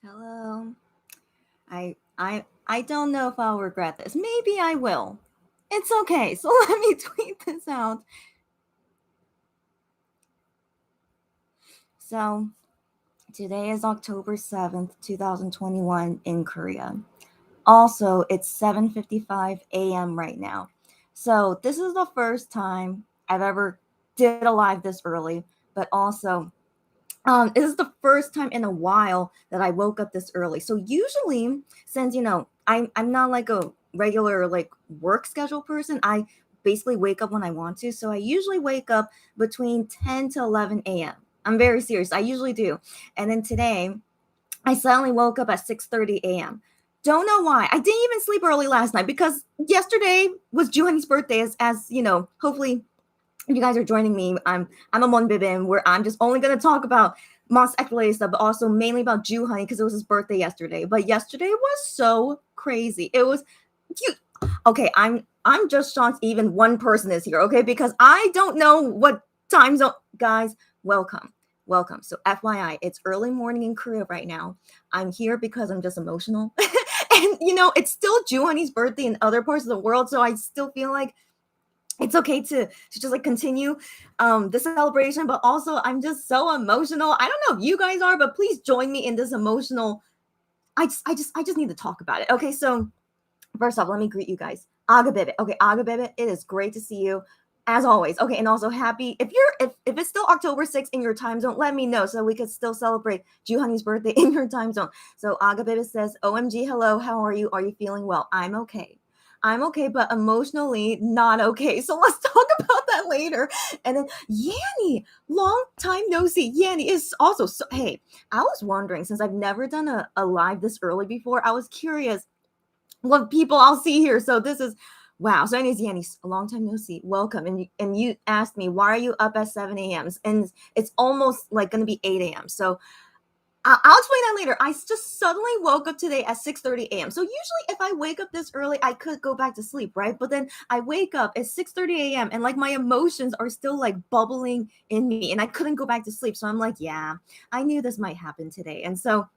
Hello. I don't know if I'll regret this. Maybe I will. It's okay. So let me tweet this out. So today is October 7th, 2021 in Korea. Also, it's 7:55 a.m. right now. So this is the first time I've ever did a live this early, but also this is the first time in a while that I woke up this early. So usually, since I'm not like a regular like work schedule person, I basically wake up when I want to. So I usually wake up between 10 to 11 a.m. I'm very serious. I usually do. And then today, I suddenly woke up at 6:30 a.m. Don't know why. I didn't even sleep early last night because yesterday was Joohoney's birthday, as hopefully you guys are joining me. I'm a Monbibin where I'm just only gonna talk about Mas Eklesa, but also mainly about Joohoney because it was his birthday yesterday. But yesterday was so crazy. It was you okay, I'm just shocked even one person is here, okay? Because I don't know what time zone guys, welcome. Welcome. So FYI, it's early morning in Korea right now. I'm here because I'm just emotional. And it's still Joohoney's birthday in other parts of the world, so I still feel like it's okay to just like continue the celebration, but also I'm just so emotional. I don't know if you guys are, but please join me in this emotional. I just need to talk about it. Okay, so first off, let me greet you guys. Aga Bebe. Okay, Aga Bebe, it is great to see you as always. Okay, and also happy if it's still October 6th in your time zone, let me know so we could still celebrate Juhani's birthday in your time zone. So Aga Bebe says, OMG, hello, how are you? Are you feeling well? I'm okay. I'm okay, but emotionally not okay. So let's talk about that later. And then Yanni, long time no see. Yanni is also so. Hey, I was wondering since I've never done a live this early before. I was curious what people I'll see here. So this is wow. So anyways, Yanni, a long time no see. Welcome. And you asked me why are you up at 7 a.m. and it's almost like gonna be 8 a.m. So I'll explain that later. I just suddenly woke up today at 6:30 a.m. So usually if I wake up this early, I could go back to sleep, right? But then I wake up at 6:30 a.m. and like my emotions are still like bubbling in me and I couldn't go back to sleep. So I'm like, yeah, I knew this might happen today. And so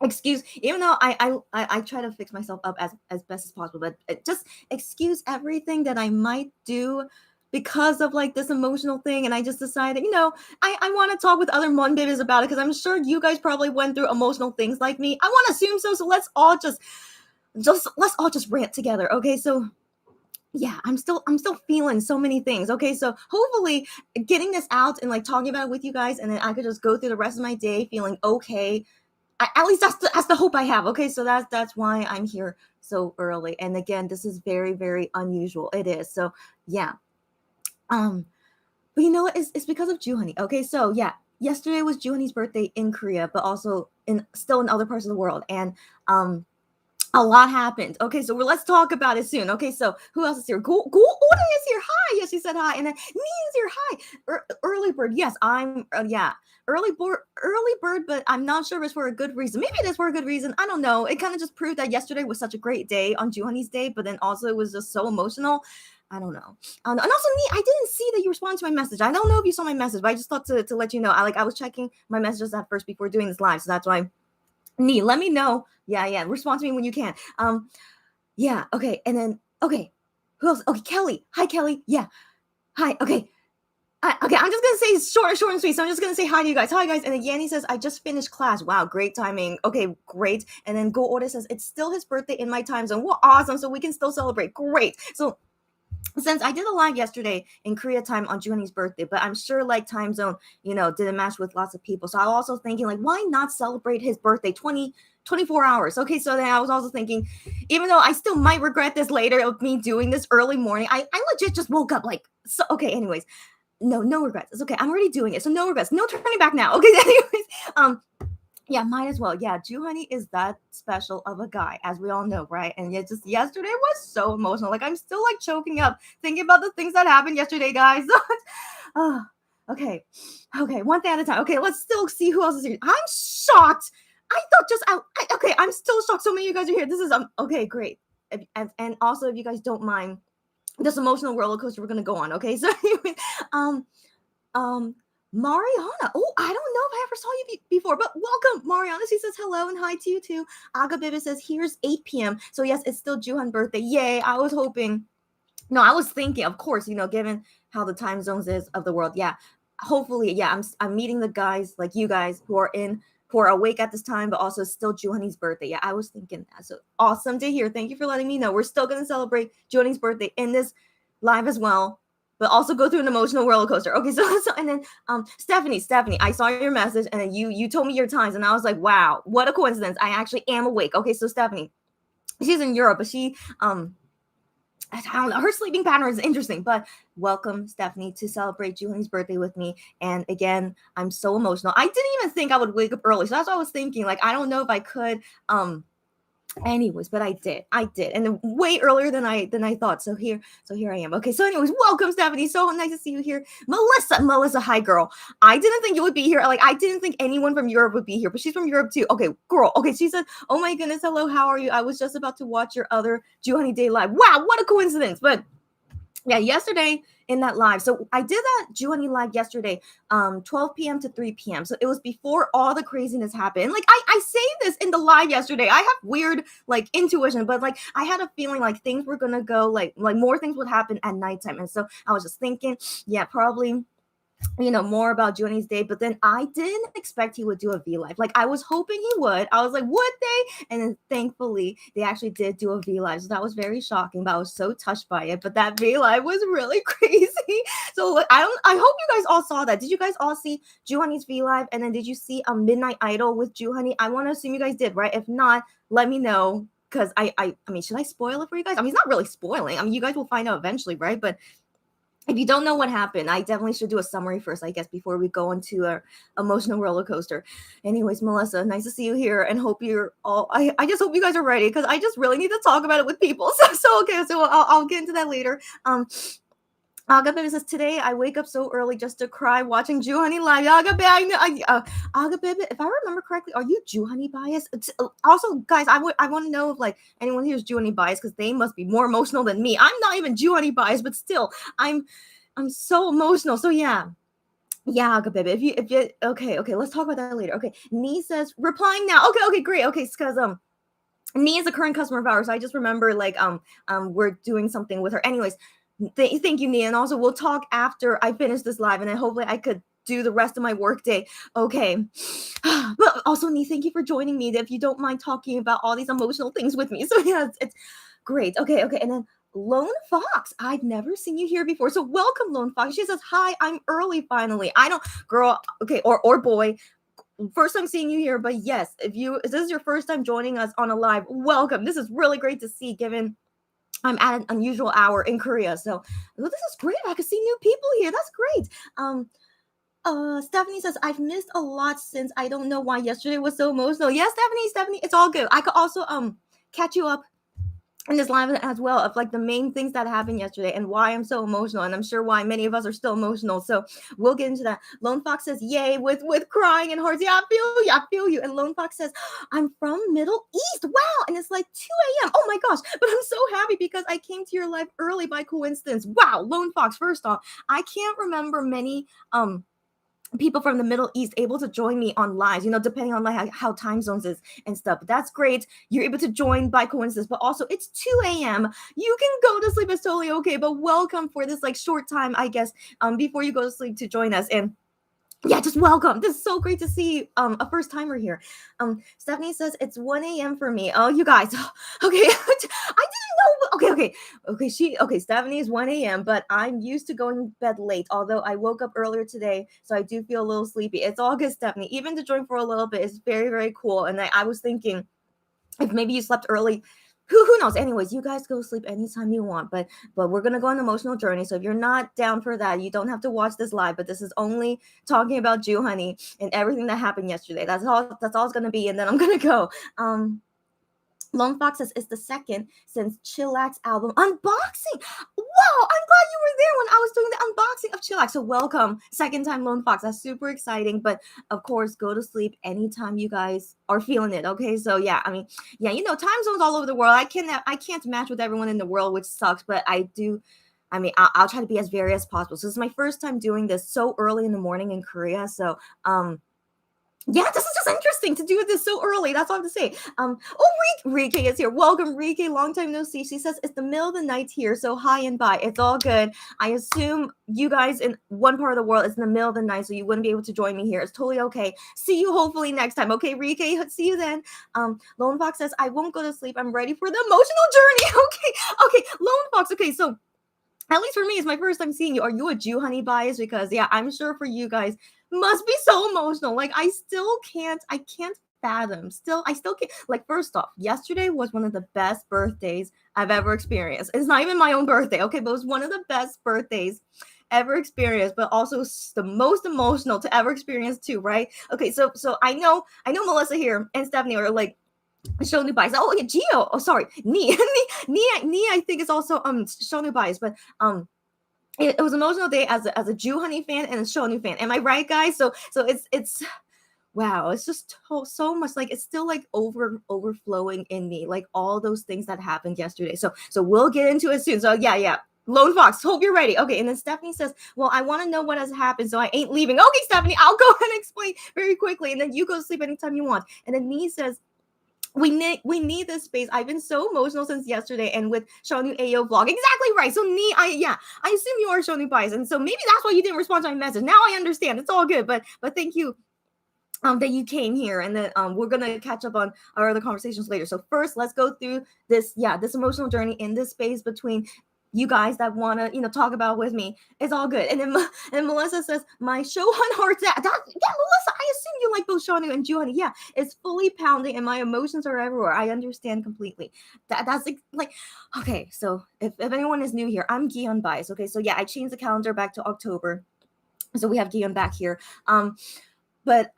excuse even though I try to fix myself up as best as possible, but just excuse everything that I might do because of like this emotional thing. And I just decided, I want to talk with other Mon babies about it because I'm sure you guys probably went through emotional things like me. I want to assume so. So let's all just rant together. Okay, so yeah, I'm still feeling so many things. Okay, so hopefully getting this out and like talking about it with you guys, and then I could just go through the rest of my day feeling okay. At least that's the hope I have. Okay, so that's why I'm here so early. And again, this is very very unusual. It is. So yeah. Um, but you know what? It's because of Joohoney. Okay, so yeah, yesterday was Joohoney's birthday in Korea, but also in still in other parts of the world, and um, a lot happened. Okay, so let's talk about it soon. Okay, so who else is here? Go Oda is here. Hi. Yes, she said hi. And then me is here. Hi. Early bird. Yes, I'm. Yeah, early bird. But I'm not sure if it's for a good reason. Maybe it is for a good reason. I don't know. It kind of just proved that yesterday was such a great day on Juhani's day, but then also it was just so emotional. I don't know. And also, me, I didn't see that you responded to my message. I don't know if you saw my message, but I just thought to let you know. I was checking my messages at first before doing this live, so that's why. Nee, let me know. Yeah, yeah. Respond to me when you can. Yeah, okay. And then okay. Who else? Okay, Kelly. Hi, Kelly. Yeah. Hi. Okay. Okay, I'm just gonna say short and sweet. So I'm just gonna say hi to you guys. Hi guys. And then Yanni says, I just finished class. Wow, great timing. Okay, great. And then Go Order says, it's still his birthday in my time zone. Well, awesome. So we can still celebrate. Great. So since I did a live yesterday in Korea time on Juhani's birthday, but I'm sure like time zone, didn't match with lots of people. So I was also thinking like, why not celebrate his birthday 24 hours? Okay, so then I was also thinking, even though I still might regret this later of me doing this early morning, I legit just woke up like, so okay, anyways, no regrets. It's okay. I'm already doing it. So no regrets. No turning back now. Okay, anyways, yeah, might as well. Yeah, Joohoney is that special of a guy, as we all know, right? And yet, just yesterday was so emotional. Like I'm still like choking up thinking about the things that happened yesterday, guys. Oh, okay, okay, one thing at a time. Okay, let's still see who else is here. I'm shocked. I thought okay. I'm still shocked. So many of you guys are here. This is okay, great. And also, if you guys don't mind, this emotional roller coaster we're gonna go on. Okay, so anyway, um, um, Mariana. Oh, I don't know if I ever saw you before, but welcome, Mariana. She says hello and hi to you too. Aga Bibi says here's 8 p.m. So yes, it's still Joohon birthday. Yay! I was hoping. No, I was thinking, of course, given how the time zones is of the world. Yeah, hopefully, yeah, I'm meeting the guys like you guys who are awake at this time, but also still Joohoney's birthday. Yeah, I was thinking that. So awesome to hear. Thank you for letting me know. We're still gonna celebrate Joohoney's birthday in this live as well, but also go through an emotional roller coaster. Okay, so and then Stephanie, I saw your message and then you told me your times and I was like, wow, what a coincidence. I actually am awake. Okay, so Stephanie, she's in Europe, but she I don't know. Her sleeping pattern is interesting, but welcome, Stephanie, to celebrate Joohoney's birthday with me. And again, I'm so emotional. I didn't even think I would wake up early, so that's what I was thinking. Like, I don't know if I could. Anyways, but I did, and way earlier than I thought. So here I am. Okay, so anyways, welcome, Stephanie. So nice to see you here. Melissa, hi girl. I didn't think you would be here. Like, I didn't think anyone from Europe would be here, but she's from Europe too. Okay, girl. Okay, she said, oh my goodness, hello, how are you? I was just about to watch your other Joohoney Day live. Wow, what a coincidence. But yeah, yesterday in that live. So I did that Joohoney live yesterday, 12 p.m. to 3 p.m. So it was before all the craziness happened. Like I say this in the live yesterday. I have weird like intuition, but like I had a feeling like things were gonna go like more things would happen at nighttime. And so I was just thinking, yeah, probably more about Joohoney's day, but then I didn't expect he would do a V live. Like I was hoping he would. I was like, would they? And then thankfully they actually did do a V live. So that was very shocking, but I was so touched by it. But that V live was really crazy. So I hope you guys all saw that. Did you guys all see Joohoney's V live? And then did you see a Midnight Idol with Joohoney? I want to assume you guys did, right? If not, let me know. Because I mean, should I spoil it for you guys? I mean, it's not really spoiling. I mean, you guys will find out eventually, right? But if you don't know what happened, I definitely should do a summary first, I guess, before we go into our emotional roller coaster. Anyways, Melissa, nice to see you here, and hope you're all. I just hope you guys are ready because I just really need to talk about it with people. So okay, so I'll get into that later. Agape says today I wake up so early just to cry watching Joohoney live. Agape, Agape, if I remember correctly, are you Joohoney biased? Also, guys, I want to know if like anyone here is Joohoney biased because they must be more emotional than me. I'm not even Joohoney biased, but still, I'm so emotional. So yeah. Yeah, Agape, if you okay, let's talk about that later. Okay, Nee says replying now. Okay, great. Okay, because Nee is a current customer of ours. So I just remember like we're doing something with her. Anyways, thank you, Nia. And also, we'll talk after I finish this live, and then hopefully I could do the rest of my work day. Okay. But also, Nia, thank you for joining me. If you don't mind talking about all these emotional things with me. So, yeah, it's great. Okay. And then Lone Fox, I've never seen you here before. So, welcome, Lone Fox. She says, hi, I'm early finally. I don't, girl, okay, or boy. First time seeing you here, but yes, if this is your first time joining us on a live, welcome. This is really great to see, given I'm at an unusual hour in Korea. So this is great. I can see new people here. That's great. Stephanie says, I've missed a lot since I don't know why yesterday was so emotional. Yeah, Stephanie, it's all good. I could also catch you up in this live as well of like the main things that happened yesterday and why I'm so emotional, and I'm sure why many of us are still emotional. So we'll get into that. Lone Fox says, "Yay!" with crying and hearts. Yeah, I feel you. And Lone Fox says, "I'm from Middle East. Wow!" And it's like 2 a.m. Oh my gosh! But I'm so happy because I came to your live early by coincidence. Wow, Lone Fox. First off, I can't remember many people from the Middle East able to join me on live, depending on like how time zones is and stuff. But that's great. You're able to join by coincidence, but also it's 2 a.m. You can go to sleep. It's totally okay. But welcome for this like short time, I guess, before you go to sleep to join us. And yeah, just welcome. This is so great to see a first timer here. Stephanie says it's 1 a.m. for me. Oh, you guys. Okay. I didn't know. Okay. Stephanie is 1 a.m., but I'm used to going to bed late, although I woke up earlier today, so I do feel a little sleepy. It's all good, Stephanie. Even to join for a little bit is very, very cool. And I was thinking if maybe you slept early, who knows? Anyways, you guys go sleep anytime you want, but we're gonna go on an emotional journey. So if you're not down for that, you don't have to watch this live. But this is only talking about Joohoney and everything that happened yesterday. That's all it's gonna be, and then I'm gonna go. Lone Fox says it's the second since Chillax album unboxing. Wow, I'm glad you were there when I was doing the unboxing of Chillax. So welcome, second time Lone Fox. That's super exciting. But of course, go to sleep anytime you guys are feeling it. Okay, so yeah, I mean, yeah, time zones all over the world. I can't match with everyone in the world, which sucks. But I do I mean, I'll try to be as varied as possible. So this is my first time doing this so early in the morning in Korea. So yeah, this is just interesting to do this so early. That's all I have to say. Oh, Rike is here. Welcome, Rike. Long time no see. She says it's the middle of the night here, so hi and bye. It's all good. I assume you guys in one part of the world, it's in the middle of the night, so you wouldn't be able to join me here. It's totally okay. See you hopefully next time. Okay, Rike, see you then. Lone Fox says, I won't go to sleep. I'm ready for the emotional journey. Okay, Lone Fox. Okay, so at least for me, it's my first time seeing you. Are you a Joohoney bias? Because yeah, I'm sure for you guys must be so emotional. Like I can't fathom. I still can't. Like first off, yesterday was one of the best birthdays I've ever experienced. It's not even my own birthday, okay, but it was one of the best birthdays ever experienced, but also the most emotional to ever experience too, right? Okay, so I know Melissa here and Stephanie are like Shonu bias. Oh yeah, Gio. Oh sorry, Ni. I think is also Shonu bias, but it was an emotional day as a Joohoney fan and a Shonu fan. Am I right, guys? So it's wow, it's just so much, like it's still like overflowing in me, like all those things that happened yesterday. So we'll get into it soon. So yeah. Lone Fox, hope you're ready. Okay, and then Stephanie says, well, I want to know what has happened, so I ain't leaving. Okay, Stephanie, I'll go ahead and explain very quickly, and then you go to sleep anytime you want. And then Nee says, we need this space. I've been so emotional since yesterday, and with Shonu Ayo vlog. Exactly right. So I assume you are Shonu bias, and so maybe that's why you didn't respond to my message. Now I understand. It's all good, but thank you that you came here, and then we're gonna catch up on our other conversations later. So first, let's go through this emotional journey in this space between you guys that want to talk about with me. It's all good. And then and Melissa says my Shohan heart yeah, Melissa, I assume you like both Shonu and Joohoney. Yeah, it's fully pounding and my emotions are everywhere. I understand completely. That's like okay. So if anyone is new here, I'm Gion bias. Okay, so yeah, I changed the calendar back to October, so we have Gion back here. But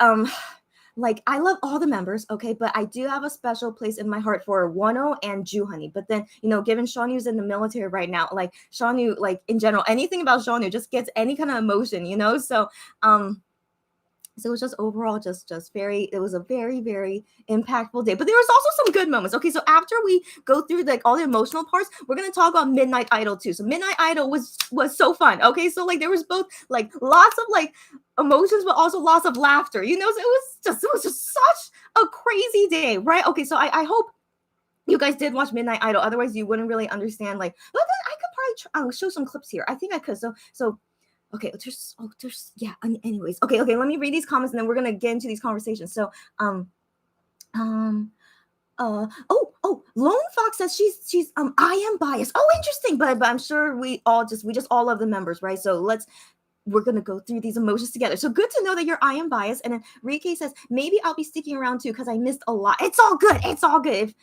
like I love all the members, okay, but I do have a special place in my heart for Wano and Joohoney. But then, given Shawnu's in the military right now, like Shawnu, like in general, anything about Shawnu just gets any kind of emotion, so it was just overall just it was a very, very impactful day. But there was also some good moments. Okay, so after we go through like all the emotional parts, we're gonna talk about Midnight Idol too. So Midnight Idol was so fun. Okay, so like there was both like lots of like emotions, but also lots of laughter. So it was just such a crazy day, right? Okay, so I hope you guys did watch Midnight Idol. Otherwise, you wouldn't really understand. Like, but then I could probably show some clips here. I think I could. So okay, yeah. Anyways, okay. Let me read these comments and then we're gonna get into these conversations. So, Lone Fox says she's I am biased. Oh, interesting. But I'm sure we just all love the members, right? So we're gonna go through these emotions together. So good to know that you're I am biased. And then Rike says maybe I'll be sticking around too because I missed a lot. It's all good.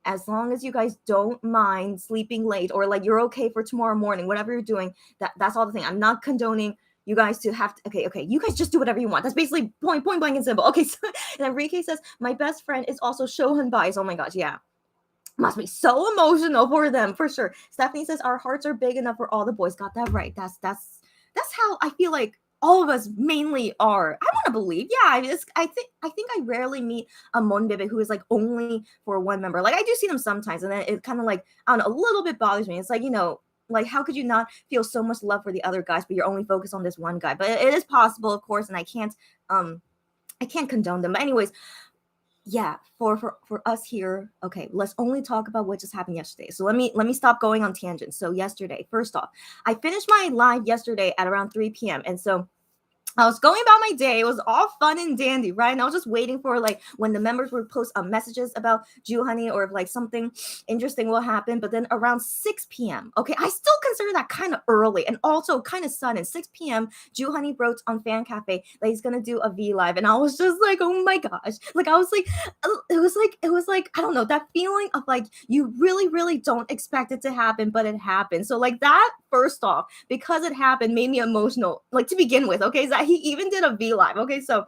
As long as you guys don't mind sleeping late or like you're okay for tomorrow morning, whatever you're doing, that's all the thing. I'm not condoning you guys to have to, okay, you guys just do whatever you want. That's basically point blank and simple. Okay, so and then Rike says, my best friend is also Shohan bias. Oh my gosh, yeah. Must be so emotional for them, for sure. Stephanie says, our hearts are big enough for all the boys. Got that right. That's how I feel like all of us mainly are. I want to believe. Yeah, I think I rarely meet a Monbebe who is like only for one member. Like I do see them sometimes, and then it kind of like I don't know, a little bit bothers me. It's like like how could you not feel so much love for the other guys, but you're only focused on this one guy? But it is possible, of course, and I can't condone them. But anyways, yeah, for us here, okay, let's only talk about what just happened yesterday. So let me stop going on tangents. So yesterday, first off, I finished my live yesterday at around 3 p.m. And so I was going about my day. It was all fun and dandy, right? And I was just waiting for like when the members would post messages about Joohoney or if like something interesting will happen. But then around 6 p.m., okay, I still consider that kind of early and also kind of sudden. 6 p.m., Joohoney wrote on Fan Cafe that he's gonna do a V Live, and I was just like, oh my gosh, like I was like, it was like I don't know, that feeling of like you really, really don't expect it to happen, but it happened. So like that, first off, because it happened, made me emotional, like to begin with. Okay, so he even did a V Live. Okay, so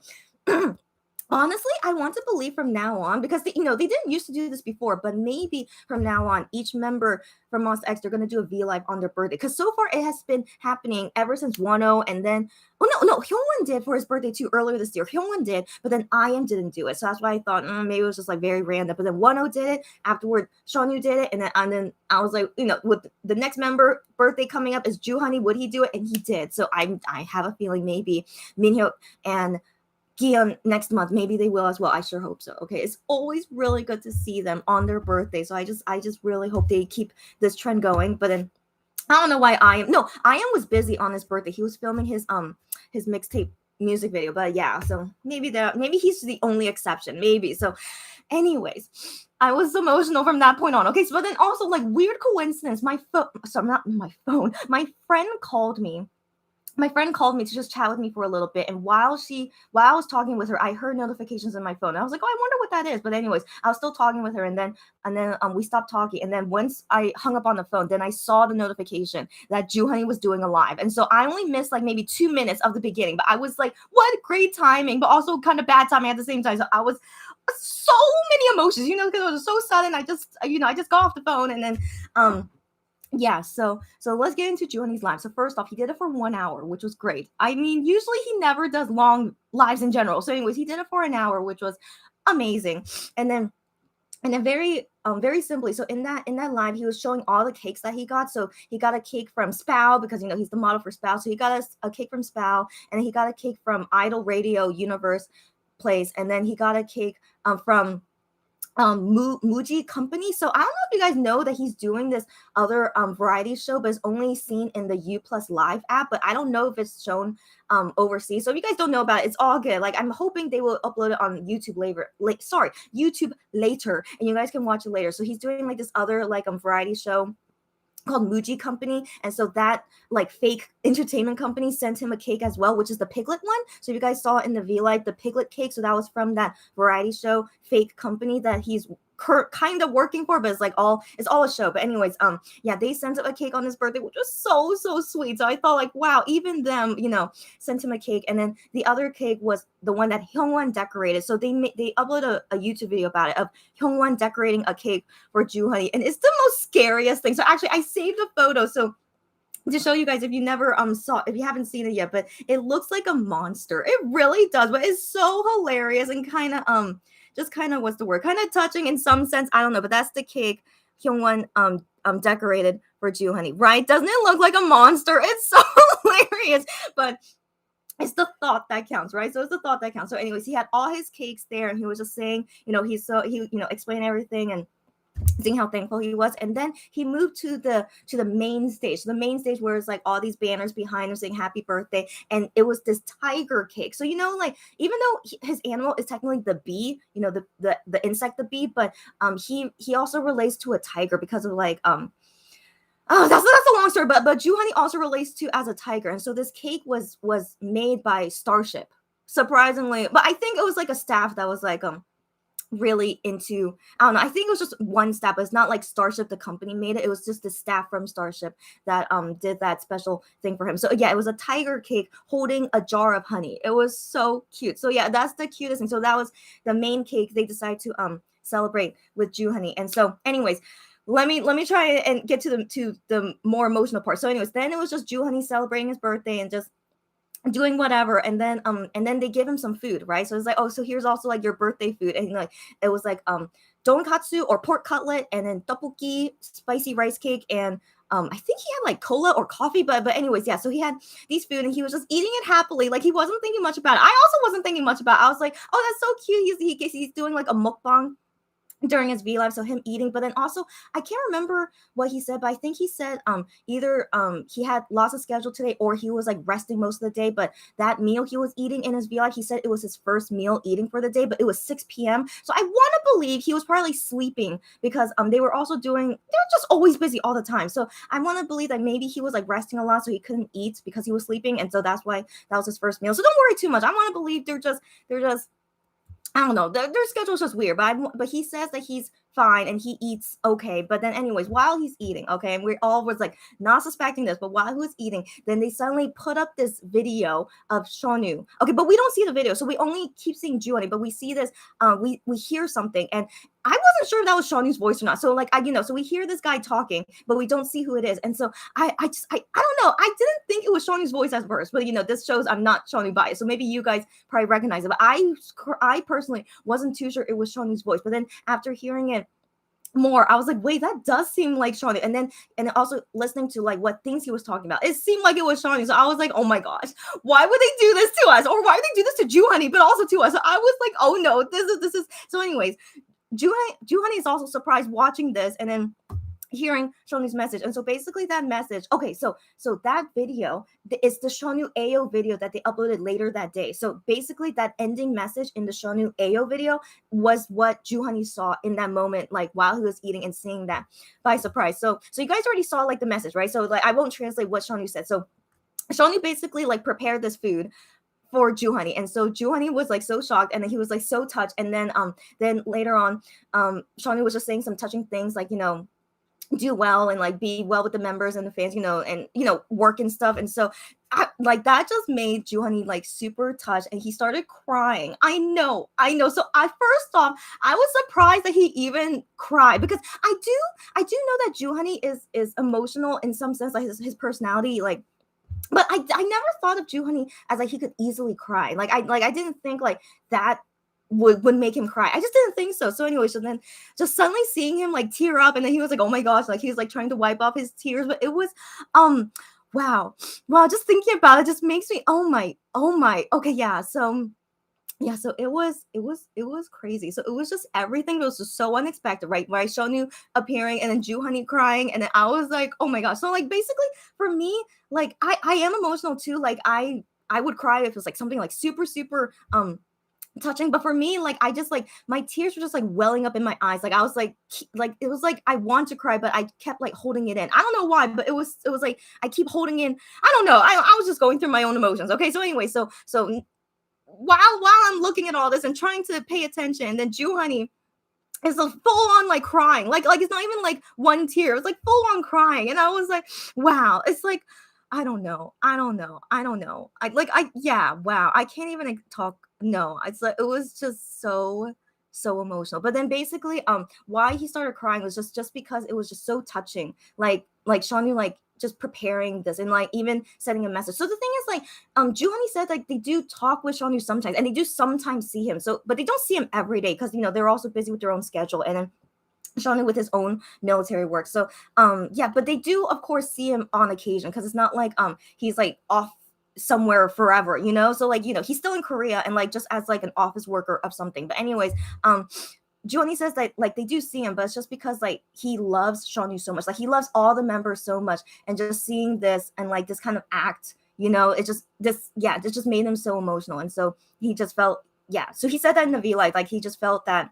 Honestly, I want to believe from now on because they didn't used to do this before, but maybe from now on, each member from Monster X they're gonna do a V Live on their birthday. Because so far it has been happening ever since 1-0, and then no, Hyungwon did for his birthday too earlier this year. Hyungwon did, but then IM didn't do it, so that's why I thought maybe it was just like very random. But then 1-0 did it afterward. Seonyu did it, and then I was like, with the next member birthday coming up is Joohoney, would he do it? And he did. So I have a feeling maybe Minhyuk and Gion next month. Maybe they will as well. I sure hope so. Okay. It's always really good to see them on their birthday. So I just really hope they keep this trend going. But then I don't know why I am was busy on his birthday. He was filming his mixtape music video. But yeah, so maybe he's the only exception. Maybe. So anyways, I was emotional from that point on. Okay. So but then also like weird coincidence. My phone, sorry, not my phone. My friend called me to just chat with me for a little bit, and while I was talking with her, I heard notifications on my phone. I was like, oh, I wonder what that is. But anyways, I was still talking with her, and then we stopped talking, and then once I hung up on the phone, then I saw the notification that Joohoney was doing a live, and so I only missed like maybe 2 minutes of the beginning, but I was like, what great timing, but also kind of bad timing at the same time. So I was so many emotions, because it was so sudden. I just got off the phone, and then yeah, so let's get into Joohoney's live. So first off, he did it for 1 hour, which was great. I mean, usually he never does long lives in general. So anyways, he did it for an hour, which was amazing. And then very simply, so in that live, he was showing all the cakes that he got. So he got a cake from Spow because he's the model for Spow. So he got a cake from Spow, and then he got a cake from Idol Radio Universe Place, and then he got a cake from Muji Company. So I don't know if you guys know that he's doing this other variety show, but it's only seen in the U Plus Live app. But I don't know if it's shown overseas. So if you guys don't know about it, it's all good. Like I'm hoping they will upload it on YouTube YouTube later, and you guys can watch it later. So he's doing like this other like variety show called Muji Company, and so that like fake entertainment company sent him a cake as well, which is the piglet one. So if you guys saw in the V Live the piglet cake, so that was from that variety show fake company that he's kind of working for, but it's all a show. But anyways, yeah, they sent him a cake on his birthday, which was so sweet. So I thought like, wow, even them, sent him a cake. And then the other cake was the one that Hyungwon decorated. So they uploaded a YouTube video about it of Hyungwon decorating a cake for Joohoney, and it's the most scariest thing. So actually, I saved a photo so to show you guys if you haven't seen it yet, but it looks like a monster. It really does, but it's so hilarious and kind of just kind of what's the word? Kind of touching in some sense. I don't know, but that's the cake Hyungwon decorated for Joohoney, right? Doesn't it look like a monster? It's so hilarious, but it's the thought that counts, right? So it's the thought that counts. So anyways, he had all his cakes there, and he was just saying, he explained everything and seeing how thankful he was. And then he moved to the main stage. So the main stage where it's like all these banners behind him saying happy birthday, and it was this tiger cake. So like even though his animal is technically the bee, the insect, the bee, but he also relates to a tiger because of like oh, that's a long story, but Joohoney also relates to as a tiger. And so this cake was made by Starship, surprisingly. But I think it was like a staff that was like really into, I don't know, I think it was just one staff, but it's not like Starship the company made it. It was just the staff from Starship that did that special thing for him. So yeah, it was a tiger cake holding a jar of honey. It was so cute. So yeah, that's the cutest thing. So that was the main cake they decided to celebrate with Joohoney. And so anyways, let me try and get to the more emotional part. So anyways, then it was just Joohoney celebrating his birthday and just doing whatever, and then they give him some food, right? So it's like, oh, so here's also like your birthday food, and like it was like donkatsu or pork cutlet, and then tteokbokki, spicy rice cake, and I think he had like cola or coffee, but anyways, yeah. So he had these food, and he was just eating it happily, like he wasn't thinking much about it. I also wasn't thinking much about it. I was like, oh, that's so cute. He's doing like a mukbang during his V Live, so him eating, but then also I can't remember what he said, but I think he said either he had lots of schedule today or he was like resting most of the day. But that meal he was eating in his V Live, he said it was his first meal eating for the day, but it was 6 p.m. So I want to believe he was probably sleeping because they're just always busy all the time. So I want to believe that maybe he was like resting a lot, so he couldn't eat because he was sleeping, and so that's why that was his first meal. So don't worry too much. I want to believe they're just I don't know. Their schedule is just weird, but he says that he's fine and he eats okay. But then anyways, while he's eating, okay, and we all was like not suspecting this, but while he was eating, then they suddenly put up this video of Shonu. Okay, but we don't see the video, so we only keep seeing Joohoney, but we see this, we hear something, and I wasn't sure if that was Shawnu's voice or not. So like so we hear this guy talking, but we don't see who it is. And so I don't know. I didn't think it was Shawnu's voice at first, but this shows I'm not Shawnu biased. So maybe you guys probably recognize it. But I personally wasn't too sure it was Shawnu's voice. But then after hearing it more, I was like, wait, that does seem like Shawnu. And then also listening to like what things he was talking about, it seemed like it was Shawnu. So I was like, oh my gosh, why would they do this to us? Or why would they do this to Joohoney, but also to us? So I was like, oh no, this is so anyways. Joohoney is also surprised watching this and then hearing Shawnu's message. And so basically that message, okay, so that video is the Shawnu AO video that they uploaded later that day. So basically that ending message in the Shawnu AO video was what Joohoney saw in that moment, like while he was eating and seeing that by surprise. So you guys already saw like the message, right? So like I won't translate what Shawnu said. So Shawnu basically like prepared this food for Joohoney, and so Joohoney was like so shocked, and then he was like so touched, and then later on, Shawnu was just saying some touching things like do well and like be well with the members and the fans, and work and stuff, and so like that just made Joohoney like super touched, and he started crying. I know. So I first off, I was surprised that he even cried because I do know that Joohoney is emotional in some sense, like his personality, like. But I never thought of Joohoney as like he could easily cry. Like I didn't think like that would make him cry. I just didn't think so. So anyway, so then just suddenly seeing him like tear up, and then he was like, oh my gosh, like he was like trying to wipe off his tears. But it was wow, just thinking about it just makes me oh my. Okay, so it was crazy. So it was just everything was just so unexpected, right? Where I Shownu appearing and then Joohoney crying, and then I was like, oh my gosh. So like basically for me, like I am emotional too. Like I would cry if it was like something like super touching, but for me, like I just like my tears were just like welling up in my eyes. Like I was like it was like I want to cry, but I kept like holding it in. I don't know why, but it was like I keep holding in. I don't know. I was just going through my own emotions. Okay, so anyway, so while I'm looking at all this and trying to pay attention, then Joohoney is a full on like crying, like it's not even like one tear, it's like full on crying, and I was like, wow, it's like I don't know, wow, I can't even talk. No, it's like it was just so emotional. But then basically, why he started crying was just because it was just so touching, like Shawnu like just preparing this and like even sending a message. So the thing is like Joohoney said like they do talk with Shawnu sometimes, and they do sometimes see him. So but they don't see him every day because they're also busy with their own schedule, and then Shawnu with his own military work. So but they do of course see him on occasion, because it's not like he's like off somewhere forever, so like he's still in Korea and like just as like an office worker of something. But anyways, Joohoney says that like they do see him, but it's just because like he loves Shawnu so much, like he loves all the members so much, and just seeing this and like this kind of act, it just made him so emotional. And so he just felt, so he said that in the V Live, like he just felt that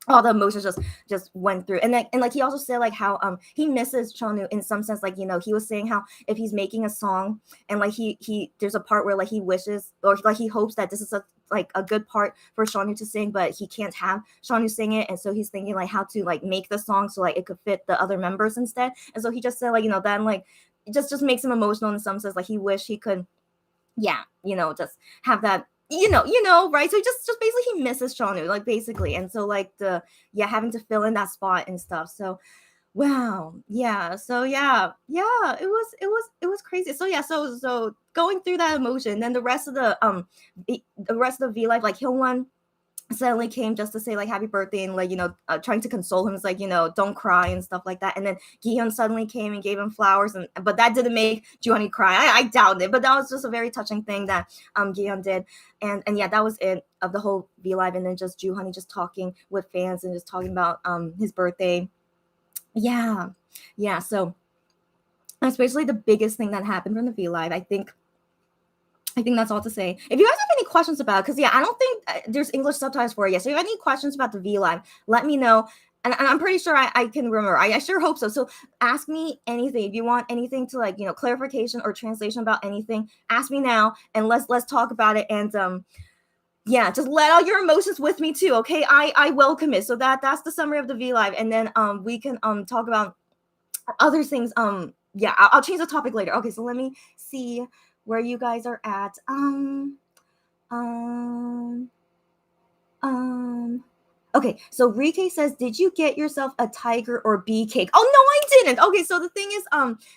all the emotions just went through. And like he also said like how he misses Shawnu in some sense, like he was saying how if he's making a song and like he there's a part where like he wishes or like he hopes that this is a good part for Shawnu to sing, but he can't have Shawnu sing it, and so he's thinking like how to like make the song so like it could fit the other members instead. And so he just said like that like it just makes him emotional in some sense, like he wished he could just have that right? So just basically he misses Shawnu, like basically. And so like having to fill in that spot and stuff. So wow, so it was crazy. So so going through that emotion, then the rest of the V Live, like Hyungwon suddenly came just to say like happy birthday and like trying to console him. It's like don't cry and stuff like that. And then Gihyun suddenly came and gave him flowers, but that didn't make Joohoney cry. I doubt it, but that was just a very touching thing that Gihyun did. And that was it of the whole V Live. And then just Joohoney just talking with fans and just talking about his birthday. So that's basically the biggest thing that happened from the V Live. I think that's all to say. If you guys have any questions about it, because I don't think there's English subtitles for it yet. So if you have any questions about the V Live, let me know. And I'm pretty sure I can remember. I sure hope so. So ask me anything. If you want anything to like, clarification or translation about anything, ask me now and let's talk about it. And Yeah, just let out your emotions with me too, okay? I welcome it. So that's the summary of the V Live, and then we can talk about other things. Yeah, I'll change the topic later. Okay, so let me see where you guys are at. Um um Okay, so Rike says, "Did you get yourself a tiger or bee cake?" Oh no, I didn't. Okay, so the thing is,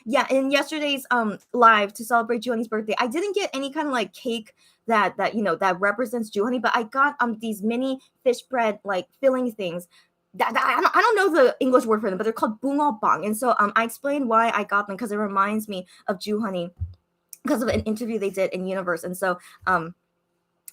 yeah, in yesterday's live to celebrate Joohoney's birthday, I didn't get any kind of like cake that that represents Joohoney, but I got these mini fish bread like filling things. That I don't know the English word for them, but they're called bungeopbang. And so I explained why I got them because it reminds me of Joohoney because of an interview they did in Universe. And so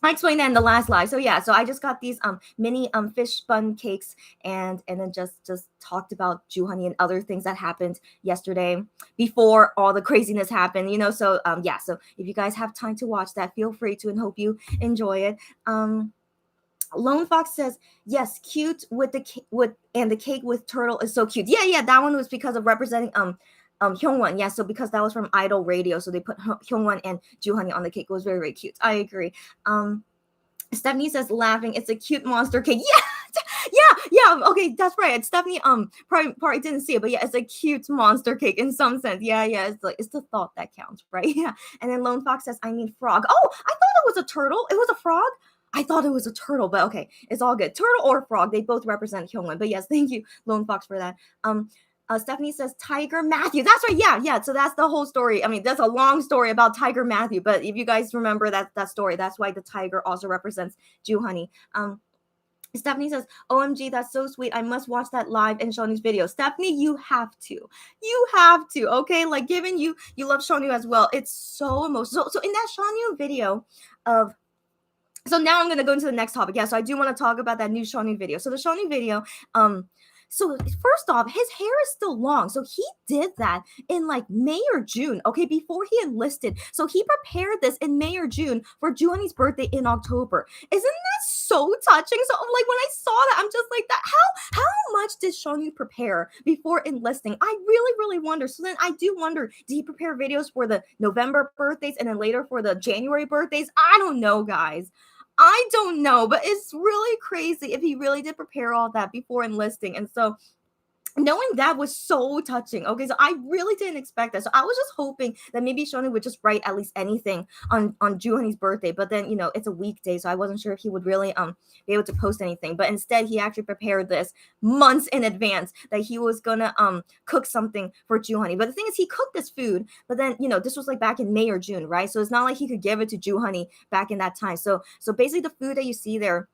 I explained that in the last live. So yeah, so I just got these mini fish bun cakes and then just talked about Joohoney and other things that happened yesterday before all the craziness happened, you know. So yeah, so if you guys have time to watch that, feel free to, and hope you enjoy it. Lone Fox says, "Yes, cute with the cake with turtle is so cute." Yeah, yeah, that one was because of representing Hyungwon. Yeah, so because that was from Idol Radio, so they put Hyungwon and Joohoney on the cake. It was very very cute. I agree. Stephanie says, laughing, "It's a cute monster cake." Yeah, yeah. Okay, that's right. And Stephanie probably didn't see it, but yeah, it's a cute monster cake in some sense. Yeah, yeah. It's like, it's the thought that counts, right? Yeah. And then Lone Fox says, "I mean frog." Oh, I thought it was a turtle. It was a frog. I thought it was a turtle, but okay, it's all good. Turtle or frog, they both represent Hyungwon. But yes, thank you, Lone Fox, for that. Stephanie says Tiger Matthew. That's right. Yeah, yeah. So that's the whole story. I mean, that's a long story about Tiger Matthew. But if you guys remember that story, that's why the tiger also represents Joohoney. Stephanie says, "OMG, that's so sweet. I must watch that live in Shawnee's video." Stephanie, you have to. You have to. Okay, like given you love Shawnee as well. It's so emotional. So in that Shawnee video of so now I'm going to go into the next topic. Yeah, so I do want to talk about that new Shawnee video. So the Shawnee video, so first off, his hair is still long. So he did that in like May or June, okay, before he enlisted. So he prepared this in May or June for Joohoney's birthday in October. Isn't that so touching? So like when I saw that, I'm just like, that how much did Shawnee prepare before enlisting? I really, really wonder. So then I do wonder, did he prepare videos for the November birthdays and then later for the January birthdays? I don't know, guys. I don't know, but it's really crazy if he really did prepare all that before enlisting. And so knowing that was so touching. Okay, so I really didn't expect that. So I was just hoping that maybe Shawnee would just write at least anything on Joohoney's birthday. But then, you know, it's a weekday, so I wasn't sure if he would really be able to post anything. But instead, he actually prepared this months in advance that he was gonna cook something for Joohoney. But the thing is, he cooked this food, but then, you know, this was like back in May or June, right? So it's not like he could give it to Joohoney back in that time. So basically, the food that you see there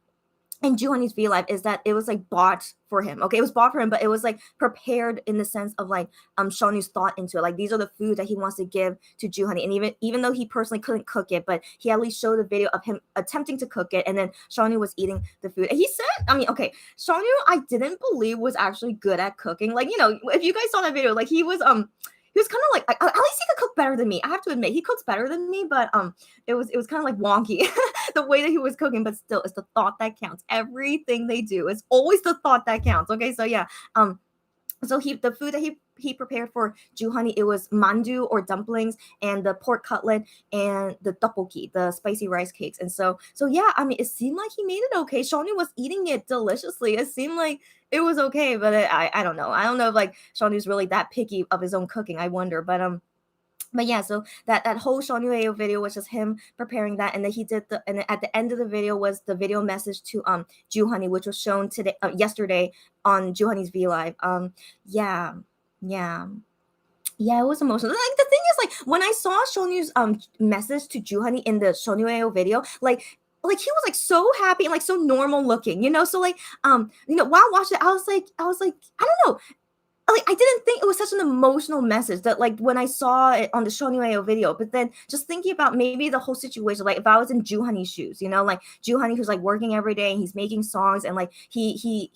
in Joohoney's V Live is that it was like bought for him. Okay, it was bought for him, but it was like prepared in the sense of like Shawnee's thought into it. Like these are the food that he wants to give to Joohoney. And even though he personally couldn't cook it, but he at least showed a video of him attempting to cook it, and then Shawnee was eating the food. And he said, I mean, okay, Shawnee, I didn't believe was actually good at cooking. Like, you know, if you guys saw that video, like he was kind of like, at least he could cook better than me. I have to admit, he cooks better than me, but it was kind of like wonky the way that he was cooking. But still, it's the thought that counts. Everything they do is always the thought that counts. Okay, so yeah, so the food that he prepared for Joohoney, it was mandu or dumplings and the pork cutlet and the tteokbokki, the spicy rice cakes. And so yeah, I mean, it seemed like he made it okay. Shawnee was eating it deliciously. It seemed like it was okay, but I don't know. I don't know if like Shawnee's really that picky of his own cooking. I wonder, but yeah, so that whole Shawnee video was just him preparing that, and then he did and then at the end of the video was the video message to Joohoney, which was shown yesterday on Joohoney's V Live. Yeah, yeah. Yeah, it was emotional. Like the thing is, like when I saw Shonyu's message to Joohoney in the Shonyu video, like he was like so happy and like so normal looking, you know. So like you know, while watching it, I was like, I don't know, like I didn't think it was such an emotional message that like when I saw it on the Shonyu video, but then just thinking about maybe the whole situation, like if I was in Joohoney's shoes, you know, like Joohoney who's like working every day and he's making songs and like he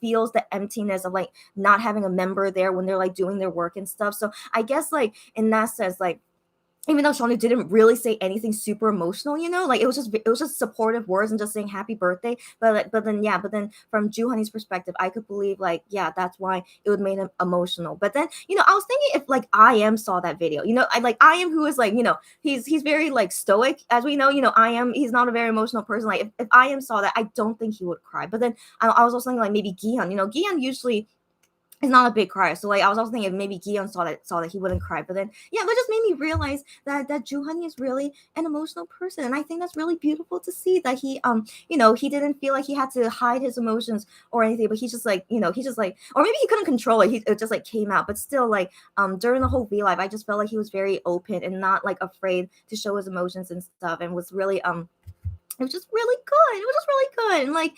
feels the emptiness of like not having a member there when they're like doing their work and stuff. So I guess like in that sense, like even though Shawnee didn't really say anything super emotional, like it was just supportive words and just saying happy birthday. But then from Joohoney's perspective, I could believe like, yeah, that's why it would make him emotional. But then, I was thinking if like I am saw that video, I am who is like, he's very like stoic, as we know, I am, he's not a very emotional person. Like if I am saw that, I don't think he would cry. But then I was also thinking like maybe Gihan, Gihan usually is not a big crier. So like I was also thinking if maybe Gion saw that he wouldn't cry. But then yeah, that just made me realize that Joohoney is really an emotional person. And I think that's really beautiful to see that he didn't feel like he had to hide his emotions or anything, but he just like or maybe he couldn't control it. It just like came out. But still like during the whole V Live, I just felt like he was very open and not like afraid to show his emotions and stuff, and was really it was just really good. It was just really good. And like,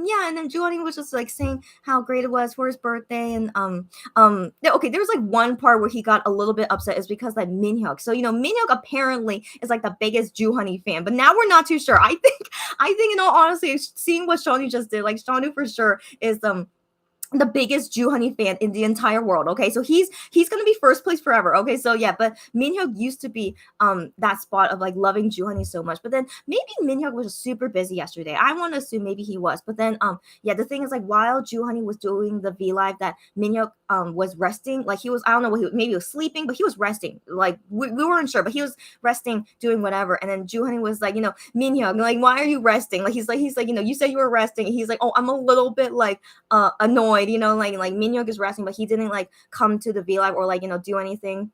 yeah, and then Joohoney was just like saying how great it was for his birthday. And okay, there was like one part where he got a little bit upset is because like Minhyuk. So Minhyuk apparently is like the biggest Joohoney fan, but now we're not too sure. I think in all honesty, seeing what Shawnee just did, like Shawnee for sure is the biggest Joohoney fan in the entire world. Okay, so he's gonna be first place forever. Okay, so yeah, but Minhyuk used to be that spot of like loving Joohoney so much, but then maybe Minhyuk was just super busy yesterday. I want to assume maybe he was, but then yeah, the thing is like while Joohoney was doing the V Live, that Minhyuk was resting, like he was, I don't know what maybe he was sleeping, but he was resting. Like we weren't sure, but he was resting, doing whatever. And then Joohoney was like, Minhyuk, like why are you resting? Like he's like, you said you were resting. And he's like, oh, I'm a little bit like annoyed, like Minhyuk is resting, but he didn't like come to the V Live or like, do anything,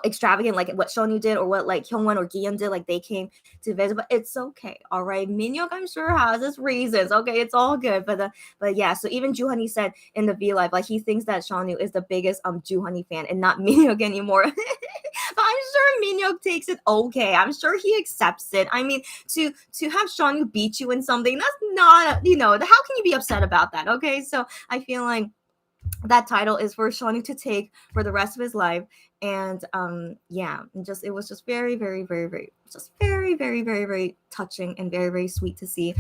extravagant like what Shonu did or what like Hyungwon or Giyeon did, like they came to visit. But it's okay, all right. Minhyuk, I'm sure, has his reasons. Okay, it's all good. But yeah, so even Joohoney said in the V Live, like he thinks that Shonu is the biggest Joohoney fan and not Minhyuk anymore. But I'm sure Minhyuk takes it okay. I'm sure he accepts it. I mean, to have Shonu beat you in something, that's not, how can you be upset about that? Okay, so I feel like that title is for Shawnee to take for the rest of his life. And yeah, just it was just very, very, very, very, just very, very, very, very touching and very, very sweet to see.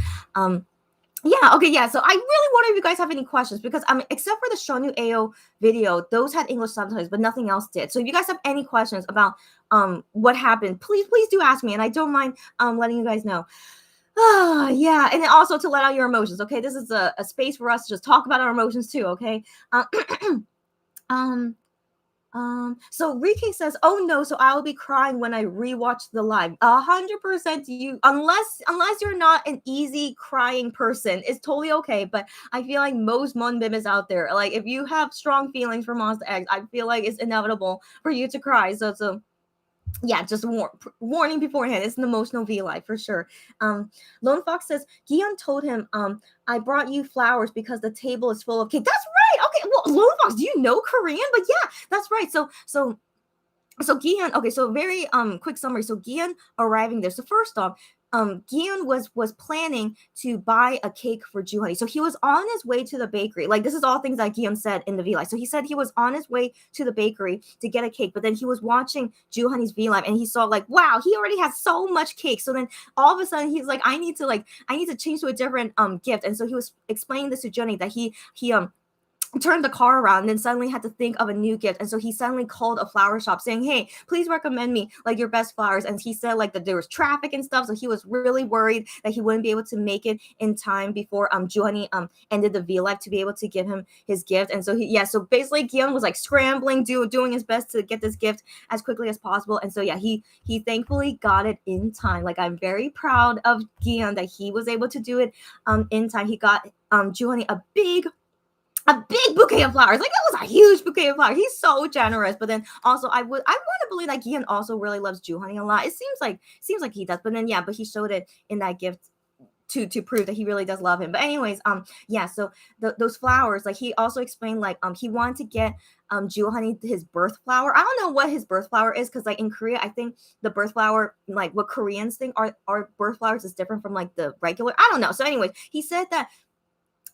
Yeah, okay, yeah. So I really wonder if you guys have any questions, because except for the Shonu AO video, those had English subtitles, but nothing else did. So if you guys have any questions about what happened, please do ask me, and I don't mind letting you guys know. Yeah, and then also to let out your emotions. Okay, this is a space for us to just talk about our emotions too. Okay. Um, so Rike says, "Oh no, so I will be crying when I rewatch the live." 100%. You, unless you're not an easy crying person, it's totally okay. But I feel like most Monbimis out there, like if you have strong feelings for Monster X, I feel like it's inevitable for you to cry. So yeah, just warning beforehand. It's an emotional V Live for sure. Lone Fox says Gion told him, I brought you flowers because the table is full of cake. That's right. Okay, well, Lone Fox, do you know Korean? But yeah, that's right. So Gian, okay, so very quick summary. So Gian arriving there. So first off, Gian was planning to buy a cake for Joohoney. So he was on his way to the bakery. Like this is all things that Gian said in the V Live. So he said he was on his way to the bakery to get a cake, but then he was watching Joohoney's V Live and he saw like, wow, he already has so much cake. So then all of a sudden he's like, I need to change to a different gift. And so he was explaining this to Joohoney that he turned the car around and then suddenly had to think of a new gift. And so he suddenly called a flower shop saying, hey, please recommend me like your best flowers. And he said like that there was traffic and stuff. So he was really worried that he wouldn't be able to make it in time before Joohoney ended the V Live to be able to give him his gift. And so so basically Guillaume was like scrambling, doing his best to get this gift as quickly as possible. And so yeah, he thankfully got it in time. Like I'm very proud of Guillaume that he was able to do it in time. He got Joohoney a big bouquet of flowers. Like that was a huge bouquet of flowers. He's so generous. But then also I want to believe that Gian also really loves Joohoney a lot. It seems like he does. But then yeah, but he showed it in that gift to prove that he really does love him. But anyways, yeah, so those flowers, like he also explained like he wanted to get Joohoney his birth flower. I don't know what his birth flower is, because like in Korea, I think the birth flower, like what Koreans think are birth flowers, is different from like the regular. I don't know. So anyways, he said that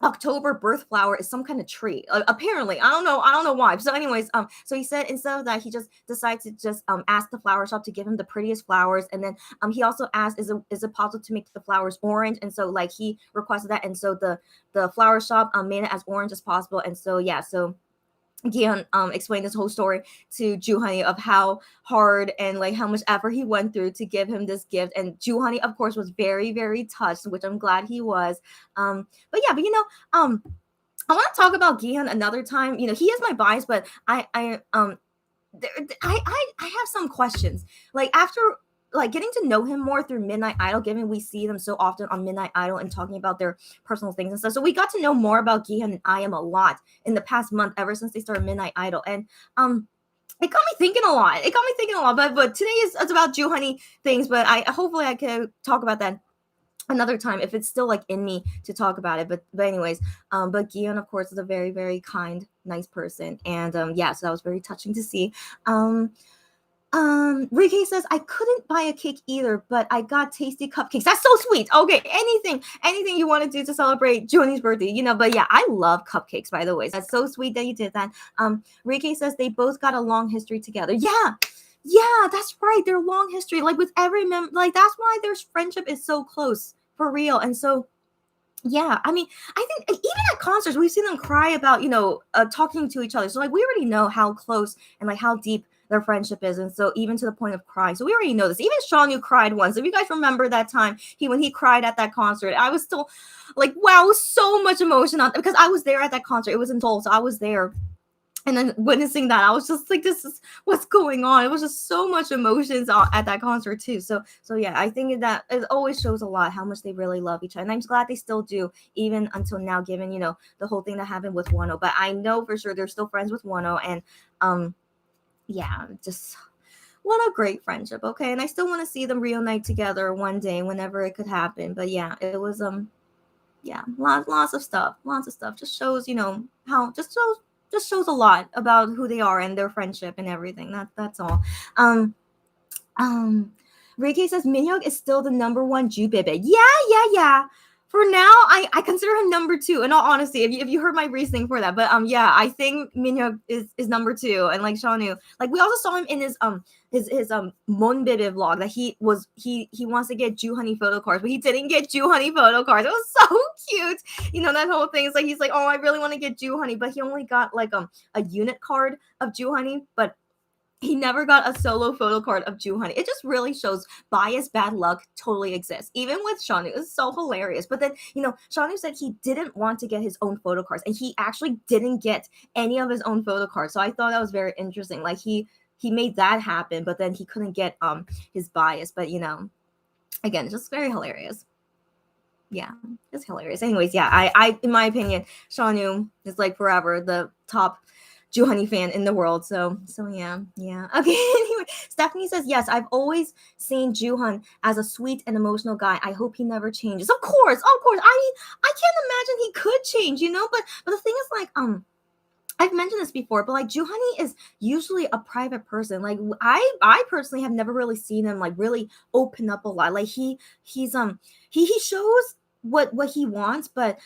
October birth flower is some kind of tree. Apparently, I don't know why. So, anyways, so he said instead of that, he just decided to just ask the flower shop to give him the prettiest flowers, and then he also asked, is it possible to make the flowers orange? And so like he requested that, and so the flower shop made it as orange as possible, and so yeah, so Gion explained this whole story to Joohoney of how hard and like how much effort he went through to give him this gift, and Joohoney of course was very very touched, which I'm glad he was. But yeah, but I want to talk about Gion another time. He is my bias, but I have some questions. Like after like getting to know him more through Midnight Idol, given we see them so often on Midnight Idol and talking about their personal things and stuff. So we got to know more about Gihan and I am a lot in the past month, ever since they started Midnight Idol. And it got me thinking a lot. But today it's about Joohoney things, but I hopefully I could talk about that another time if it's still like in me to talk about it. But anyways, but Gion of course is a very very kind, nice person, and yeah, so that was very touching to see. Rike says, I couldn't buy a cake either, but I got tasty cupcakes. That's so sweet. Okay, anything you want to do to celebrate Joni's birthday, but yeah, I love cupcakes, by the way. That's so sweet that you did that. Rike says they both got a long history together. Yeah, that's right. Their long history, like with every like that's why their friendship is so close for real. And so yeah, I mean, I think even at concerts, we've seen them cry about, talking to each other. So like we already know how close and like how deep their friendship is, and so even to the point of crying. So we already know this. Even Sean, cried once. If you guys remember that time, when he cried at that concert, I was still like, wow, so much emotion because I was there at that concert. It was in Seoul, so I was there. And then witnessing that, I was just like, this is what's going on. It was just so much emotions at that concert too. So yeah, I think that it always shows a lot how much they really love each other. And I'm glad they still do, even until now, given, the whole thing that happened with Wonho. But I know for sure they're still friends with Wonho. And yeah, just what a great friendship. Okay. And I still want to see them reunite together one day, whenever it could happen. But yeah, it was, yeah, lots of stuff. Just shows, how just shows a lot about who they are and their friendship and everything. That's all. Reiki says Minhyuk is still the number one Jew baby. Yeah. For now, I consider him number two. In all honesty, if you heard my reasoning for that, but yeah, I think Minhyuk is number two, and like Shanu, like we also saw him in his Monbebe vlog that he wants to get Joohoney photo cards, but he didn't get Joohoney photo cards. It was so cute, that whole thing. It's like he's like, oh, I really want to get Joohoney, but he only got like a unit card of Joohoney, but he never got a solo photo card of Joohoney. It just really shows bias, bad luck totally exists. Even with Shanu, it's so hilarious. But then, Shanu said he didn't want to get his own photo cards, and he actually didn't get any of his own photo cards. So I thought that was very interesting. Like he made that happen, but then he couldn't get his bias. But again, it's just very hilarious. Yeah, it's hilarious. Anyways, yeah, I in my opinion, Shanu is like forever the top Joohoney fan in the world. So yeah. Okay. Anyway, Stephanie says, yes, I've always seen Joohon as a sweet and emotional guy. I hope he never changes. Of course. I can't imagine he could change, but the thing is like, I've mentioned this before, but like Joohoney is usually a private person. Like I personally have never really seen him like really open up a lot. Like he shows what he wants, but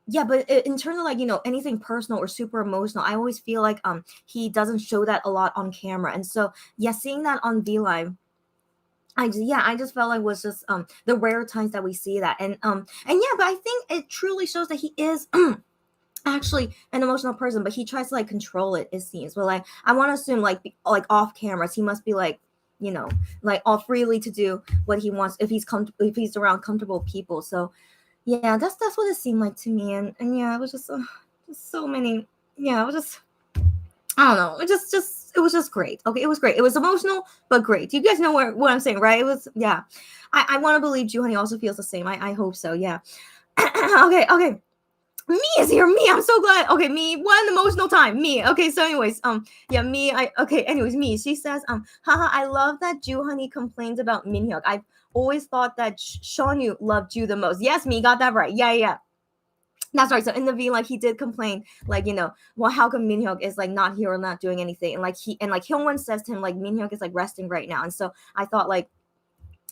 yeah, but in terms of like, anything personal or super emotional, I always feel like he doesn't show that a lot on camera. And so yeah, seeing that on V Live, I just felt like was just the rare times that we see that. And yeah, but I think it truly shows that he is actually an emotional person, but he tries to like control it seems. But like I want to assume like off cameras, he must be like, like all freely to do what he wants if he's around comfortable people. So yeah, that's what it seemed like to me, and yeah, it was just so many. Yeah, it was just, I don't know. It was just great. Okay, it was great. It was emotional, but great. You guys know what I'm saying, right? It was, yeah. I want to believe Joohoney also feels the same. I hope so. Yeah. Okay. Me is here. Me, I'm so glad. Okay, me, one emotional time. Me. Okay, so anyways, yeah, me. Anyways, me. She says, haha, I love that Joohoney complains about Minhyuk. I've always thought that Shonu loved you the most. Yes, me, got that right. Yeah. That's right. So in the V, like he did complain, like, well, how come Minhyuk is like not here or not doing anything? And like Hyungwon says to him, like, Minhyuk is like resting right now. And so I thought like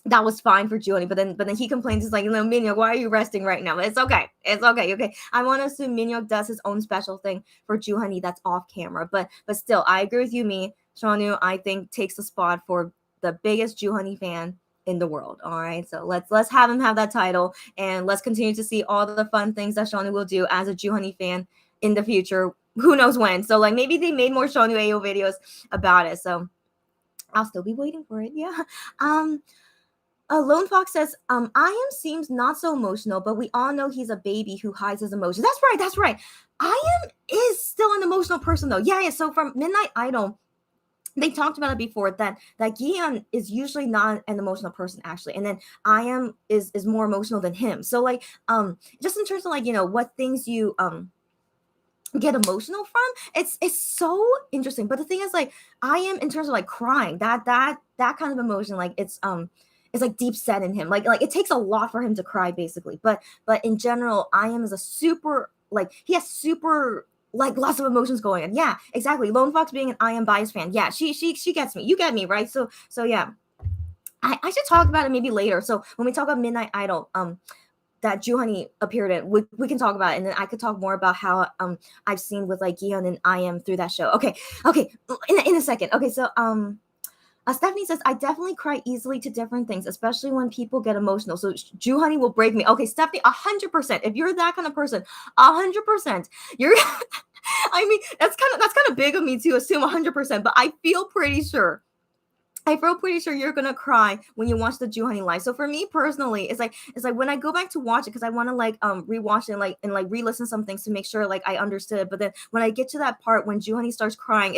that was fine for Joohoney, but then he complains, he's like, Minhyuk, why are you resting right now? It's okay. Okay. I want to assume Minhyuk does his own special thing for Joohoney that's off camera, but still, I agree with you, me. Shonu, I think takes the spot for the biggest Joohoney fan in the world. All right, so let's have him have that title, and let's continue to see all the fun things that Shonu will do as a Joohoney fan in the future who knows when. So like maybe they made more Shonu AO videos about it. So I'll still be waiting for it. Yeah. Lone Fox says, I am seems not so emotional, but we all know he's a baby who hides his emotions. That's right, that's right. I am is still an emotional person though. Yeah, yeah. So from Midnight Idol, they talked about it before that Gion is usually not an emotional person actually, and then I am is more emotional than him. So like just in terms of like what things you get emotional from, it's so interesting. But the thing is like I am in terms of like crying, that kind of emotion, like it's like deep set in him, like it takes a lot for him to cry basically. But in general I am is a super, like he has super like lots of emotions going on. Yeah, exactly. Lone Fox being an I am bias fan, yeah, she gets me, you get me, right? So yeah, I should talk about it maybe later. So when we talk about Midnight Idol, that Joohoney appeared in, we can talk about it, and then I could talk more about how I've seen with like Gion and I am through that show. Okay, in a second. Okay, so Stephanie says I definitely cry easily to different things, especially when people get emotional. So Joohoney will break me. Okay, Stephanie, 100%. If you're that kind of person, 100%, you're. I mean, that's kind of big of me to assume 100%, but I feel pretty sure you're gonna cry when you watch the Joohoney live. So for me personally, it's like when I go back to watch it, because I want to like rewatch it and like re-listen some things to make sure like I understood it. But then when I get to that part when Joohoney starts crying,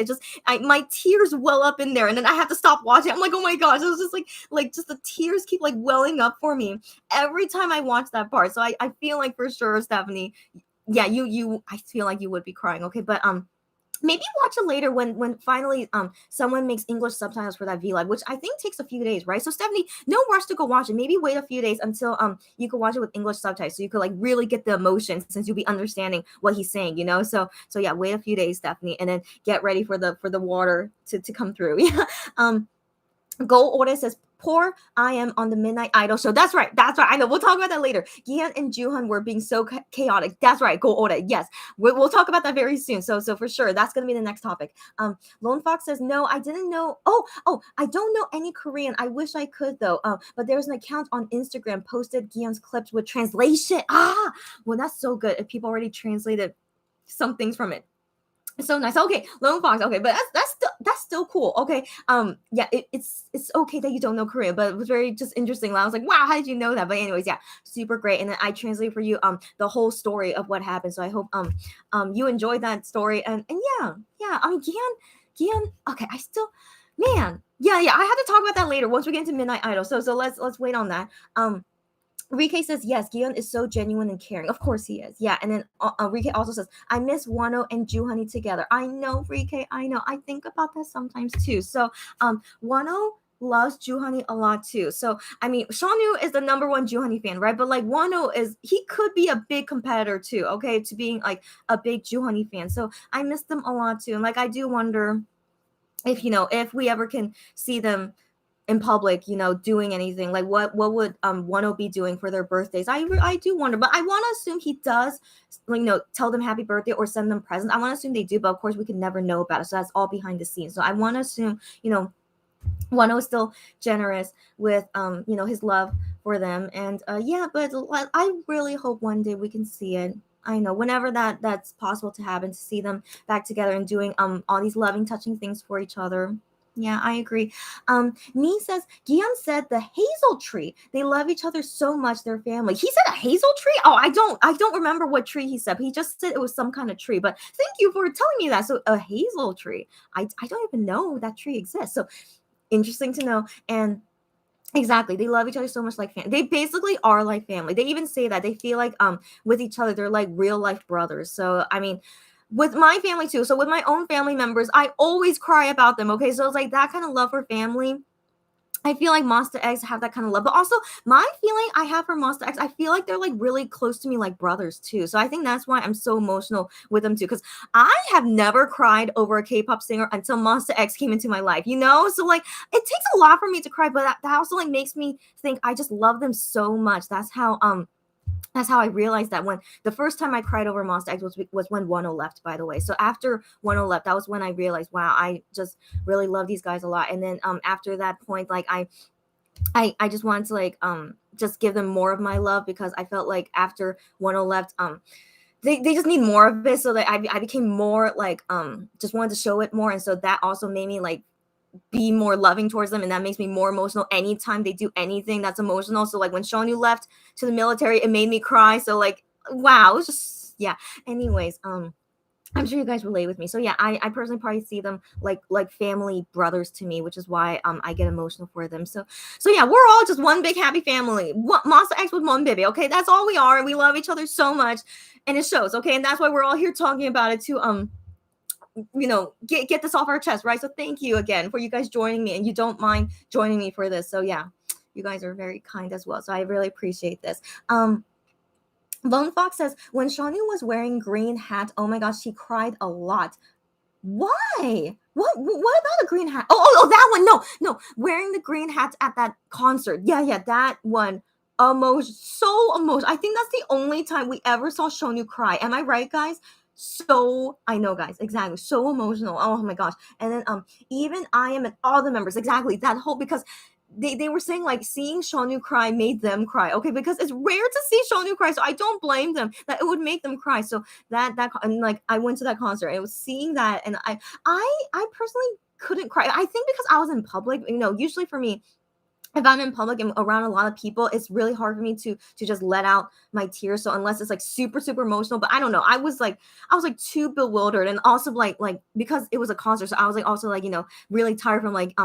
my tears well up in there, and then I have to stop watching. I'm like, oh my gosh, it was just like just the tears keep like welling up for me every time I watch that part. So I feel like for sure, Stephanie, yeah, you I feel like you would be crying. Okay, but maybe watch it later when finally someone makes English subtitles for that V Live, which I think takes a few days, right? So Stephanie, no rush to go watch it. Maybe wait a few days until you can watch it with English subtitles, so you could like really get the emotion, since you'll be understanding what he's saying. So yeah, wait a few days, Stephanie, and then get ready for the water to come through. Yeah. Gold Order says, poor I am on the Midnight Idol show. That's right. That's right. I know. We'll talk about that later. Gian and Joohon were being so chaotic. That's right. Gold Order. Yes. We'll talk about that very soon. So for sure, that's going to be the next topic. Lone Fox says, no, I didn't know. Oh, I don't know any Korean. I wish I could though. But there's an account on Instagram posted Gion's clips with translation. Well, that's so good. If people already translated some things from it. So nice. Okay, Lone Fox. Okay, but that's still cool. Okay. Yeah, it's okay that you don't know Korean, but it was very just interesting. I was like, wow, how did you know that? But anyways, yeah, super great. And then I translate for you the whole story of what happened. So I hope you enjoyed that story. And yeah. I mean, Gian. Okay, I still, man. Yeah. I have to talk about that later once we get into Midnight Idol. So let's wait on that. Rike says, yes, Gion is so genuine and caring. Of course he is. Yeah. And then Rike also says, I miss Wano and Joohoney together. I know, Rike. I know. I think about that sometimes too. So Wano loves Joohoney a lot too. So I mean, Shonu is the number one Joohoney fan, right? But like Wano he could be a big competitor too, okay, to being like a big Joohoney fan. So I miss them a lot too. And like I do wonder if we ever can see them in public, doing anything. Like what would Wano be doing for their birthdays? I do wonder, but I want to assume he does, tell them happy birthday or send them presents. I want to assume they do, but of course we can never know about it. So that's all behind the scenes. So I want to assume, Wano is still generous with his love for them. And yeah, but I really hope one day we can see it. I know whenever that's possible to happen, to see them back together and doing all these loving, touching things for each other. Yeah, I agree. Nee says, Gian said the hazel tree. They love each other so much, their family. He said a hazel tree? Oh, I don't remember what tree he said. He just said it was some kind of tree. But thank you for telling me that. So a hazel tree. I don't even know that tree exists. So interesting to know. And exactly, they love each other so much, like family. They basically are like family. They even say that they feel like with each other they're like real life brothers. So I mean, with my family too. So with my own family members, I always cry about them. Okay, so it's like that kind of love for family. I feel like Monster X have that kind of love, but also my feeling I have for Monster X, I feel like they're like really close to me, like brothers too. So I think that's why I'm so emotional with them too, because I have never cried over a K-pop singer until Monster X came into my life. So like it takes a lot for me to cry, but that also like makes me think I just love them so much. That's how I realized that when the first time I cried over Monster X was when Wano left, by the way. So after Wano left, that was when I realized, wow, I just really love these guys a lot. And then after that point, like I just wanted to like just give them more of my love, because I felt like after Wano left, they just need more of it, so that I became more like just wanted to show it more, and so that also made me like be more loving towards them, and that makes me more emotional anytime they do anything that's emotional. So like when Shonu left to the military, it made me cry. So like wow, it was just yeah. Anyways, I'm sure you guys relate with me. So yeah, I personally probably see them like family brothers to me, which is why I get emotional for them. So yeah, we're all just one big happy family. Monster X with one baby. Okay, that's all we are, and we love each other so much, and it shows. Okay, and that's why we're all here talking about it to get this off our chest, right? So thank you again for you guys joining me, and you don't mind joining me for this. So yeah, you guys are very kind as well. So I really appreciate this. Lone Fox says, when Shawnee was wearing green hat, oh my gosh, she cried a lot. Why? What about the green hat? Oh, that one. No, wearing the green hat at that concert. Yeah, that one. So emotional. I think that's the only time we ever saw Shonu cry. Am I right, guys? So I know, guys, exactly. So emotional. Oh my gosh. And then even I am and all the members, exactly that whole because they were saying like seeing Shonu cry made them cry. Okay, because it's rare to see Shonu cry, so I don't blame them that it would make them cry. So that and like I went to that concert, and I was seeing that, and I personally couldn't cry. I think because I was in public. Usually for me, if I'm in public and around a lot of people, it's really hard for me to just let out my tears. So unless it's like super super emotional, but I don't know. I was like too bewildered, and also like because it was a concert, so I was like also like really tired from like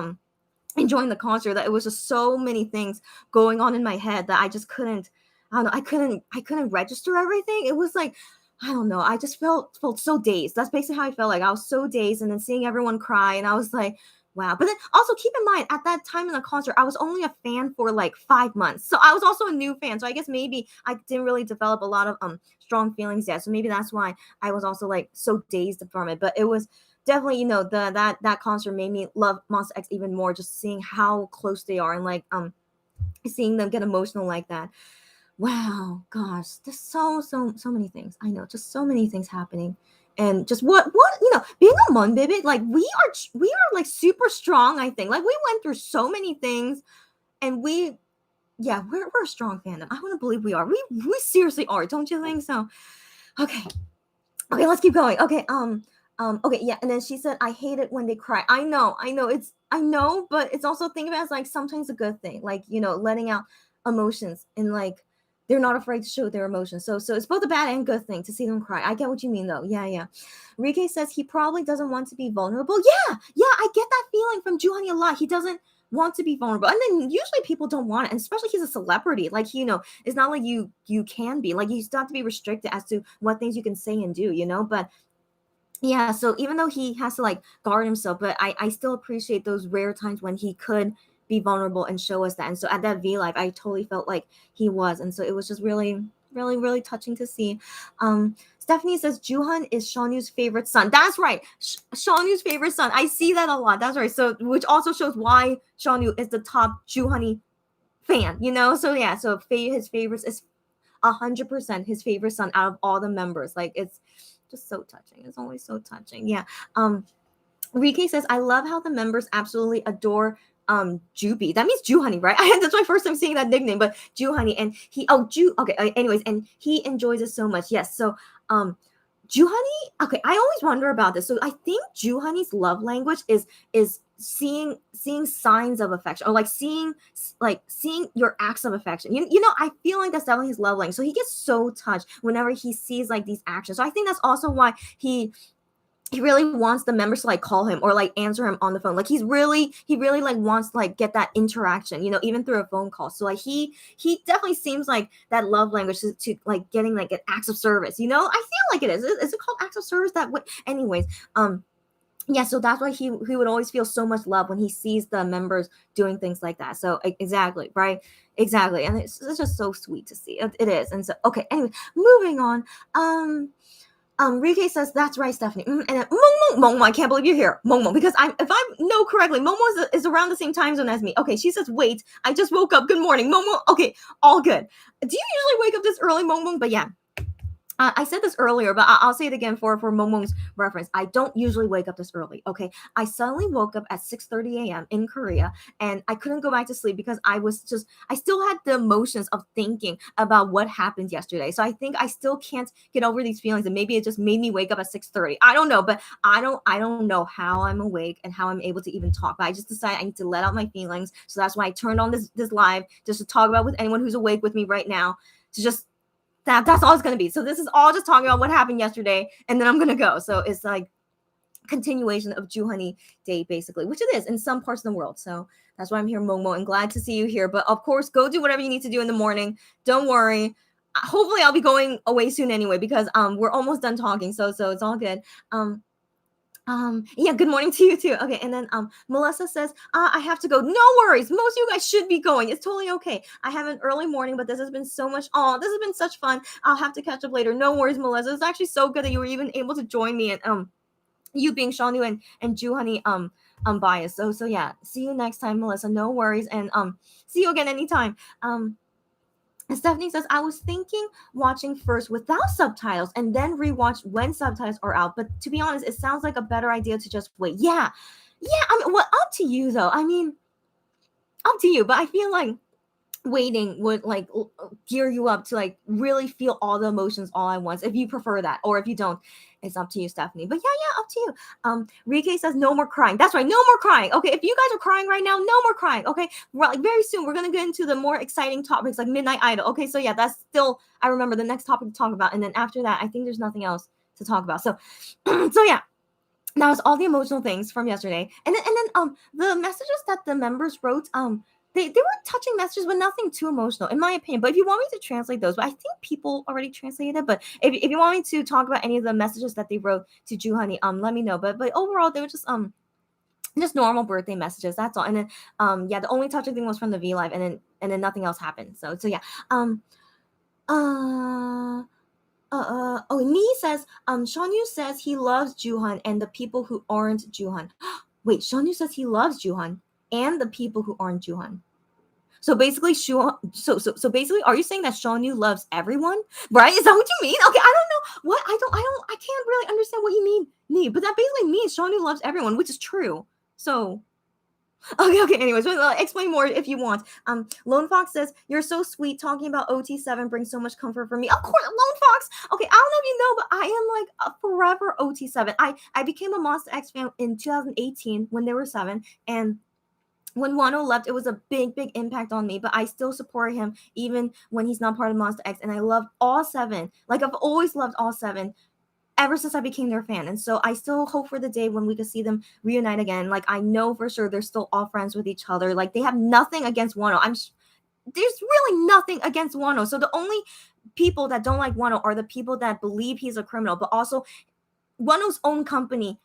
enjoying the concert, that it was just so many things going on in my head that I just couldn't. I don't know. I couldn't register everything. It was like I don't know. I just felt so dazed. That's basically how I felt. Like I was so dazed, and then seeing everyone cry, and I was like, wow. But then also keep in mind, at that time in the concert, I was only a fan for like 5 months, so I was also a new fan. So I guess maybe I didn't really develop a lot of strong feelings yet. So maybe that's why I was also like so dazed from it. But it was definitely that concert made me love Monster X even more, just seeing how close they are, and like seeing them get emotional like that. Wow, gosh, there's so many things. I know, just so many things happening. And just what being a Mon baby, like we are like super strong. I think like we went through so many things, and we're a strong fandom. I want to believe we are. We seriously are, don't you think so? Okay, let's keep going. Okay, okay, yeah. And then she said, I hate it when they cry. I know, I know, but it's also think of it as like sometimes a good thing, like letting out emotions, and like they're not afraid to show their emotions. So it's both a bad and good thing to see them cry. I get what you mean though. Yeah. Rike says he probably doesn't want to be vulnerable. Yeah, I get that feeling from Joohoney a lot. He doesn't want to be vulnerable, and then usually people don't want it, and especially he's a celebrity. Like it's not like you can be like, you still have to be restricted as to what things you can say and do. But yeah, so even though he has to like guard himself, but I still appreciate those rare times when he could be vulnerable and show us that. And so at that V Live, I totally felt like he was. And so it was just really, really, really touching to see. Stephanie says Joohon is Shawnu's favorite son. That's right. Shawnu's favorite son. I see that a lot. That's right. So which also shows why Shawnu is the top Joohoney fan, So yeah, so his favorites is 100% his favorite son out of all the members. Like it's just so touching. It's always so touching. Yeah. Rike says, I love how the members absolutely adore Jubi. That means Joohoney, right? That's my first time seeing that nickname, but Joohoney. And he okay, anyways, and he enjoys it so much. Yes. So Joohoney, okay, I always wonder about this. So I think Joohoney's love language is seeing signs of affection, or like seeing your acts of affection. I feel like that's definitely his love language. So he gets so touched whenever he sees like these actions. So I think that's also why he really wants the members to like call him or like answer him on the phone. Like he really like wants to like get that interaction, even through a phone call. So like he definitely seems like that love language to like getting like an acts of service. I feel like it is. Is it called acts of service? That way, anyways. Yeah, so that's why he would always feel so much love when he sees the members doing things like that. So exactly, right? Exactly. And it's just so sweet to see. It is. And so okay, anyway, moving on. Rike says, that's right, Stephanie. And then Mong, I can't believe you're here. Mong, because if I know correctly, Momo is around the same time zone as me. Okay, she says, wait, I just woke up. Good morning, Momo. Okay, all good. Do you usually wake up this early, Mong? But yeah. I said this earlier, but I'll say it again for Momo's reference. I don't usually wake up this early. Okay, I suddenly woke up at 6:30 a.m. in Korea, and I couldn't go back to sleep because I still had the emotions of thinking about what happened yesterday. So I think I still can't get over these feelings, and maybe it just made me wake up at 6:30. I don't know, but I don't know how I'm awake and how I'm able to even talk. But I just decided I need to let out my feelings, so that's why I turned on this live just to talk about with anyone who's awake with me right now, to just that's all it's gonna be. So this is all just talking about what happened yesterday, and then I'm gonna go. So it's like continuation of Joohoney Day, basically, which it is in some parts of the world. So that's why I'm here, Momo, and glad to see you here. But of course, go do whatever you need to do in the morning. Don't worry. Hopefully, I'll be going away soon anyway because we're almost done talking. So it's all good. Yeah, good morning to you too. Okay, and then Melissa says, I have to go. No worries. Most of you guys should be going. It's totally okay. I have an early morning, but this has been so much. Oh, this has been such fun. I'll have to catch up later. No worries, Melissa. It's actually so good that you were even able to join me, and you being Shanu and Joohoney biased. So yeah, see you next time, Melissa. No worries, and see you again anytime. And Stephanie says, I was thinking watching first without subtitles and then rewatch when subtitles are out. But to be honest, it sounds like a better idea to just wait. Yeah. Yeah. I mean, well, up to you, though. I mean, up to you. But I feel like waiting would like gear you up to like really feel all the emotions all at once if you prefer that, or if you don't, it's up to you, Stephanie. But yeah, up to you. Rike says no more crying. That's right, no more crying. Okay, if you guys are crying right now, no more crying. Okay, like very soon we're gonna get into the more exciting topics like Midnight Idol. Okay, so yeah, that's still, I remember, the next topic to talk about, and then after that I think there's nothing else to talk about. So so yeah, that was all the emotional things from yesterday. And then the messages that the members wrote, they were touching messages, but nothing too emotional, in my opinion. But if you want me to translate those, but I think people already translated it. But if you want me to talk about any of the messages that they wrote to Joohoney, let me know. But overall, they were just normal birthday messages. That's all. And then yeah, the only touching thing was from the V Live, and then nothing else happened. So yeah. Nee says, Shonyu says he loves Joohon and the people who aren't Joohon. Wait, Shonyu says he loves Joohon and the people who aren't Joohon. So basically, so basically, are you saying that Shonyu loves everyone? Right? Is that what you mean? Okay, I don't know what I can't really understand what you mean, Nee. But that basically means Shonyu loves everyone, which is true. So okay. Anyways, explain more if you want. Lone Fox says, you're so sweet. Talking about OT7 brings so much comfort for me. Of course, Lone Fox. Okay, I don't know if you know, but I am like a forever OT7. I became a Monster X fan in 2018 when they were 7, and when Wano left, it was a big impact on me, but I still support him even when he's not part of Monster X, and I love all 7. Like, I've always loved all 7 ever since I became their fan. And so I still hope for the day when we could see them reunite again. Like, I know for sure they're still all friends with each other. Like, they have nothing against Wano. There's really nothing against Wano. So the only people that don't like Wano are the people that believe he's a criminal, but also Wano's own company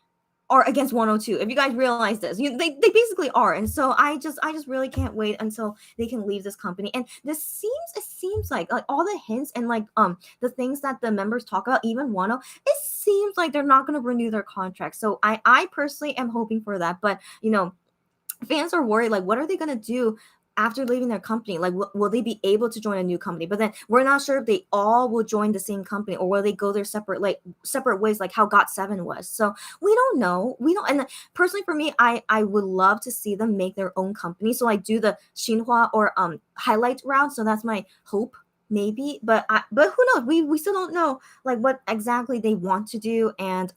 are against 102. If you guys realize this, they basically are. And so I just really can't wait until they can leave this company. And it seems like all the hints and like the things that the members talk about, even Wano, it seems like they're not going to renew their contract. So I personally am hoping for that. But fans are worried, like, what are they going to do after leaving their company? Like, will they be able to join a new company? But then we're not sure if they all will join the same company, or will they go their separate ways, like how GOT7 was. So we don't know. And personally for me, I would love to see them make their own company. So like do the Xinhua or highlight route. So that's my hope, maybe. But who knows? We still don't know like what exactly they want to do. And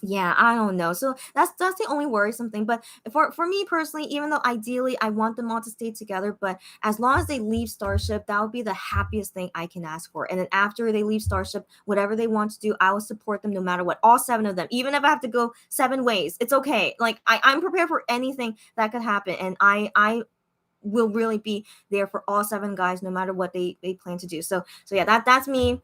yeah, I don't know. So that's the only worrisome thing. But for me personally, even though ideally I want them all to stay together, but as long as they leave Starship, that would be the happiest thing I can ask for. And then after they leave Starship, whatever they want to do, I will support them no matter what. All 7 of them, even if I have to go 7 ways, it's okay. Like I'm prepared for anything that could happen, and I will really be there for all 7 guys, no matter what they plan to do. So yeah, that's me.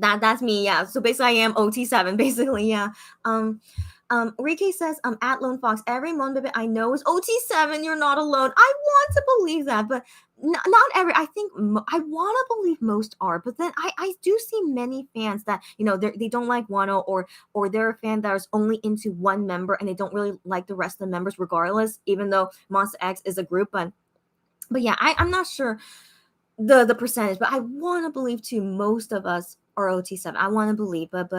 That's me. Yeah. So basically I am OT7 basically. Yeah. Rike says, at Lone Fox, every Monbebe I know is OT7. You're not alone. I want to believe that, but not every. I think I want to believe most are, but then I do see many fans that they don't like Wano, or they're a fan that is only into one member and they don't really like the rest of the members regardless, even though Monster X is a group. But yeah, I'm not sure. the percentage, but I want to believe too most of us are OT7. I want to believe, but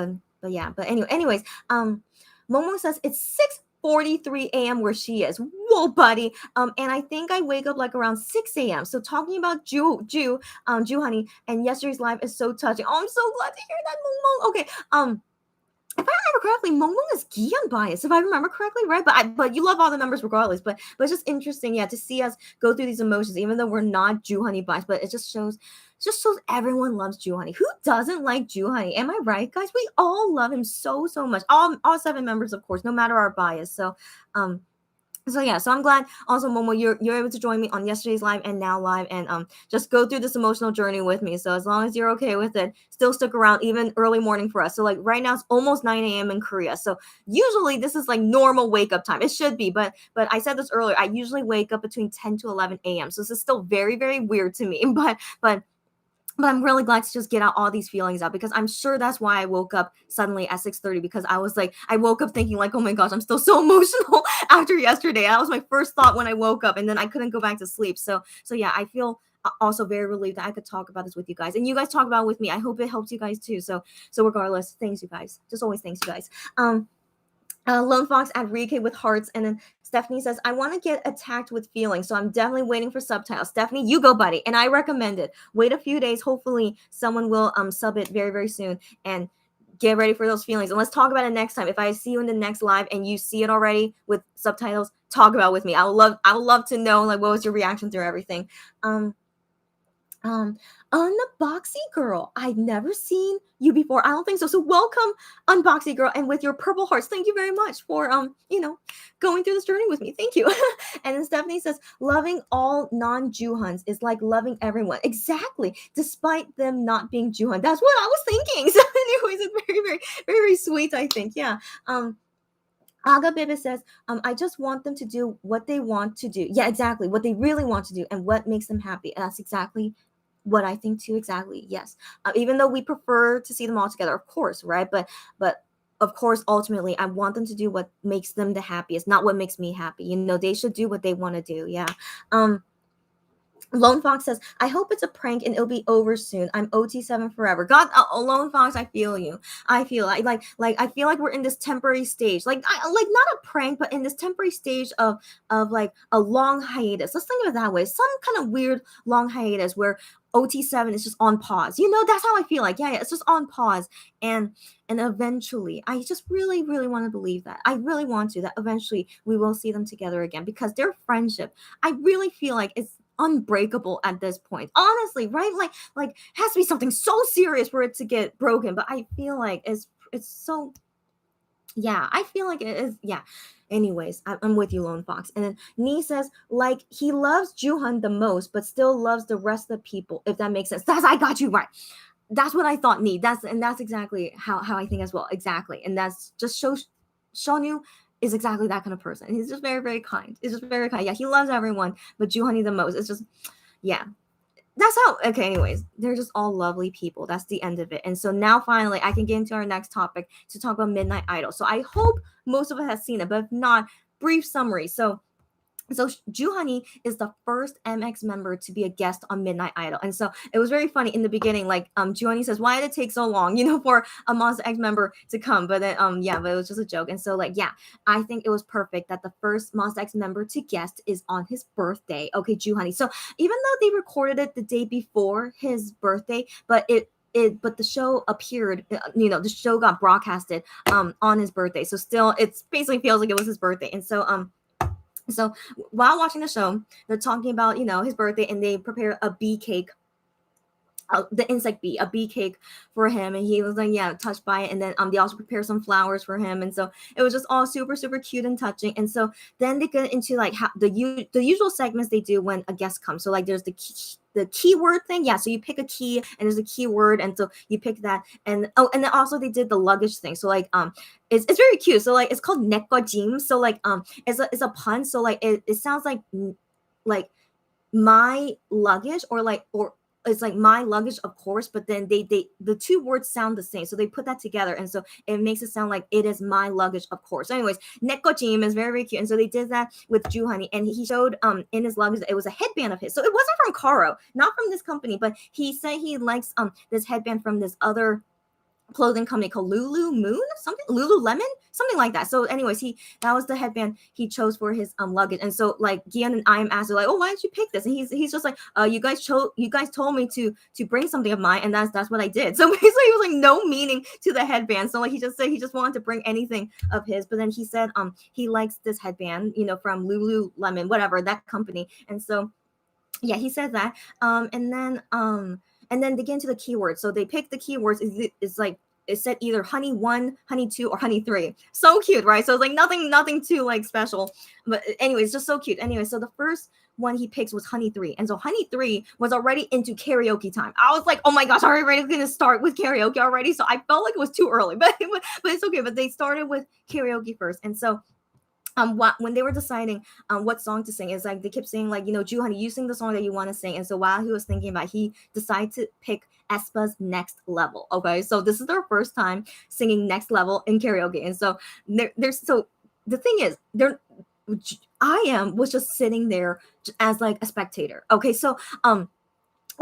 yeah, but anyways, Momo says it's 6:43 a.m. where she is. Whoa, buddy. And I think I wake up like around 6 a.m. So talking about Joohoney, and yesterday's live is so touching. Oh, I'm so glad to hear that, Momo. Okay, if I remember correctly, Momo is Gion bias, if I remember correctly, right? But you love all the members regardless. But it's just interesting, yeah, to see us go through these emotions, even though we're not Joohoney bias. But it just shows everyone loves Joohoney. Who doesn't like Joohoney? Am I right, guys? We all love him so much. All 7 members, of course, no matter our bias. So yeah, so I'm glad also, Momo, you're able to join me on yesterday's live and now live, and just go through this emotional journey with me. So as long as you're okay with it, still stick around even early morning for us. So like right now it's almost 9 a.m. in Korea. So usually this is like normal wake up time. It should be, but I said this earlier. I usually wake up between 10 to 11 a.m. So this is still very, very weird to me. But I'm really glad to just get out all these feelings out, because I'm sure that's why I woke up suddenly at 6:30, because I woke up thinking like, oh my gosh, I'm still so emotional after yesterday. That was my first thought when I woke up, and then I couldn't go back to sleep. So yeah, I feel also very relieved that I could talk about this with you guys, and you guys talk about it with me. I hope it helps you guys too. So regardless, thanks you guys. Just always thanks you guys. Lone Fox at Rike with hearts, and then Stephanie says, I want to get attacked with feelings, so I'm definitely waiting for subtitles. Stephanie, you go, buddy, and I recommend it. Wait a few days. Hopefully someone will sub it very, very soon, and get ready for those feelings. And let's talk about it next time. If I see you in the next live and you see it already with subtitles, talk about it with me. I would love to know, like, what was your reaction through everything. Um, Unboxy Girl, I've never seen you before. I don't think so. So welcome, Unboxy Girl, and with your purple hearts, thank you very much for going through this journey with me. Thank you. And then Stephanie says, loving all non-Joohons is like loving everyone. Exactly, despite them not being Joohon. That's what I was thinking. So, anyways, it's very, very, very, very sweet, I think. Yeah. Aga Bibi says, I just want them to do what they want to do. Yeah, exactly. What they really want to do and what makes them happy. And that's exactly what I think too. Exactly. Yes. Even though we prefer to see them all together, of course, right? But of course, ultimately, I want them to do what makes them the happiest, not what makes me happy. They should do what they want to do. Yeah. Lone Fox says, I hope it's a prank and it'll be over soon. I'm OT7 forever. God, Lone Fox, I feel you. I feel like I feel like we're in this temporary stage. Like not a prank, but in this temporary stage of like a long hiatus. Let's think of it that way. Some kind of weird long hiatus where OT7 is just on pause. That's how I feel like. Yeah, it's just on pause. And eventually, I just really, really want to believe that. I really want to, that eventually we will see them together again, because their friendship, I really feel like it's unbreakable at this point, honestly, right? Like has to be something so serious for it to get broken, but I feel like it's so, yeah, I feel like it is. Yeah, anyways, I'm with you, Lone Fox. And then Nee says, like, he loves Joohon the most but still loves the rest of the people, if that makes sense. I got you right. That's what I thought, Nee. That's exactly how I think as well. Exactly. And that's just shows Shonu is exactly that kind of person. He's just very, very kind. He's just very kind. Yeah, he loves everyone, but Joohoney the most. It's just, yeah. That's how, okay, anyways, they're just all lovely people. That's the end of it. And so now finally I can get into our next topic to talk about Midnight Idol. So I hope most of us have seen it, but if not, brief summary. So Joohoney is the first MX member to be a guest on Midnight Idol. And so it was very funny in the beginning. Like Joohoney says, why did it take so long, for a Monster X member to come? But then but it was just a joke. And so like, yeah, I think it was perfect that the first Monster X member to guest is on his birthday. Okay, Joohoney. So even though they recorded it the day before his birthday, but the show appeared, the show got broadcasted on his birthday. So still it's basically feels like it was his birthday. And so while watching the show, they're talking about, his birthday, and they prepare a bee cake, the insect bee, a bee cake for him. And he was like, yeah, touched by it. And then they also prepare some flowers for him. And so it was just all super, super cute and touching. And so then they get into like how the usual segments they do when a guest comes. So like there's the keyword thing. Yeah. So you pick a key and there's a keyword. And so you pick that. And and then also they did the luggage thing. So like, it's very cute. So like, it's called Nekojim. So like, it's a pun. So like, it sounds like my luggage, or it's like my luggage, of course, but then they the two words sound the same, so they put that together, and so it makes it sound like it is my luggage, of course. So anyways, Nekojim is very, very cute, and so they did that with Joohoney, and he showed in his luggage that it was a headband of his. So it wasn't from Karo, not from this company, but he said he likes this headband from this other clothing company called Lulu Moon, something Lululemon, something like that. So, anyways, that was the headband he chose for his luggage. And so, like, Gian and I am asked, like, oh, why did you pick this? And he's just like, you guys told me to bring something of mine, and that's what I did. So basically, it was like no meaning to the headband. So like he just said he just wanted to bring anything of his. But then he said he likes this headband, from Lululemon, whatever that company. And so yeah, he said that. And then they get into the keywords. So they pick the keywords. Is like it said either honey 1, honey 2, or honey 3. So cute, right? So it's like nothing too like special. But anyways, just so cute. Anyway, so the first one he picks was honey 3. And so honey 3 was already into karaoke time. I was like, oh my gosh, are we already going to start with karaoke already? So I felt like it was too early, but it's okay. But they started with karaoke first. And so when they were deciding what song to sing, is like they kept saying like, Joohoney, you sing the song that you want to sing. And so while he was thinking about it, he decided to pick aespa's Next Level. Okay, so this is their first time singing Next Level in karaoke. And so there's so the thing is I was just sitting there as like a spectator. Okay, so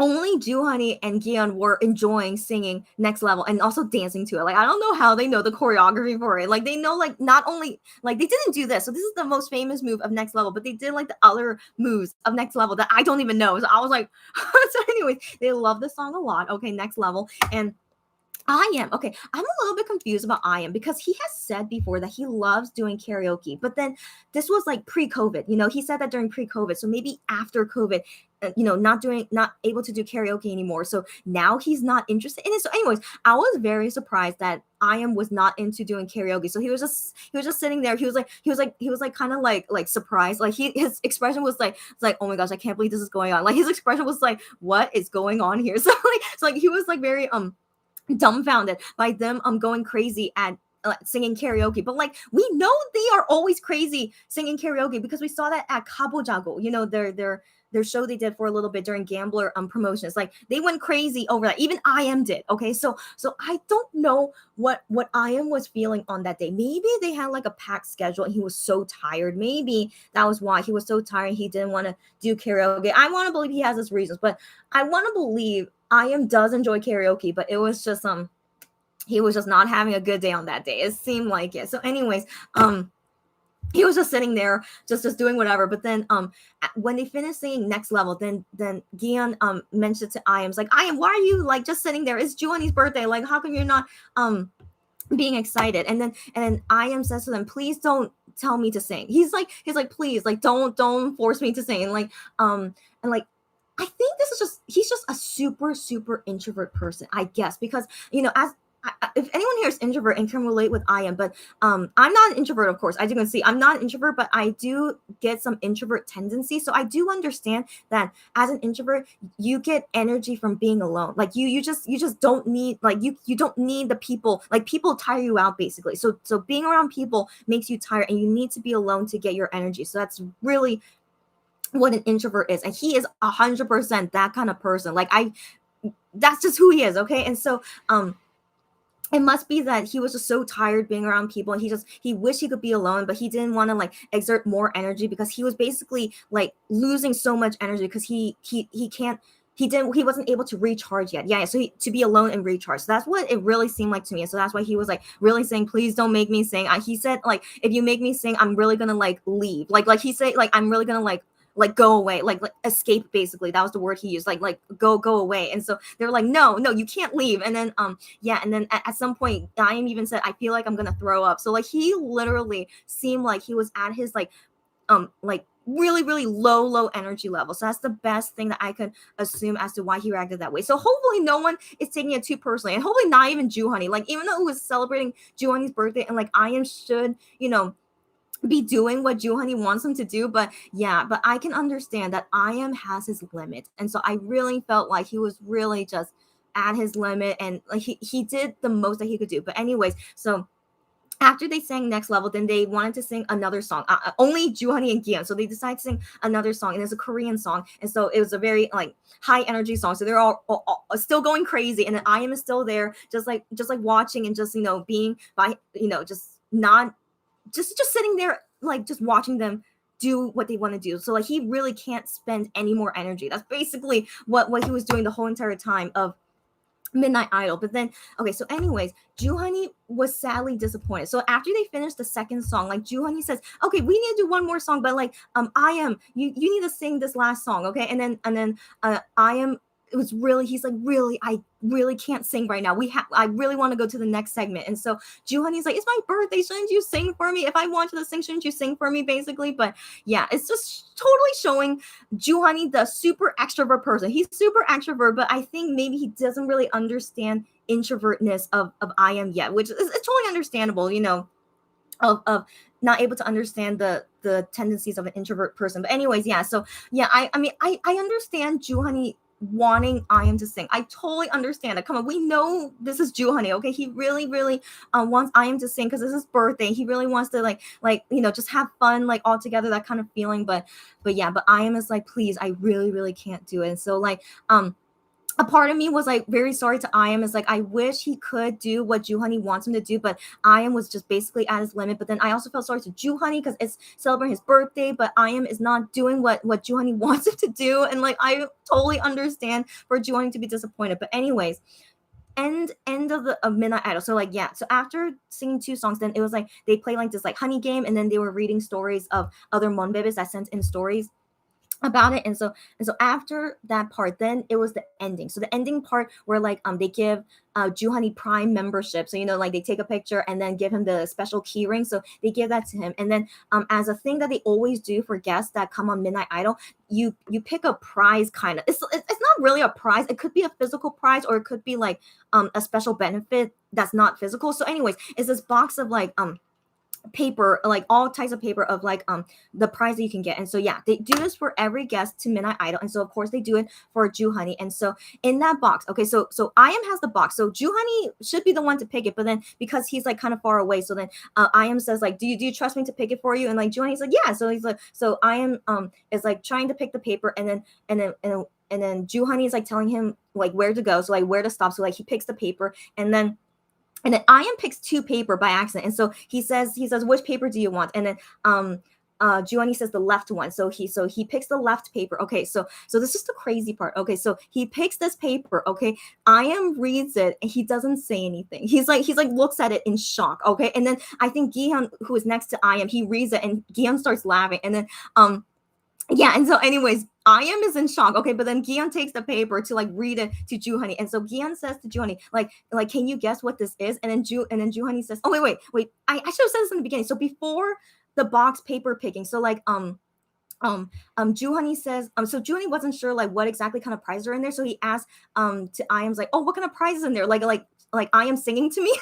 only Joohoney and Gian were enjoying singing Next Level and also dancing to it. Like, I don't know how they know the choreography for it. Like, they know, like, not only, like, they didn't do this. So this is the most famous move of Next Level, but they did, like, the other moves of Next Level that I don't even know. So I was like, so anyways, they love the song a lot. Okay, Next Level. And I'm a little bit confused about because he has said before that he loves doing karaoke, but then this was like pre-COVID. He said that during pre-COVID, so maybe after COVID, not able to do karaoke anymore. So now he's not interested in it. So, anyways, I was very surprised that was not into doing karaoke. So he was just sitting there. He was like kind of like surprised. Like his expression was like, it's like, oh my gosh, I can't believe this is going on. Like his expression was like, what is going on here? So he was like very dumbfounded by them going crazy at singing karaoke. But like we know they are always crazy singing karaoke because we saw that at Cabo Jago, their show they did for a little bit during Gambler promotions. Like they went crazy over that. Even did. Okay, so I don't know what was feeling on that day. Maybe they had like a packed schedule and he was so tired. Maybe that was why he was so tired. He didn't want to do karaoke. I want to believe he has his reasons, but I want to believe does enjoy karaoke, but it was just he was just not having a good day on that day. It seemed like it. So anyways, he was just sitting there just doing whatever. But then when they finished singing Next Level, then Gian mentioned to Iams like, Iam, why are you like just sitting there? It's Joohoney's birthday. Like how come you're not being excited? And then Iam says to them, please don't tell me to sing. He's like please, like don't force me to sing. And like I think he's just a super, super introvert person, I guess, because, as if anyone here is introvert and can relate with but I'm not an introvert, of course, as you can see, I'm not an introvert, but I do get some introvert tendencies. So I do understand that as an introvert, you get energy from being alone. Like you just don't need, like you don't need the people, like people tire you out basically. So being around people makes you tired and you need to be alone to get your energy. So that's really what an introvert is, and he is 100% that kind of person. Like that's just who he is. Okay, and so it must be that he was just so tired being around people, and he wished he could be alone, but he didn't want to like exert more energy because he was basically like losing so much energy because he wasn't able to recharge yet. Yeah, so to be alone and recharge. So that's what it really seemed like to me. And so that's why he was like really saying, please don't make me sing. He said like, if you make me sing, I'm really gonna like leave. Like he said, like I'm really gonna like go away, like escape, basically. That was the word he used, like go away. And so they were like, no, you can't leave. And then and then at some point Diane even said, I feel like I'm gonna throw up. So like he literally seemed like he was at his like really, really low energy level. So that's the best thing that I could assume as to why he reacted that way. So hopefully no one is taking it too personally, and hopefully not even Joohoney. Like even though it was celebrating Joohoney's birthday, and like should be doing what Joohoney wants him to do, but I can understand that has his limit. And so I really felt like he was really just at his limit, and like he did the most that he could do. But anyways, so after they sang Next Level, then they wanted to sing another song. Only Joohoney and Gion. So they decided to sing another song, and it's a Korean song. And so it was a very like high energy song. So they're all still going crazy, and then I am still there, just like watching and just being by just not just sitting there like just watching them do what they want to do. So like he really can't spend any more energy. That's basically what he was doing the whole entire time of Midnight Idol. But then, okay, so anyways, Joohoney was sadly disappointed. So after they finished the second song, like Joohoney says, okay, we need to do one more song, but like I am you need to sing this last song, okay? And then I am it was really he's like, really, I really can't sing right now. I really want to go to the next segment. And so Joohoney's like, it's my birthday, shouldn't you sing for me? If I want you to sing, shouldn't you sing for me, basically? But yeah, it's just totally showing Joohoney, the super extrovert person. He's super extrovert, but I think maybe he doesn't really understand introvertness of I am yet, which is it's totally understandable, of not able to understand the tendencies of an introvert person. But anyways, yeah. So yeah, I mean I understand Joohoney wanting I am to sing. I totally understand it. Come on, we know this is Joohoney, okay? He really wants I am to sing because it's his birthday. He really wants to like just have fun like all together, that kind of feeling. But yeah, but I am is like, please, I really can't do it. And so like a part of me was like very sorry to I am. Is like I wish he could do what Joohoney wants him to do, but I am was just basically at his limit. But then I also felt sorry to Joohoney because it's celebrating his birthday, but I am is not doing what Joohoney wants him to do, and like I totally understand for Joohoney to be disappointed. But anyways, end of Midnight Idol. So like yeah, so after singing two songs, then it was like they played like this like honey game, and then they were reading stories of other monbebes that sent in stories about it. And so after that part, then it was the ending. So the ending part where like they give Joohoney Prime membership. So like they take a picture and then give him the special key ring. So they give that to him. And then as a thing that they always do for guests that come on Midnight Idol, you pick a prize kind of. It's not really a prize. It could be a physical prize, or it could be like a special benefit that's not physical. So anyways, it's this box of like paper, like all types of paper of like the prize that you can get. And so yeah, they do this for every guest to Midnight Idol, and so of course they do it for Joohoney. And so in that box, okay, so I am has the box, so Joohoney should be the one to pick it, but then because he's like kind of far away, so then I am says like, do you trust me to pick it for you? And like Joohoney's like, yeah. So he's like, so I am is like trying to pick the paper, and then Joohoney is like telling him like where to go, so like where to stop. So like he picks the paper, and then Ian picks two paper by accident. And so he says, which paper do you want? And then Joohoney says the left one. So he picks the left paper. Okay, so this is the crazy part. Okay, so he picks this paper. Okay, Ian reads it and he doesn't say anything. He's like looks at it in shock. Okay, and then I think Gihan, who is next to Ian, he reads it and Gihan starts laughing. And then yeah, and so anyways, I am is in shock. Okay, but then Gion takes the paper to like read it to Joohoney, and so Gion says to Joohoney, like, can you guess what this is? And then Joohoney says, oh wait, I should have said this in the beginning. So before the box paper picking, so like Joohoney says so Joohoney wasn't sure like what exactly kind of prizes are in there, so he asked to Iam's like, oh, what kind of prizes in there, like I am singing to me.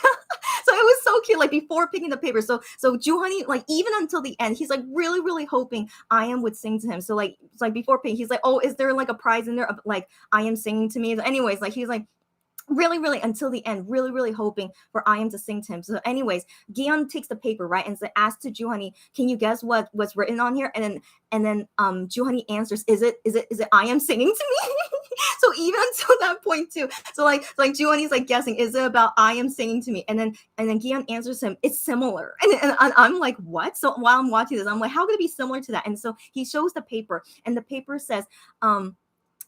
So it was so cute, like before picking the paper. So Joohoney, like even until the end, he's like really hoping I am would sing to him. So like it's like before picking, he's like, oh, is there like a prize in there of like I am singing to me? Anyways, like he's like really until the end, really hoping for I am to sing to him. So anyways, Gion takes the paper, right, and so asks to Joohoney, can you guess what's written on here? And then Joohoney answers, is it I am singing to me? So even until that point too, so like Joohoney's like guessing, is it about I am singing to me? And then Gion answers him, it's similar. And I'm like, what? So while I'm watching this, I'm like, how could it be similar to that? And so he shows the paper, and the paper says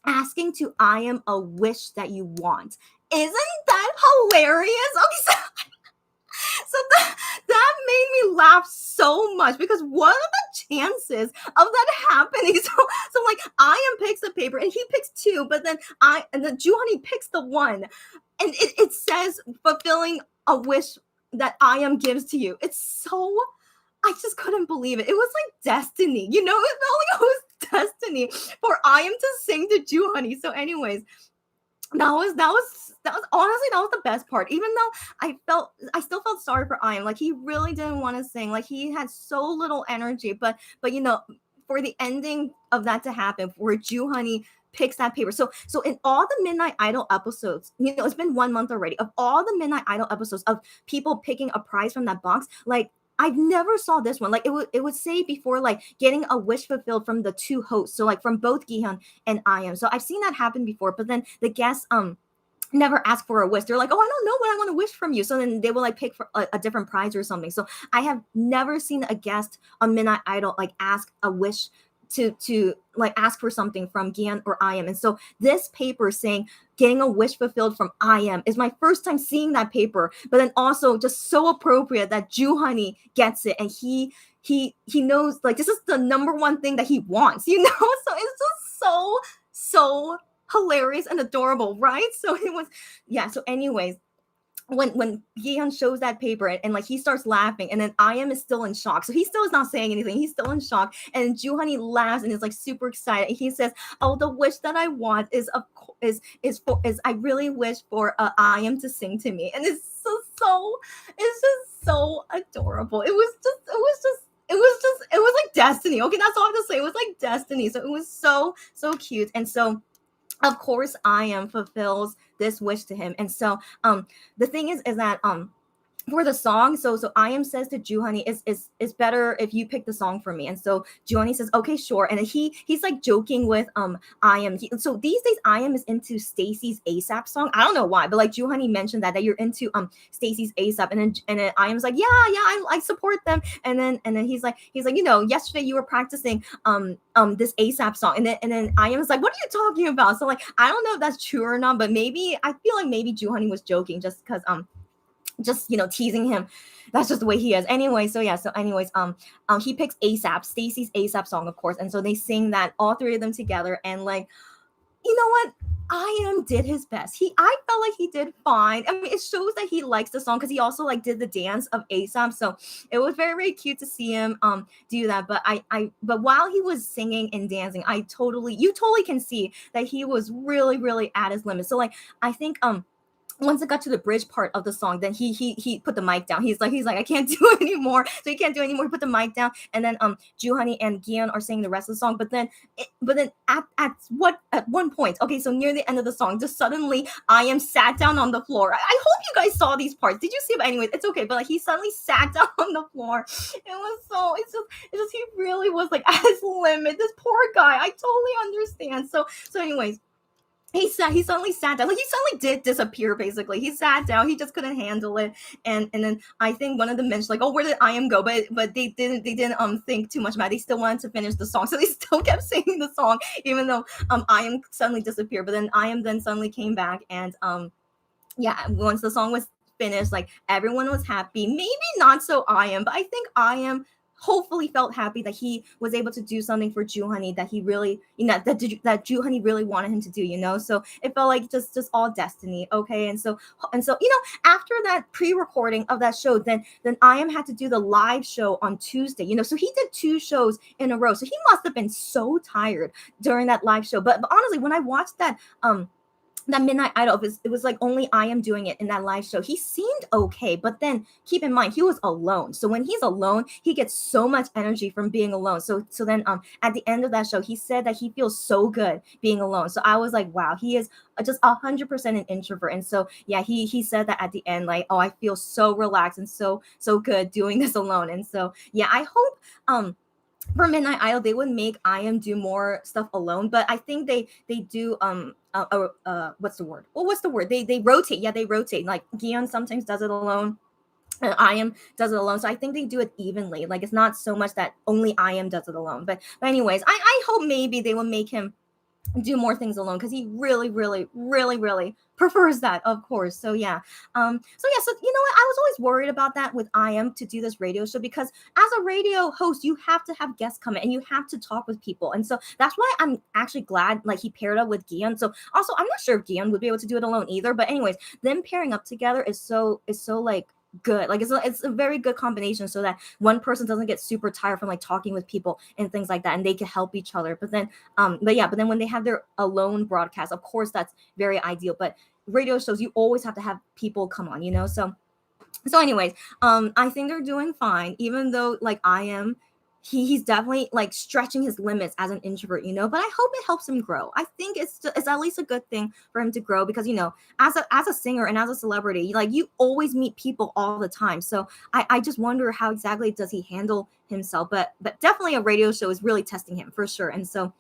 asking to I am a wish that you want. Isn't that hilarious? Okay, so that made me laugh so much, because what are the chances of that happening? So like I am picks the paper and he picks two, but then Joohoney picks the one, and it says fulfilling a wish that I am gives to you. It's so, I just couldn't believe it. It was like destiny, it felt like it was destiny for I am to sing to Joohoney. So anyways, that was honestly, that was the best part. Even though I still felt sorry for Ian. Like he really didn't want to sing. Like he had so little energy. But for the ending of that to happen, where Joohoney picks that paper. So in all the Midnight Idol episodes, it's been 1 month already, of all the Midnight Idol episodes of people picking a prize from that box, like I've never saw this one. Like it would say before, like getting a wish fulfilled from the two hosts. So like from both Gihan and I am. So I've seen that happen before, but then the guests never ask for a wish. They're like, oh, I don't know what I want to wish from you. So then they will like pick for a different prize or something. So I have never seen a guest on Midnight Idol like ask a wish to like ask for something from Gian or I am. And so this paper saying getting a wish fulfilled from I am is my first time seeing that paper, but then also just so appropriate that Joohoney gets it, and he knows like this is the number one thing that he wants, So it's just so hilarious and adorable, right? So it was, yeah. So anyways, when Yeon shows that paper, and like he starts laughing, and then I am is still in shock. So he still is not saying anything. He's still in shock. And Joohoney laughs and is like super excited. He says, "Oh, the wish that I want is I really wish for I am to sing to me." And it's just so adorable. It was like destiny. Okay, that's all I have to say. It was like destiny. So it was so cute. And so of course I am fulfills this wish to him. And so the thing is that for the song, so I am says to Joohoney, is better if you pick the song for me. And so Joohoney says, okay, sure. And he's like joking with I am. So these days I am is into Stacy's ASAP song. I don't know why, but like Joohoney mentioned that you're into Stacy's ASAP, and then I am's like, yeah, I support them. And then he's like, yesterday you were practicing this ASAP song, and then I am like, what are you talking about? So like I don't know if that's true or not, but maybe I feel like maybe Joohoney was joking just because just teasing him. That's just the way he is. Anyway, so anyways, he picks ASAP, Stacy's ASAP song, of course, and so they sing that, all three of them together, and like, you know what? I am did his best. I felt like he did fine. I mean, it shows that he likes the song because he also like did the dance of ASAP. So it was very, very cute to see him do that. But but while he was singing and dancing, you totally can see that he was really, really at his limit. So like I think once it got to the bridge part of the song, then he put the mic down. He's like I can't do it anymore. So he can't do it anymore. He put the mic down, and then Joohoney and Gian are singing the rest of the song. But then at one point, okay, so near the end of the song, just suddenly I am sat down on the floor. I hope you guys saw these parts. Did you see it? But anyways, it's okay. But like he suddenly sat down on the floor. It's just he really was like at his limit. This poor guy. I totally understand. So anyways, he suddenly sat down. Like he suddenly did disappear. Basically, he sat down. He just couldn't handle it. And then I think one of them mentioned like, "Oh, where did I am go?" But they didn't think too much about it. They still wanted to finish the song, so they still kept singing the song, even though I am suddenly disappeared. But then I am then suddenly came back, and yeah, once the song was finished, like everyone was happy. Maybe not so I am, but I think I am hopefully felt happy that he was able to do something for Joohoney that he really, that Joohoney really wanted him to do, So it felt like just all destiny, okay? And so after that pre-recording of that show, then I am had to do the live show on Tuesday, So he did 2 shows in a row, so he must have been so tired during that live show. But honestly, when I watched that Midnight Idol, it was like only I am doing it in that live show. He seemed okay, but then keep in mind he was alone. So when he's alone, he gets so much energy from being alone. So then at the end of that show, he said that he feels so good being alone. So I was like, wow, he is just 100% an introvert. And so yeah, he said that at the end, like, oh, I feel so relaxed and so good doing this alone. And so yeah, I hope for Midnight Idol they would make I am do more stuff alone, but I think they do what's the word? Well, what's the word? They rotate. Yeah, they rotate. Like Gion sometimes does it alone, and I am does it alone. So I think they do it evenly. Like it's not so much that only I am does it alone. But anyways, I hope maybe they will make him do more things alone because he really, really, really, really prefers that, of course. So yeah. So you know what? I was always worried about that with I am to do this radio show because as a radio host, you have to have guests come in and you have to talk with people. And so that's why I'm actually glad like he paired up with Gian. So also I'm not sure if Gian would be able to do it alone either. But anyways, them pairing up together is so like good. Like it's a very good combination so that one person doesn't get super tired from like talking with people and things like that, and they can help each other. But then when they have their alone broadcast, of course that's very ideal. But radio shows, you always have to have people come on, so anyways, I think they're doing fine, even though like I am he's definitely like stretching his limits as an introvert, but I hope it helps him grow. I think it's at least a good thing for him to grow, because as a singer and as a celebrity, like, you always meet people all the time. So I just wonder how exactly does he handle himself. But definitely a radio show is really testing him for sure. And so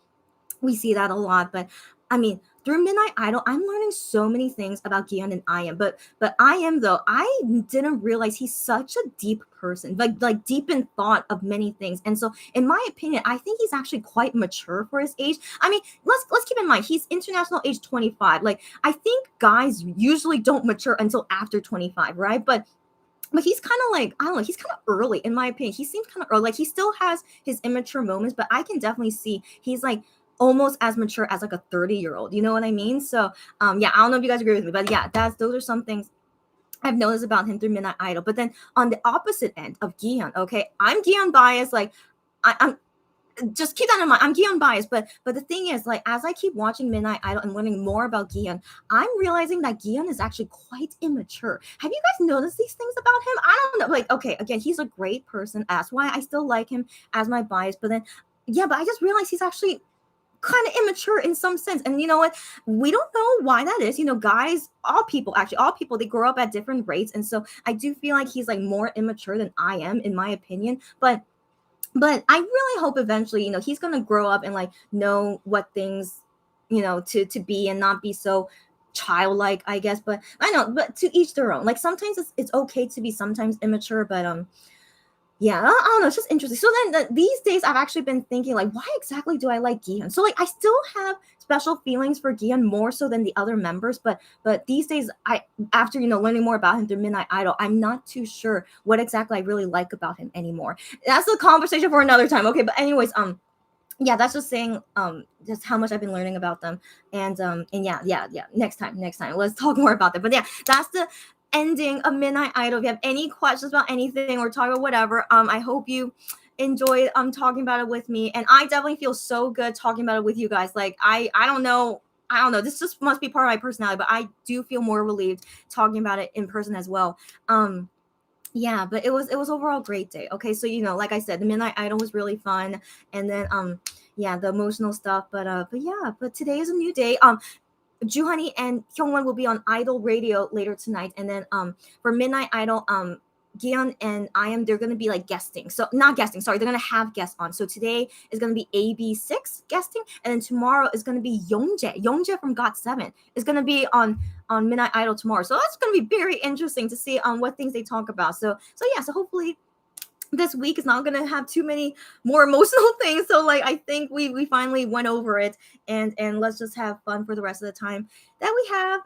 we see that a lot. But I mean, through Midnight Idol, I'm learning so many things about Gian and I am. But I am, though, I didn't realize he's such a deep person, like deep in thought of many things. And so, in my opinion, I think he's actually quite mature for his age. I mean, let's keep in mind he's international age 25. Like, I think guys usually don't mature until after 25, right? But he's kind of like, I don't know, he's kind of early in my opinion. He seems kind of early. Like, he still has his immature moments, but I can definitely see he's like almost as mature as like a 30-year-old. You know what I mean? So yeah, I don't know if you guys agree with me, but yeah, those are some things I've noticed about him through Midnight Idol. But then on the opposite end of Gian, okay, I'm Gian biased. Like, I'm just keep that in mind. I'm Gian biased, but the thing is, like, as I keep watching Midnight Idol and learning more about Gian, I'm realizing that Gian is actually quite immature. Have you guys noticed these things about him? I don't know. Like, okay, again, he's a great person. That's why I still like him as my bias. But then, yeah, but I just realized he's actually kind of immature in some sense. And you know what? We don't know why that is. Guys, all people, they grow up at different rates. And so I do feel like he's like more immature than I am, in my opinion. But I really hope eventually, he's gonna grow up and like know what things, to be and not be so childlike, I guess. But I know, but to each their own. Like, sometimes it's okay to be sometimes immature, but yeah, I don't know. It's just interesting. So then these days, I've actually been thinking, like, why exactly do I like Gian? So, like, I still have special feelings for Gian more so than the other members. But these days, after, learning more about him through Midnight Idol, I'm not too sure what exactly I really like about him anymore. That's a conversation for another time. Okay, but anyways, yeah, that's just saying just how much I've been learning about them. And yeah. Next time. Let's talk more about that. But yeah, that's the ending of Midnight Idol. If you have any questions about anything or talk about whatever, I hope you enjoyed talking about it with me. And I definitely feel so good talking about it with you guys. Like, I don't know. This just must be part of my personality, but I do feel more relieved talking about it in person as well. Yeah, but it was overall a great day. Okay, so like I said, the Midnight Idol was really fun, and then yeah, the emotional stuff. But today is a new day. Joohoney and Hyungwon will be on Idol Radio later tonight, and then for Midnight Idol, Gion and I am, they're gonna be like guesting. So not guesting, sorry, they're gonna have guests on. So today is gonna be AB6 guesting, and then tomorrow is gonna be Youngjae from GOT7 is gonna be on Midnight Idol tomorrow. So that's gonna be very interesting to see what things they talk about. So yeah, so hopefully this week is not gonna have too many more emotional things. So like, I think we finally went over it, and let's just have fun for the rest of the time that we have.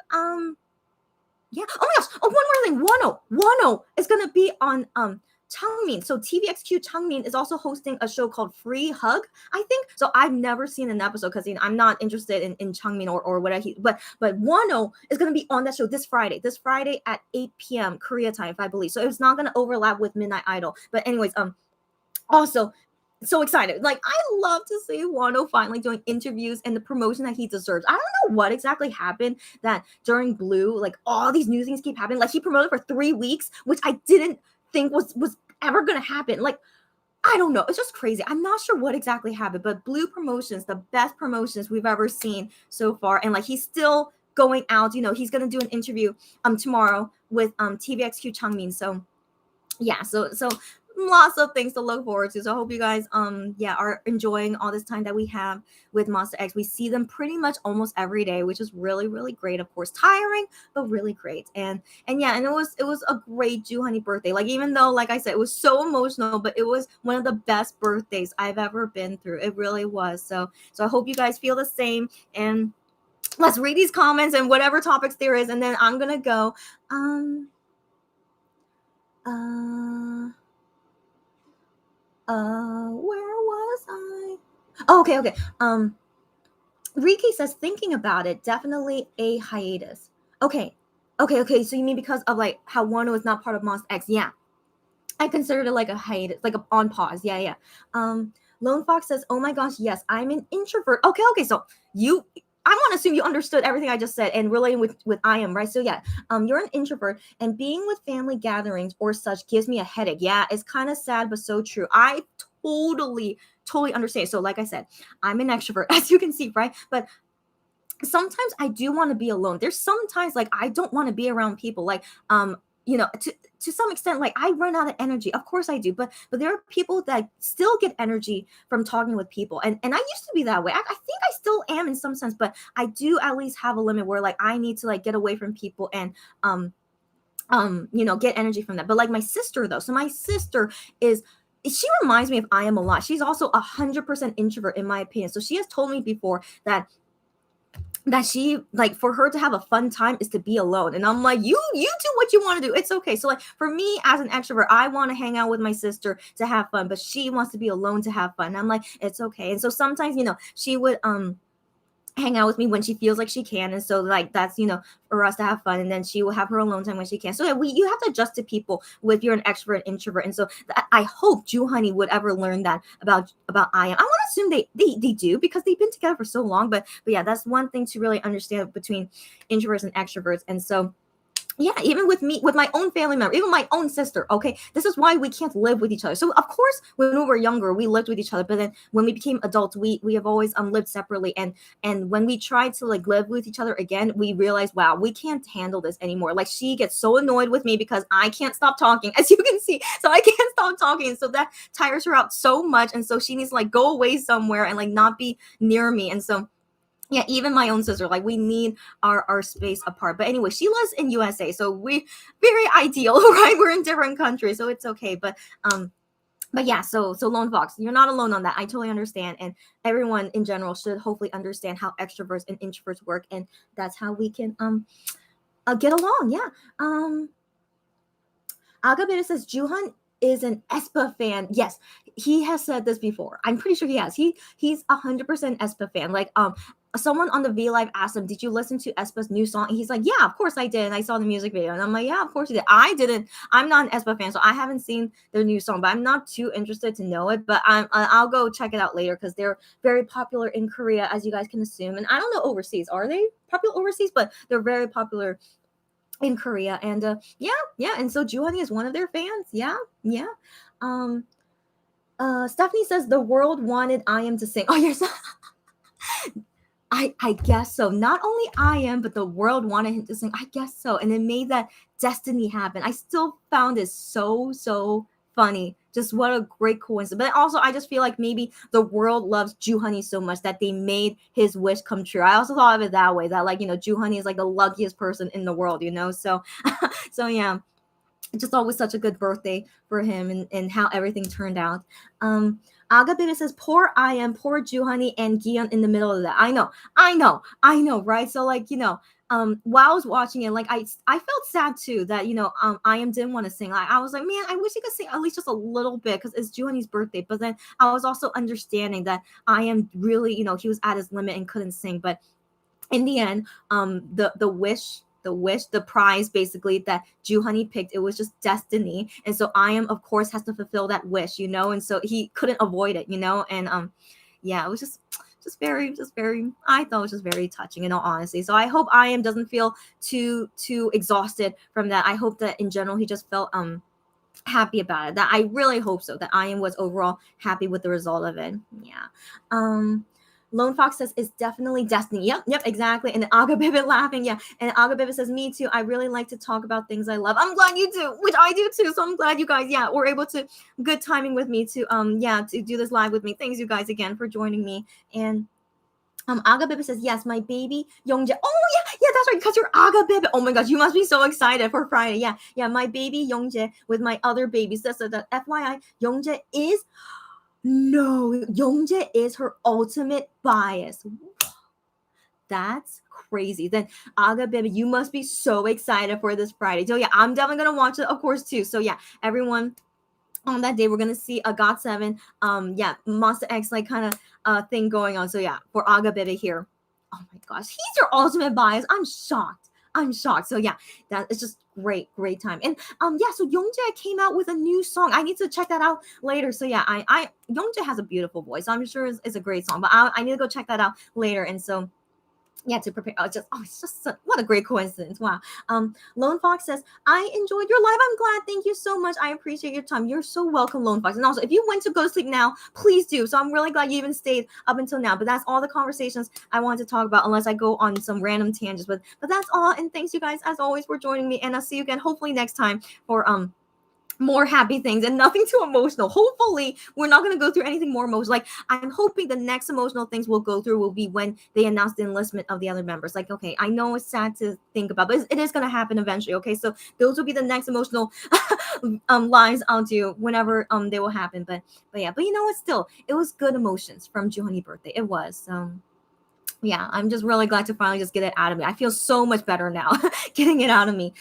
Yeah. Oh my gosh. Oh, one more thing. Wano is gonna be on Changmin. So TVXQ Changmin is also hosting a show called Free Hug, I think. So I've never seen an episode because I'm not interested in Changmin or whatever. But Wano is gonna be on that show this Friday at 8 p.m. Korea time, if I believe. So it's not gonna overlap with Midnight Idol. But anyways, also so excited. Like, I love to see Wano finally doing interviews and the promotion that he deserves. I don't know what exactly happened that during Blue, like, all these new things keep happening. Like, he promoted for 3 weeks, which I didn't think was ever gonna happen. Like, I don't know. It's just crazy. I'm not sure what exactly happened, but Blue promotions, the best promotions we've ever seen so far. And like, he's still going out. He's gonna do an interview tomorrow with TVXQ Changmin. So yeah, so lots of things to look forward to. So I hope you guys are enjoying all this time that we have with Monster X. We see them pretty much almost every day, which is really, really great. Of course, tiring, but really great. And yeah, and it was a great Joohoney birthday. Like, even though, like I said, it was so emotional, but it was one of the best birthdays I've ever been through. It really was. So I hope you guys feel the same. And let's read these comments and whatever topics there is, and then I'm gonna go. Where was I? Oh, okay. Riki says, thinking about it, definitely a hiatus. Okay. So you mean because of like how Wano is not part of Monster X? Yeah, I considered it like a hiatus, like a on pause. Yeah. Lone Fox says, oh my gosh, yes, I'm an introvert. Okay. So I want to assume you understood everything I just said and relating with I am, right? So yeah, you're an introvert, and being with family gatherings or such gives me a headache. Yeah, it's kind of sad, but so true. I totally understand. So like I said, I'm an extrovert, as you can see, right? But sometimes I do want to be alone. There's sometimes like I don't want to be around people. Like you know, to some extent, like I run out of energy. Of course I do, but there are people that still get energy from talking with people, and I used to be that way. I think I still am in some sense, but I do at least have a limit where like I need to like get away from people and you know, get energy from that. But like my sister though, so my sister is, she reminds me of I am a lot. She's also 100% introvert in my opinion. So she has told me before that she, like, for her to have a fun time is to be alone, and I'm like, you do what you want to do, it's okay. So like for me as an extrovert, I want to hang out with my sister to have fun, but she wants to be alone to have fun. I'm like, it's okay. And so sometimes, you know, she would hang out with me when she feels like she can, and so like that's, you know, for us to have fun, and then she will have her alone time when she can. So yeah, you have to adjust to people with you're an extrovert introvert. And so I hope Joohoney would ever learn that about I am. I want to assume they do, because they've been together for so long. But yeah, that's one thing to really understand between introverts and extroverts. And so yeah, even with me, with my own family member, even my own sister, okay, this is why we can't live with each other. So of course when we were younger we lived with each other, but then when we became adults, we have always lived separately. And when we tried to like live with each other again, we realized, wow, we can't handle this anymore. Like she gets so annoyed with me because I can't stop talking, as you can see. So I can't stop talking, and so that tires her out so much, and so she needs to like go away somewhere and like not be near me. And so yeah, even my own sister, like we need our space apart. But anyway, she lives in USA, so we very ideal, right? We're in different countries, so it's okay. But yeah, so Lone Fox, you're not alone on that. I totally understand, and everyone in general should hopefully understand how extroverts and introverts work, and that's how we can get along. Yeah. Agabita says Juhan is an Espa fan. Yes, he has said this before. I'm pretty sure he has. He's 100% Espa fan. Like someone on the V Live asked him, "Did you listen to Espa's new song?" And he's like, "Yeah, of course I did. And I saw the music video." And I'm like, "Yeah, of course you did." I didn't. I'm not an Espa fan, so I haven't seen their new song, but I'm not too interested to know it. But I'll go check it out later because they're very popular in Korea, as you guys can assume. And I don't know overseas. Are they popular overseas? But they're very popular in Korea. And yeah. And so Joohoney is one of their fans. Yeah. Um, Stephanie says the world wanted I am to sing. Oh, you're so I guess so. Not only I am, but the world wanted him to sing. I guess so. And it made that destiny happen. I still found it so funny. Just what a great coincidence. But also I just feel like maybe the world loves Joohoney so much that they made his wish come true. I also thought of it that way, that like, you know, Joohoney is like the luckiest person in the world, you know? So so yeah, just always such a good birthday for him, and how everything turned out. Agabita says, poor I am, poor Joohoney and Gion in the middle of that. I know, right? So like, you know, while I was watching it, like I felt sad too that, you know, I am didn't want to sing. I was like, man, I wish he could sing at least just a little bit because it's Joohoney's birthday. But then I was also understanding that I am really, you know, he was at his limit and couldn't sing. But in the end, the prize basically that Joohoney picked, it was just destiny. And so I am, of course, has to fulfill that wish, you know, and so he couldn't avoid it, you know. And yeah, it was just very I thought it was just very touching in all honesty. So I hope I am doesn't feel too exhausted from that. I hope that in general he just felt happy about it. That I really hope so, that I am was overall happy with the result of it. Yeah. Lone Fox says it's definitely destiny. Yep, exactly. And Agabibit laughing. Yeah. And Agabibit says, me too. I really like to talk about things I love. I'm glad you do, which I do too. So I'm glad you guys, yeah, were able to, good timing with me to to do this live with me. Thanks you guys again for joining me. And Agabibit says, yes, my baby Yongjae. Oh yeah, that's right, because you're Agabibit. Oh my gosh, you must be so excited for Friday. Yeah, my baby Yongjae with my other babies. So the FYI, Yongjae is Yongjae is her ultimate bias. That's crazy. Then Aga baby, you must be so excited for this Friday. So yeah, I'm definitely gonna watch it, of course, too. So yeah, everyone, on that day we're gonna see a GOT7 Monster X like kind of thing going on. So yeah, for Aga baby here. Oh my gosh, he's your ultimate bias. I'm shocked. So yeah, that is just great time. And so Youngjae came out with a new song. I need to check that out later. So yeah, I Youngjae has a beautiful voice. So I'm sure it's a great song, but I need to go check that out later. And so yeah, to prepare. It's just what a great coincidence. Wow. Lone Fox says, I enjoyed your live. I'm glad. Thank you so much. I appreciate your time. You're so welcome, Lone Fox. And also, if you went to go to sleep now, please do. So I'm really glad you even stayed up until now. But that's all the conversations I wanted to talk about, unless I go on some random tangents. But that's all. And thanks you guys as always for joining me. And I'll see you again hopefully next time for more happy things and nothing too emotional. Hopefully, we're not going to go through anything more emotional. Like, I'm hoping the next emotional things we'll go through will be when they announce the enlistment of the other members. Like, okay, I know it's sad to think about, but it is going to happen eventually. Okay, so those will be the next emotional lives I'll do whenever they will happen. But yeah, but you know what? Still, it was good emotions from Joohoney's birthday. It was. Yeah, I'm just really glad to finally just get it out of me. I feel so much better now getting it out of me.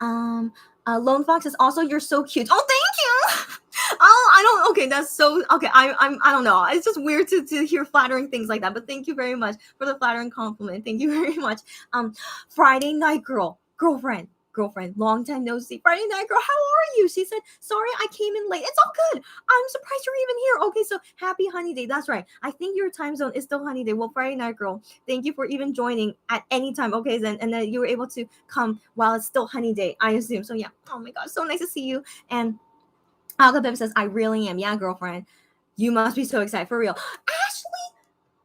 Um, Lone Fox is also, you're so cute. Oh, thank you. Oh, I don't. Okay, that's so. Okay, I don't know. It's just weird to hear flattering things like that. But thank you very much for the flattering compliment. Thank you very much. Friday night girlfriend, long time no see. Friday night girl, how are you? She said, sorry, I came in late. It's all good. I'm surprised you're even here. Okay, so happy honey day. That's right. I think your time zone is still honey day. Well, Friday night girl, thank you for even joining at any time. Okay, then and then you were able to come while it's still honey day, I assume. So yeah. Oh my god, so nice to see you. And Alka says, I really am. Yeah, girlfriend. You must be so excited for real.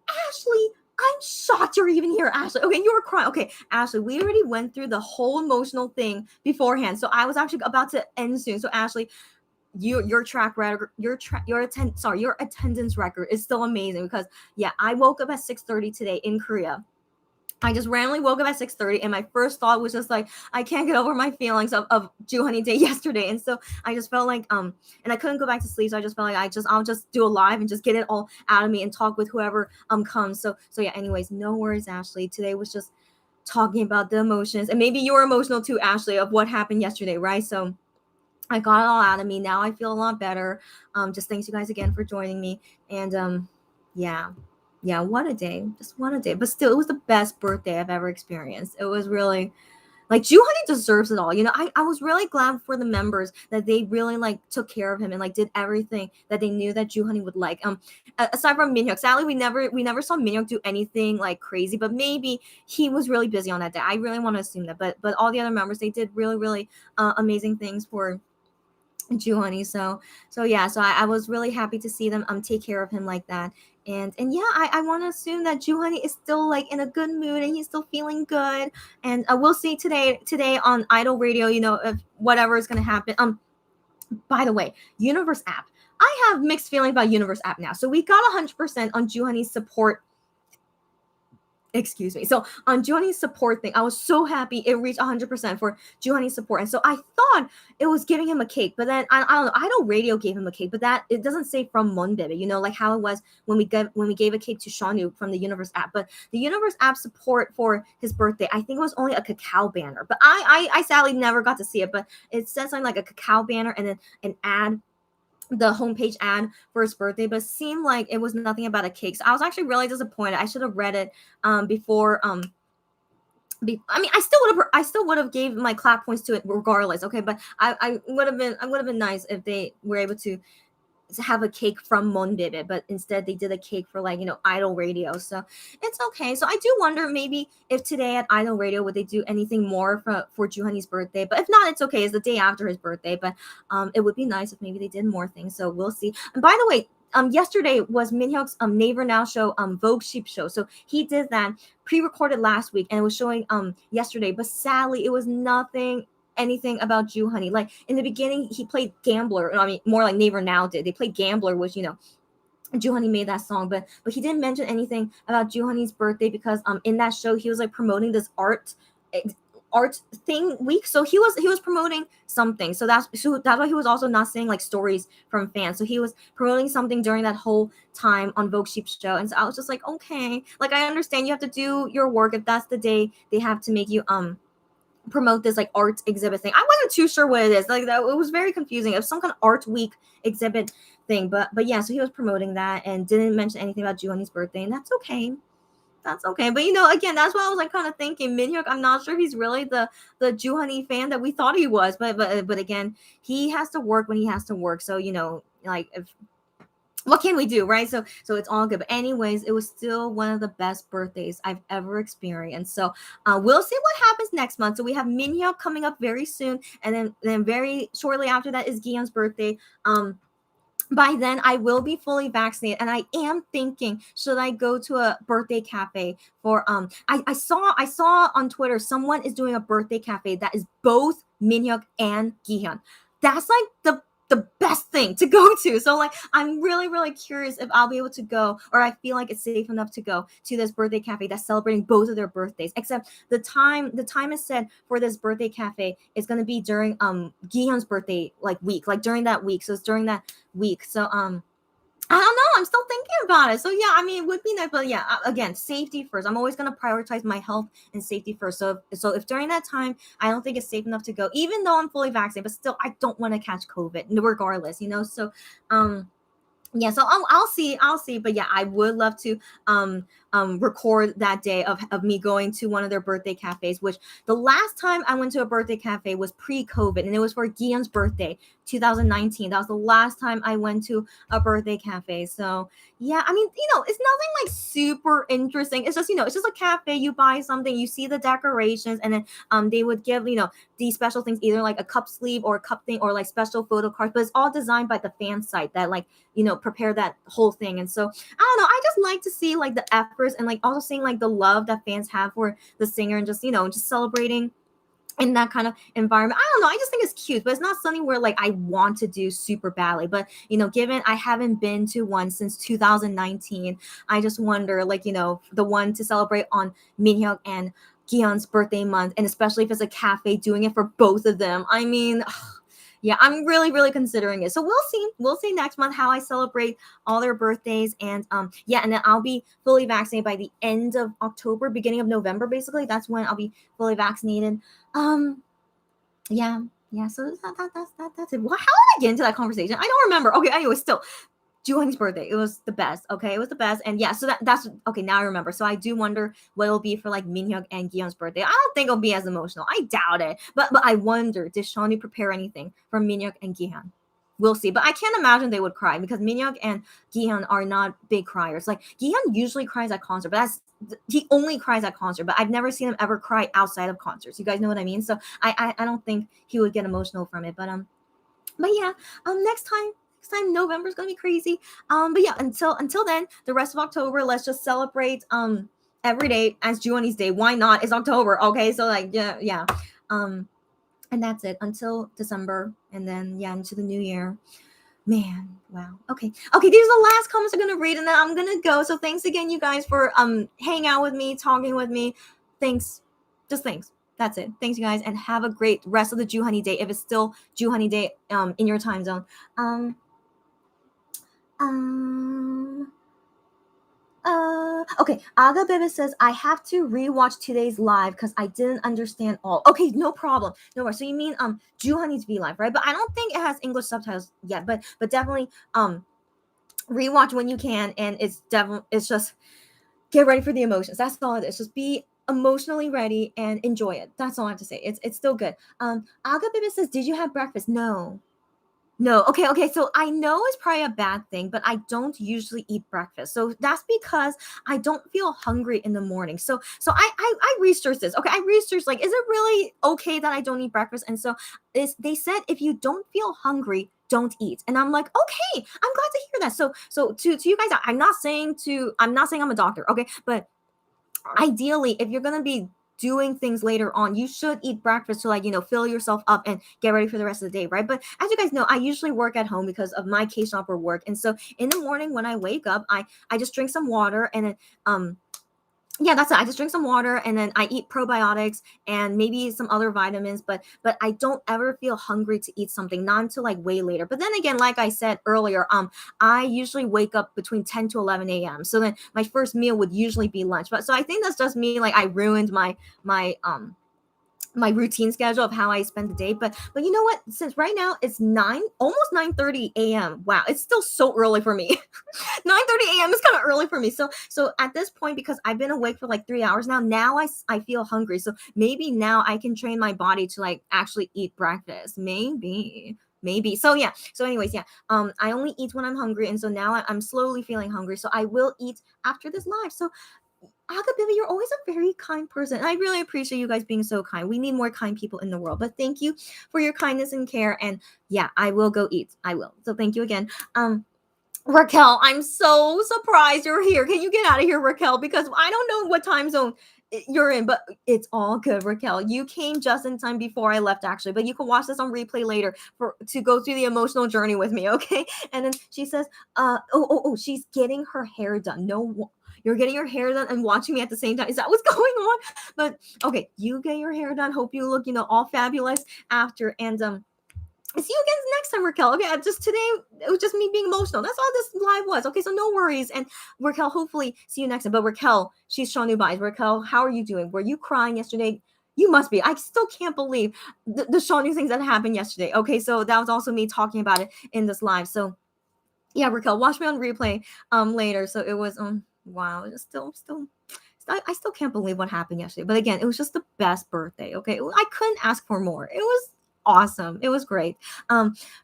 Ashley, I'm shocked you're even here, Ashley. Okay, you were crying. Okay, Ashley, we already went through the whole emotional thing beforehand. So I was actually about to end soon. So Ashley, your track record, your attendance record is still amazing because yeah, I woke up at 6:30 today in Korea. I just randomly woke up at 6:30 and my first thought was just like, I can't get over my feelings of Joohoney Day yesterday. And so I just felt like and I couldn't go back to sleep. So I just felt like I'll just do a live and just get it all out of me and talk with whoever comes. So yeah, anyways, no worries, Ashley. Today was just talking about the emotions. And maybe you're emotional too, Ashley, of what happened yesterday, right? So I got it all out of me. Now I feel a lot better. Just thanks you guys again for joining me. And yeah. Yeah, what a day. Just what a day. But still, it was the best birthday I've ever experienced. It was really like Joohoney deserves it all. You know, I was really glad for the members that they really like took care of him and like did everything that they knew that Joohoney would like. Aside from Minhyuk, sadly we never saw Minhyuk do anything like crazy, but maybe he was really busy on that day. I really want to assume that. But all the other members, they did really amazing things for Joohoney. So yeah, so I was really happy to see them take care of him like that. And yeah, I want to assume that Joohoney is still like in a good mood and he's still feeling good. And we'll see today on Idol Radio, you know, if whatever is gonna happen. By the way, Universe app. I have mixed feelings about Universe app now. So we got 100% on Joohoney's support. Excuse me. So on Joohoney's support thing, I was so happy it reached 100% for Joohoney's support. And so I thought it was giving him a cake, but then I don't know. Idol Radio gave him a cake, but that it doesn't say from Monbebe, you know, like how it was when we gave a cake to Shanu from the Universe app. But the Universe app support for his birthday, I think it was only a cacao banner. But I sadly never got to see it. But it says something like a cacao banner and then an ad, the homepage ad for his birthday, but it seemed like it was nothing about a cake. So I was actually really disappointed. I should have read it before I mean, I still would have gave my clap points to it regardless. Okay, but I would have been nice if they were able to have a cake from Monbebe, but instead they did a cake for like, you know, Idol Radio. So it's okay. So I do wonder maybe if today at Idol Radio would they do anything more for Joohoney's birthday. But if not, it's okay. It's the day after his birthday. But it would be nice if maybe they did more things. So we'll see. And by the way, yesterday was Minhyuk's Naver Now show, Vogue Sheep show. So he did that pre-recorded last week and it was showing yesterday. But sadly, it was anything about Joohoney. Like in the beginning, he played Gambler. I mean, more like Naver Now did. They played Gambler, which, you know, Joohoney made that song, but he didn't mention anything about Joohoney's birthday because in that show he was like promoting this art thing week. So he was promoting something. So that's why he was also not saying like stories from fans. So he was promoting something during that whole time on Vogue Sheep's show. And so I was just like, okay, like I understand you have to do your work if that's the day they have to make you promote this like art exhibit thing. I wasn't too sure what it is. Like that, it was very confusing. It was some kind of art week exhibit thing. But yeah, so he was promoting that and didn't mention anything about Joohoney's birthday, and that's okay. That's okay. But you know, again, that's why I was like kind of thinking Minhyuk, I'm not sure he's really the Joohoney fan that we thought he was. But again, he has to work when he has to work. So, you know, like if what can we do, right? So it's all good. But anyways, it was still one of the best birthdays I've ever experienced. So we'll see what happens next month. So we have Minhyuk coming up very soon, and then very shortly after that is Giyeon's birthday. By then I will be fully vaccinated, and I am thinking, should I go to a birthday cafe for I saw on Twitter someone is doing a birthday cafe that is both Minhyuk and Gihyun. That's like the best thing to go to. So like I'm really really curious if I'll be able to go, or I feel like it's safe enough to go to this birthday cafe that's celebrating both of their birthdays. Except the time is said for this birthday cafe is going to be during Gihyun's birthday like week, like during that week. So it's during that week. So I don't know. I'm still thinking about it. So yeah, I mean, it would be nice, but yeah, again, safety first. I'm always gonna prioritize my health and safety first. So if during that time I don't think it's safe enough to go, even though I'm fully vaccinated, but still I don't want to catch COVID regardless, you know. So yeah, so I'll see, but yeah, I would love to record that day of me going to one of their birthday cafes, which the last time I went to a birthday cafe was pre-COVID, and it was for Gian's birthday, 2019. That was the last time I went to a birthday cafe. So yeah, I mean, it's nothing like super interesting. It's just, it's just a cafe. You buy something, you see the decorations, and then they would give, these special things, either like a cup sleeve or a cup thing or like special photo cards, but it's all designed by the fan site that like prepare that whole thing. And so I don't know, I just like to see like the efforts, and like also seeing like the love that fans have for the singer, and just celebrating in that kind of environment. I don't know, I just think it's cute, but it's not something where like I want to do super badly. But given I haven't been to one since 2019, I just wonder, like, the one to celebrate on Minhyuk and Giyeon's birthday month, and especially if it's a cafe doing it for both of them. I mean, yeah, I'm really, really considering it. So we'll see. We'll see next month how I celebrate all their birthdays. And yeah, and then I'll be fully vaccinated by the end of October, beginning of November, basically. That's when I'll be fully vaccinated. Um, yeah, yeah. So that's it. How did I get into that conversation? I don't remember. Okay, anyway, still. Joohoney's birthday. It was the best. Okay, it was the best. And yeah, so that's okay. Now I remember. So I do wonder what it'll be for like Minhyuk and Giyeon's birthday. I don't think it'll be as emotional. I doubt it. But I wonder, did Shawnee prepare anything for Minhyuk and Giyeon? We'll see. But I can't imagine they would cry, because Minhyuk and Giyeon are not big criers. Like Giyeon usually cries at concert, but he only cries at concert. But I've never seen him ever cry outside of concerts. You guys know what I mean? So I don't think he would get emotional from it. But yeah, next time November's gonna be crazy. But yeah, until then, the rest of October, let's just celebrate every day as Joohoney's day. Why not? It's October, okay? So like yeah. And that's it until December, and then yeah, into the new year. Man, wow. Okay, these are the last comments I'm gonna read, and then I'm gonna go. So thanks again, you guys, for hanging out with me, talking with me. Thanks, just thanks. That's it. Thanks, you guys, and have a great rest of the Joohoney day, if it's still Joohoney day in your time zone. Um, um, okay. Aga Bebe says, I have to rewatch today's live because I didn't understand all. Okay, no problem. No worries. So you mean Joohoney's V Live, right? But I don't think it has English subtitles yet. But definitely rewatch when you can, and it's just get ready for the emotions. That's all it is. Just be emotionally ready and enjoy it. That's all I have to say. It's still good. Aga Bebe says, did you have breakfast? No. No, okay. So I know it's probably a bad thing, but I don't usually eat breakfast. So that's because I don't feel hungry in the morning. So I researched this. Okay, I researched, like, is it really okay that I don't eat breakfast? And so they said if you don't feel hungry, don't eat. And I'm like, okay, I'm glad to hear that. So to you guys, I'm not saying I'm a doctor, okay, but ideally, if you're gonna be doing things later on, you should eat breakfast to, like, fill yourself up and get ready for the rest of the day, right? But as you guys know, I usually work at home because of my K-shopper work. And so in the morning when I wake up, I just drink some water, and then yeah, that's it. I just drink some water, and then I eat probiotics and maybe some other vitamins, but I don't ever feel hungry to eat something, not until like way later. But then again, like I said earlier, I usually wake up between 10 to 11 a.m. So then my first meal would usually be lunch. But so I think that's just me. Like, I ruined my routine schedule of how I spend the day. But you know what? Since right now it's almost 9:30 a.m. Wow, it's still so early for me. 9:30 a.m. is kind of early for me. So at this point, because I've been awake for like 3 hours now I feel hungry. So maybe now I can train my body to like actually eat breakfast. Maybe. maybe. So yeah. So anyways, yeah. I only eat when I'm hungry, and so now I'm slowly feeling hungry. So I will eat after this live. So Aga Bibi, you're always a very kind person. I really appreciate you guys being so kind. We need more kind people in the world. But thank you for your kindness and care. And yeah, I will go eat. I will. So thank you again. Raquel, I'm so surprised you're here. Can you get out of here, Raquel? Because I don't know what time zone you're in, but it's all good, Raquel. You came just in time before I left, actually. But you can watch this on replay later to go through the emotional journey with me, okay? And then she says, she's getting her hair done. No, you're getting your hair done and watching me at the same time. Is that what's going on? But okay, you get your hair done. Hope you look, all fabulous after. And see you again next time, Raquel. Okay, just today it was just me being emotional. That's all this live was. Okay, so no worries. And Raquel, hopefully see you next time. But Raquel, she's Shawnu Buys. Raquel, how are you doing? Were you crying yesterday? You must be. I still can't believe the Shawnu things that happened yesterday. Okay, so that was also me talking about it in this live. So yeah, Raquel, watch me on replay later. So it was wow, it's still I still can't believe what happened yesterday. But again, it was just the best birthday. Okay, I couldn't ask for more. It was awesome. It was great.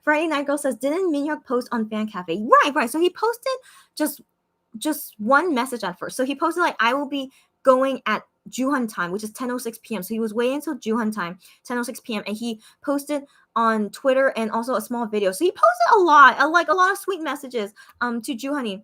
Friday Night Girl says, didn't Minhyuk post on Fan Cafe? Right. So he posted just one message at first. So he posted like, I will be going at Joohoney time, which is 10:06 p.m. So he was waiting until Joohoney time, 10:06 p.m. And he posted on Twitter and also a small video. So he posted a lot of sweet messages to Joohoney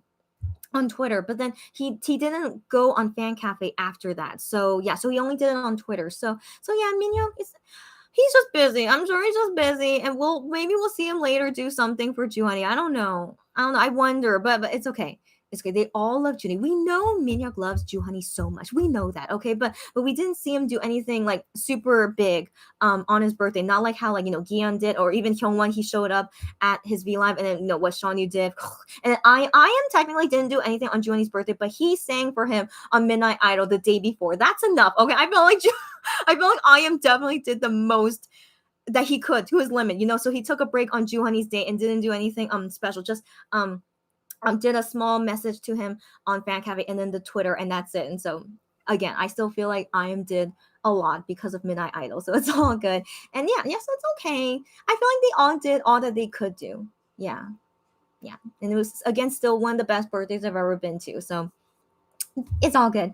on Twitter, but then he didn't go on Fan Cafe after that. So yeah, so he only did it on Twitter. So yeah, Minhyuk he's just busy. I'm sure he's just busy, and maybe we'll see him later do something for Joohoney. I don't know. I wonder, but it's okay. It's okay. They all love Joohoney. We know Minhyuk loves Joohoney so much. We know that, okay? But we didn't see him do anything like super big on his birthday. Not like how Gion did, or even Hyungwon. He showed up at his V Live, and then what Shawnu did. And I am technically didn't do anything on Joohoney's birthday, but he sang for him on Midnight Idol the day before. That's enough, okay? I feel like I am definitely did the most that he could to his limit, So he took a break on Joohoney's day and didn't do anything special. Just did a small message to him on Fan Cafe and then the Twitter, and that's it. And so again, I still feel like I am did a lot because of Midnight Idol, so it's all good. And yeah, so it's okay. I feel like they all did all that they could do. Yeah, and it was again still one of the best birthdays I've ever been to. So it's all good.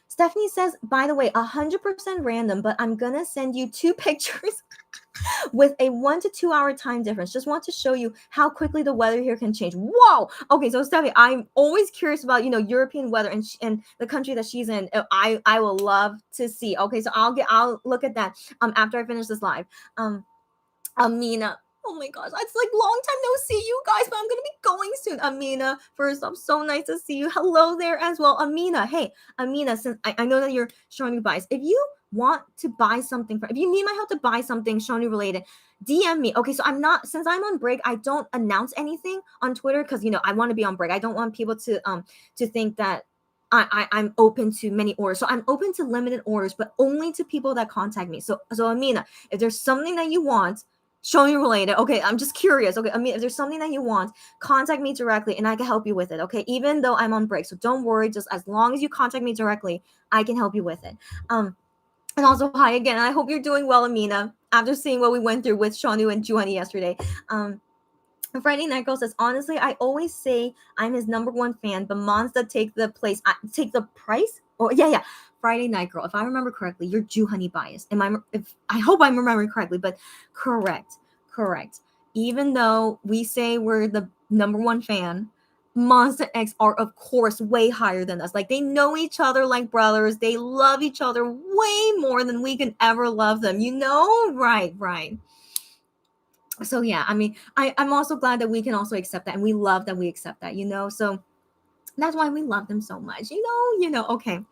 Stephanie says, by the way, 100% random, but I'm gonna send you 2 pictures with a 1 to 2 hour time difference. Just want to show you how quickly the weather here can change. Whoa! Okay, so Stephanie, I'm always curious about European weather and the country that she's in. I will love to see. Okay, so I'll look at that after I finish this live. Amina. Oh my gosh, it's like long time no see you guys, but I'm gonna be going soon. Amina, first off, so nice to see you. Hello there as well, Amina. Hey, Amina, since I know that you're Shawnu Buys, if you want to buy something, if you need my help to buy something Shawnu related, DM me. Okay, so since I'm on break, I don't announce anything on Twitter because I want to be on break. I don't want people to think that I'm open to many orders. So I'm open to limited orders, but only to people that contact me. So Amina, if there's something that you want, Shawnu related. Okay, I'm just curious. Okay, if there's something that you want, contact me directly and I can help you with it. Okay, even though I'm on break. So don't worry, just as long as you contact me directly, I can help you with it. And also, hi again. I hope you're doing well, Amina, after seeing what we went through with Shawnu and Joohoney yesterday. Friday Night Girl says, honestly, I always say I'm his #1 fan, but Monsta take the price. Oh, yeah. Friday Night Girl, if I remember correctly, you're Joohoney biased. I hope I'm remembering correctly, but correct. Even though we say we're the #1 fan, Monsta X are of course way higher than us. Like they know each other like brothers. They love each other way more than we can ever love them. Right. So yeah, I mean, I'm also glad that we can also accept that, and we love that we accept that. So that's why we love them so much. Okay.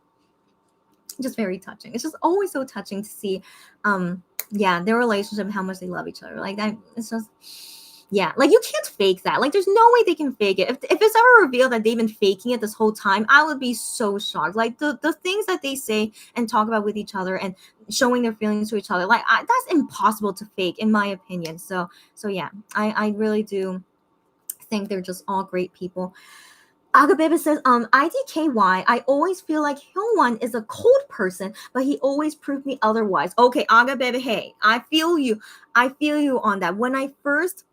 Just very touching. It's just always so touching to see their relationship and how much they love each other. Like that, it's just like you can't fake that. Like there's no way they can fake it. If it's ever revealed that they've been faking it this whole time, I would be so shocked. Like the things that they say and talk about with each other and showing their feelings to each other, like that's impossible to fake in my opinion. So yeah, I really do think they're just all great people. Agabebe says, IDKY, I always feel like Hyungwon is a cold person, but he always proved me otherwise. Okay, Agabebe, hey, I feel you. I feel you on that. When I first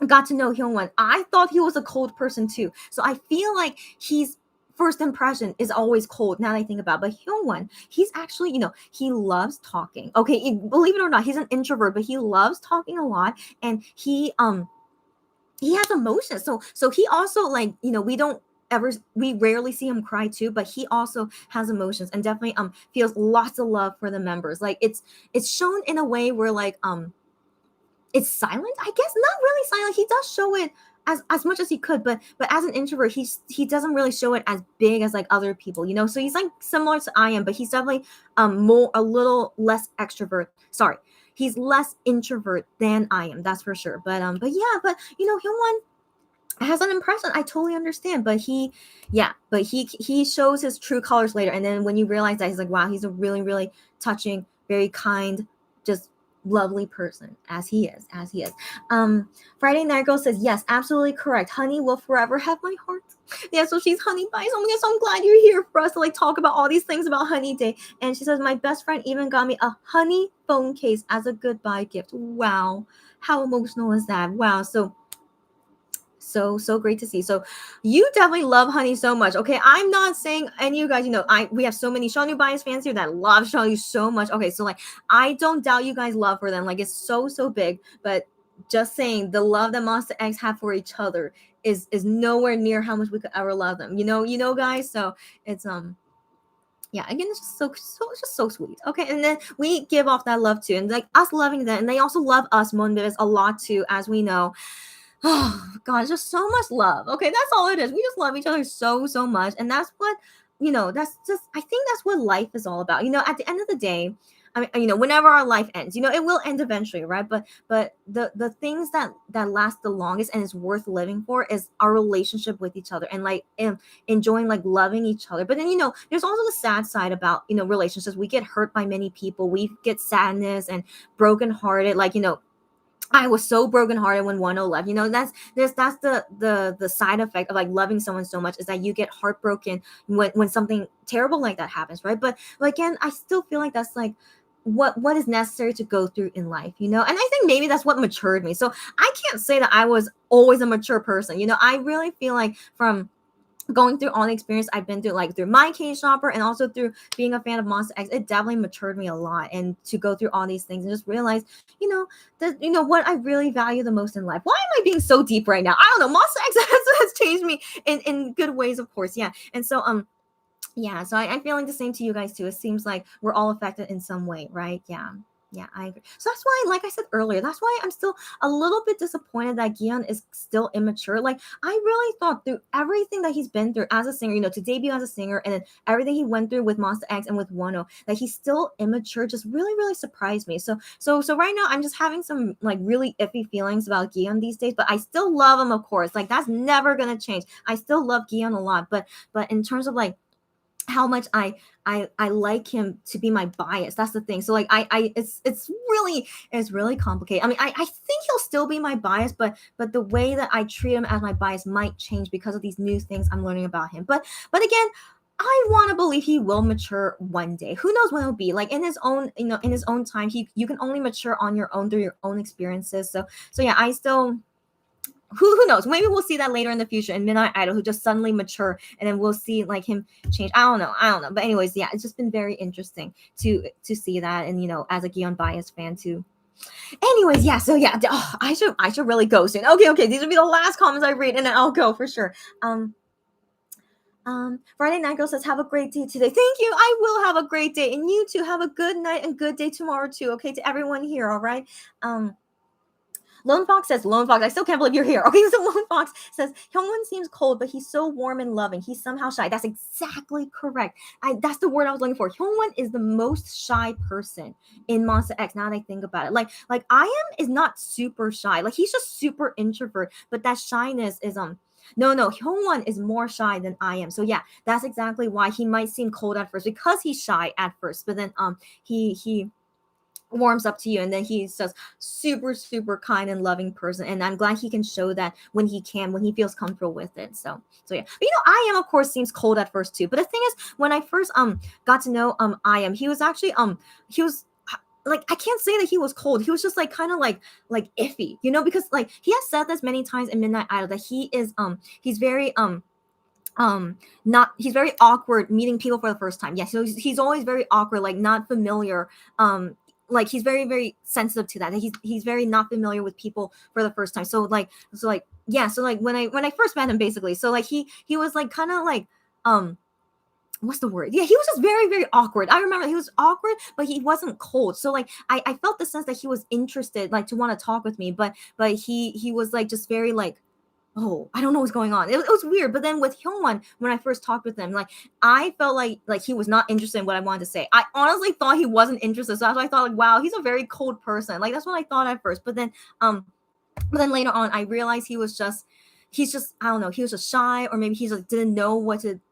got to know Hyungwon, I thought he was a cold person too. So I feel like he's first impression is always cold now that I think about it. But Hyungwon, he's actually, he loves talking. Okay, believe it or not, he's an introvert, but he loves talking a lot, and he has emotions. So he also, like, we rarely see him cry too, but he also has emotions and definitely feels lots of love for the members. Like it's shown in a way where, like, it's silent, I guess. Not really silent, he does show it as much as he could, but as an introvert, he doesn't really show it as big as like other people, so he's like similar to I am, but he's definitely more, a little less extrovert. Sorry, he's less introvert than I am, that's for sure. But yeah, but Hyungwon has an impression, I totally understand, but he shows his true colors later, and then when you realize that, he's like, wow, he's a really, really touching, very kind, just lovely person, as he is. Friday Night Girl says, yes, absolutely correct, Honey will forever have my heart. Yeah, so she's Honey Bice. Oh my god, so I'm glad you're here for us to like talk about all these things about Honey Day. And she says, my best friend even got me a Honey phone case as a goodbye gift. Wow, how emotional is that? Wow. So great to see. So you definitely love Honey so much. Okay, I'm not saying any of you guys, we have so many Shawnee Bias fans here that love Shawnee so much. Okay, so like, I don't doubt you guys love for them, like it's so big, but just saying, the love that Monster X have for each other is nowhere near how much we could ever love them, guys. So it's yeah, again, it's just so sweet. Okay, and then we give off that love too, and like us loving them, and they also love us Monbibs a lot too, as we know. Oh god, just so much love. Okay, that's all it is. We just love each other so much, and that's what, that's just, I think that's what life is all about. At the end of the day, I mean, whenever our life ends, it will end eventually, right? But the things that last the longest and is worth living for is our relationship with each other, and like enjoying, like, loving each other. But then, there's also the sad side about, relationships. We get hurt by many people, we get sadness and brokenhearted, like, I was so brokenhearted when 1 left. That's the side effect of like loving someone so much, is that you get heartbroken when something terrible like that happens, right? But again, I still feel like that's like what is necessary to go through in life, and I think maybe that's what matured me. So I can't say that I was always a mature person. I really feel like from going through all the experience I've been through, like through my Cage Shopper and also through being a fan of Monster X, it definitely matured me a lot. And to go through all these things and just realize, that what I really value the most in life. Why am I being so deep right now? I don't know. Monster X has changed me in good ways, of course. Yeah. And so yeah, so I'm feeling the same to you guys too. It seems like we're all affected in some way, right? Yeah, I agree. So that's why, like I said earlier, that's why I'm still a little bit disappointed that Gion is still immature. Like, I really thought through everything that he's been through as a singer, to debut as a singer, and then everything he went through with Monster X and with Wano, that he's still immature, just really, really surprised me. So right now I'm just having some like really iffy feelings about Gion these days, but I still love him, of course. Like, that's never gonna change. I still love Gion a lot, but in terms of like how much I like him to be my bias. That's the thing. So like it's really complicated. I mean, I think he'll still be my bias, but the way that I treat him as my bias might change because of these new things I'm learning about him. But again, I want to believe he will mature one day. Who knows when it'll be? Like, in his own, in his own time. You can only mature on your own through your own experiences. So yeah, I still, who knows? Maybe we'll see that later in the future in Midnight Idol, who just suddenly mature, and then we'll see like him change. I don't know. But anyways, yeah, it's just been very interesting to see that, and as a Gion bias fan too. Anyways, yeah. So yeah, I should really go soon. Okay. These will be the last comments I read, and then I'll go for sure. Friday Night Girl says, have a great day today. Thank you. I will have a great day, and you too have a good night and good day tomorrow too. Okay, to everyone here. All right. Lone Fox says, Lone Fox, I still can't believe you're here. Okay, so Lone Fox says, Hyungwon seems cold, but he's so warm and loving. He's somehow shy. That's exactly correct. That's the word I was looking for. Hyungwon is the most shy person in Monster X, now that I think about it. Like I am is not super shy. Like, he's just super introvert, but that shyness is no, Hyungwon is more shy than I am. So yeah, that's exactly why he might seem cold at first, because he's shy at first, but then he warms up to you, and then he's just super super kind and loving person, and I'm glad he can show that when he can, when he feels comfortable with it. So yeah, but I am, of course, seems cold at first too, but the thing is, when I first got to know I am, he was actually he was like, I can't say that he was cold. He was just like kind of like iffy, because like he has said this many times in Midnight Idol that he is he's very not he's very awkward meeting people for the first time. Yes, so he's always very awkward, like not familiar. Like he's very very sensitive to that. He's very not familiar with people for the first time. So like yeah, so like when I first met him, basically, so like he was like kind of like what's the word? Yeah, he was just very, very awkward. I remember he was awkward, but he wasn't cold. So like I felt the sense that he was interested, like to want to talk with me, but he was like just very like, oh, I don't know what's going on. It was weird. But then with Hyungwon, when I first talked with him, like I felt like he was not interested in what I wanted to say. I honestly thought he wasn't interested. So that's why I thought like, wow, he's a very cold person. Like that's what I thought at first. But then later on, I realized he's just, I don't know, he was just shy, or maybe he just didn't know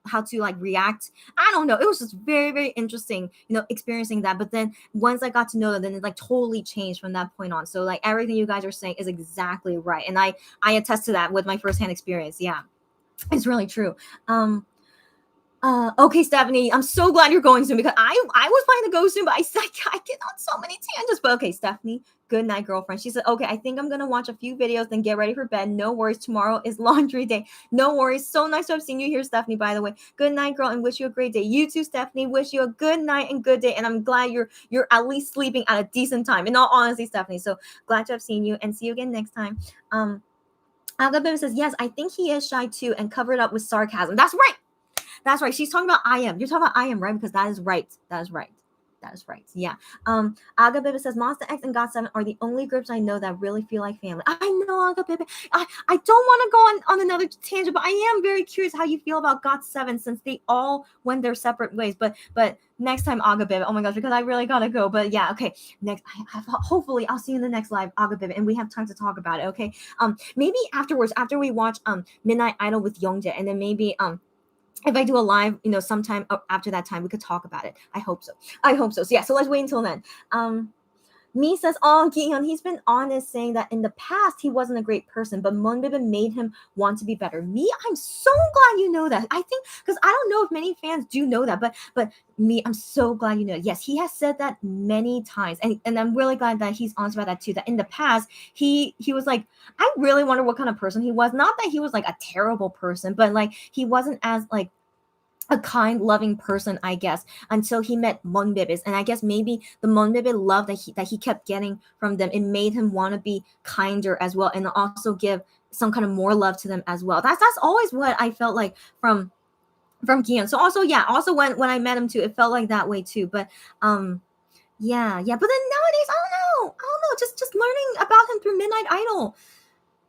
how to like react. I don't know. It was just very, very interesting, experiencing that. But then once I got to know that, then it like totally changed from that point on. So like everything you guys are saying is exactly right. And I attest to that with my firsthand experience. Yeah, it's really true. Okay, Stephanie, I'm so glad you're going soon, because I was planning to go soon, but I get on so many tangents. But okay, Stephanie, good night, girlfriend. She said, okay, I think I'm gonna watch a few videos, then get ready for bed. No worries, tomorrow is laundry day. No worries. So nice to have seen you here, Stephanie, by the way. Good night, girl, and wish you a great day. You too, Stephanie. Wish you a good night and good day. And I'm glad you're at least sleeping at a decent time. In all honesty, Stephanie. So glad to have seen you, and see you again next time. Algabim says, yes, I think he is shy too, and covered up with sarcasm. That's right. That's right. She's talking about I am. You're talking about I am, right? Because that is right. That is right. That is right. Yeah. Aga Bebe says Monster X and God7 are the only groups I know that really feel like family. I know, Aga Bebe. I don't want to go on another tangent, but I am very curious how you feel about God7, since they all went their separate ways. But next time, Aga Bebe. Oh my gosh, because I really gotta go. But yeah, okay. Next, hopefully I'll see you in the next live, Aga Bebe, and we have time to talk about it. Okay. Maybe afterwards, after we watch Midnight Idol with Youngjae, and then maybe if I do a live, sometime after that time, we could talk about it. I hope so. So yeah, so let's wait until then. Me says, oh, Gihyun, he's been honest, saying that in the past he wasn't a great person, but Moonbibin made him want to be better. Me, I'm so glad you know that. I think, because I don't know if many fans do know that, but me, I'm so glad you know. Yes, he has said that many times, and I'm really glad that he's honest about that too. That in the past he was like, I really wonder what kind of person he was. Not that he was like a terrible person, but like he wasn't as like a kind, loving person, I guess, until he met Monbibis. And I guess maybe the Monbibis love that he kept getting from them, it made him want to be kinder as well, and also give some kind of more love to them as well. That's always what I felt like from Gion. So also, yeah, also when I met him too, it felt like that way too. But yeah. But then nowadays, I don't know, just learning about him through Midnight Idol.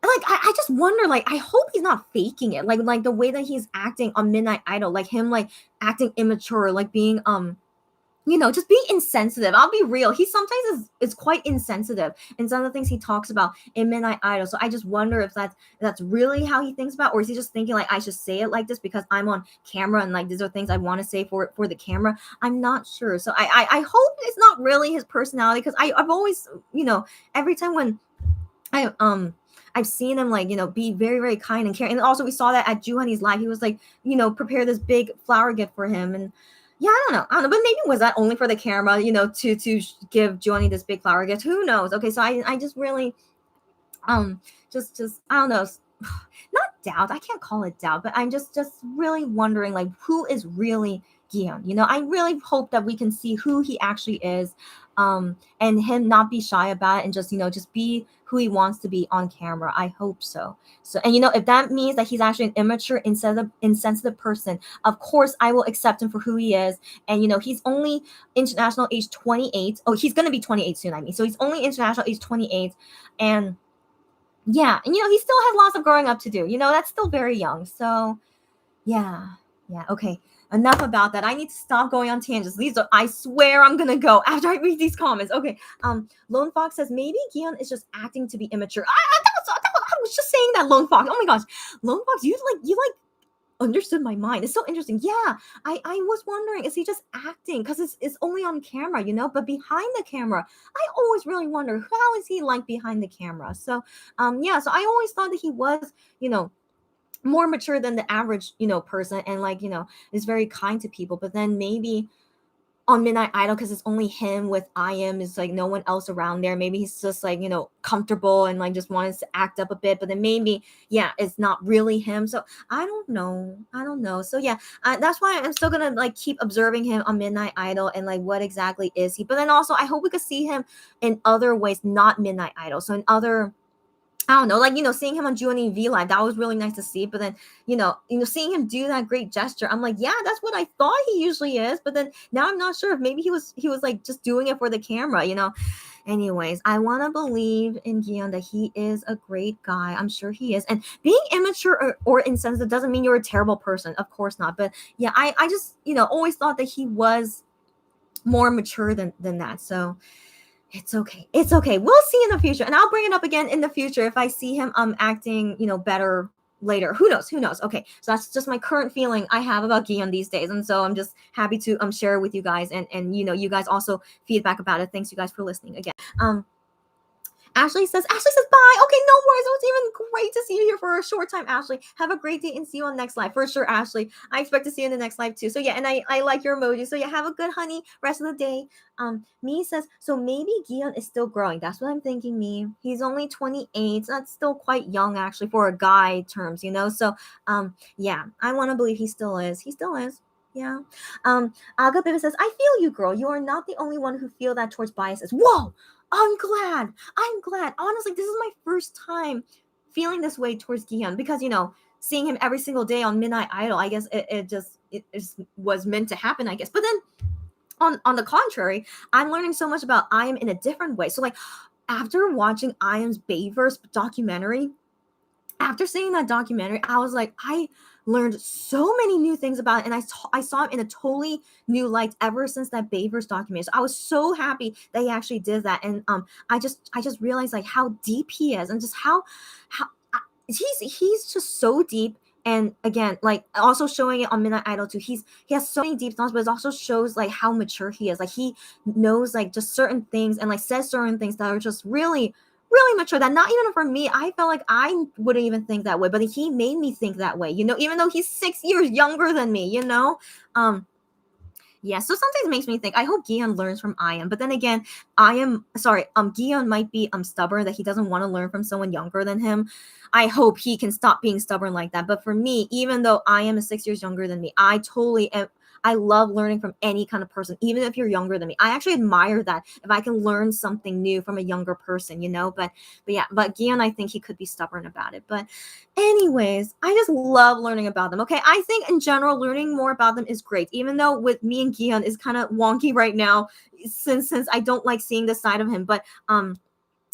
Like I just wonder, like I hope he's not faking it, like the way that he's acting on Midnight Idol, like him like acting immature, like being just being insensitive. I'll be real, he sometimes is quite insensitive in some of the things he talks about in Midnight Idol. So I just wonder if that's really how he thinks about, or is he just thinking like, I should say it like this because I'm on camera and like these are things I want to say for the camera. I'm not sure. So I hope it's not really his personality, because I've always, every time when I've seen him like, be very, very kind and caring. And also we saw that at Joohoney's live. He was like, prepare this big flower gift for him. And yeah, I don't know. But maybe was that only for the camera, to give Joohoney this big flower gift? Who knows? Okay, so I just really, just I don't know. Not doubt. I can't call it doubt, but I'm just really wondering, like, who is really Gion? I really hope that we can see who he actually is, and him not be shy about it, and just be who he wants to be on camera. I hope so. So, and if that means that he's actually an immature, insensitive person, of course I will accept him for who he is. And he's only international age 28. Oh, he's gonna be 28 soon. I mean, so he's only international age 28, and yeah, and he still has lots of growing up to do. That's still very young. So yeah. Okay. Enough about that. I need to stop going on tangents. I swear I'm gonna go after I read these comments. Okay. Lone Fox says maybe Gion is just acting to be immature. I was just saying that, Lone Fox. Oh my gosh, Lone Fox, you like understood my mind. It's so interesting. Yeah, I was wondering, is he just acting? Because it's only on camera, but behind the camera, I always really wonder, how is he like behind the camera? So yeah, so I always thought that he was, more mature than the average, person, and like, is very kind to people. But then maybe on Midnight Idol, because it's only him with I am, is like no one else around there. Maybe he's just like, comfortable and like just wants to act up a bit. But then maybe, yeah, it's not really him. So I don't know. So yeah, that's why I'm still gonna like keep observing him on Midnight Idol and like what exactly is he. But then also I hope we could see him in other ways, not Midnight Idol. So in other, I don't know, like, seeing him on Joohoney V Live, that was really nice to see. But then, seeing him do that great gesture, I'm like, yeah, that's what I thought he usually is. But then now I'm not sure if maybe he was like just doing it for the camera. Anyways, I want to believe in Gion that he is a great guy. I'm sure he is. And being immature or insensitive doesn't mean you're a terrible person. Of course not. But yeah, I just, always thought that he was more mature than that. So it's okay. It's okay. We'll see in the future. And I'll bring it up again in the future if I see him acting, better later. Who knows? Okay. So that's just my current feeling I have about Gion these days. And so I'm just happy to share it with you guys, and you guys also feedback about it. Thanks you guys for listening again. Ashley says bye. Okay, no worries. It was even great to see you here for a short time, Ashley. Have a great day and see you on next live. For sure, Ashley. I expect to see you in the next live too. So yeah, and I like your emoji. So yeah, have a good honey rest of the day. Me says, so maybe Gion is still growing. That's what I'm thinking, me. He's only 28. So that's still quite young actually for a guy terms, So yeah, I want to believe he still is. Yeah. Aga Biba says, I feel you, girl. You are not the only one who feel that towards biases. Whoa! I'm glad. Honestly, this is my first time feeling this way towards Gion because, seeing him every single day on Midnight Idol, I guess it just was meant to happen, I guess. But then on the contrary, I'm learning so much about I am in a different way. So like after watching I Am's Bayverse documentary, after seeing that documentary, I was like, I learned so many new things about it, and I saw him in a totally new light ever since that Bayverse documentary. So I was so happy that he actually did that, and I just realized like how deep he is, and just how he's just so deep. And again, like also showing it on Midnight Idol too. He has so many deep thoughts, but it also shows like how mature he is. Like he knows like just certain things and like says certain things that are just really mature, that not even for me, I felt like I wouldn't even think that way, but he made me think that way, even though he's 6 years younger than me. Yeah, so sometimes it makes me think I hope Gion learns from Ian, but then again, Gion might be stubborn, that he doesn't want to learn from someone younger than him. I hope he can stop being stubborn like that. But for me, even though I am 6 years younger than me, I love learning from any kind of person, even if you're younger than me. I actually admire that if I can learn something new from a younger person, But Gion, I think he could be stubborn about it. But anyways, I just love learning about them. Okay, I think in general, learning more about them is great, even though with me and Gion is kind of wonky right now, since I don't like seeing this side of him.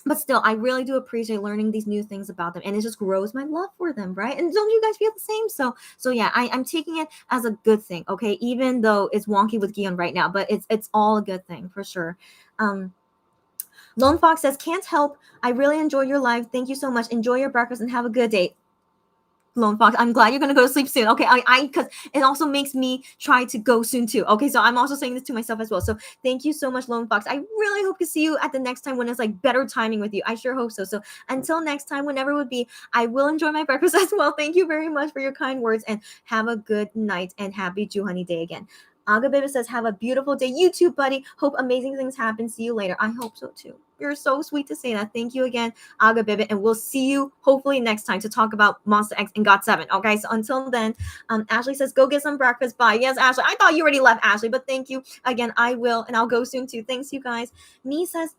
But still, I really do appreciate learning these new things about them, and it just grows my love for them, right? And don't you guys feel the same? So yeah, I'm taking it as a good thing, okay? Even though it's wonky with Gion right now, but it's all a good thing for sure. Lone Fox says, can't help. I really enjoy your live. Thank you so much. Enjoy your breakfast and have a good day. Lone Fox, I'm glad you're gonna go to sleep soon. Okay, because it also makes me try to go soon too. Okay, so I'm also saying this to myself as well. So thank you so much, Lone Fox. I really hope to see you at the next time when it's like better timing with you. I sure hope so. So until next time, whenever it would be, I will enjoy my breakfast as well. Thank you very much for your kind words, and have a good night and happy Joohoney Day again. Aga Baby says, have a beautiful day. You too, buddy. Hope amazing things happen. See you later. I hope so too. You're so sweet to say that. Thank you again, Aga Baby. And we'll see you hopefully next time to talk about Monster X and GOT7. Okay, so until then, Ashley says, go get some breakfast. Bye. Yes, Ashley. I thought you already left, Ashley, but thank you. Again, I will, and I'll go soon too. Thanks, you guys. Me says,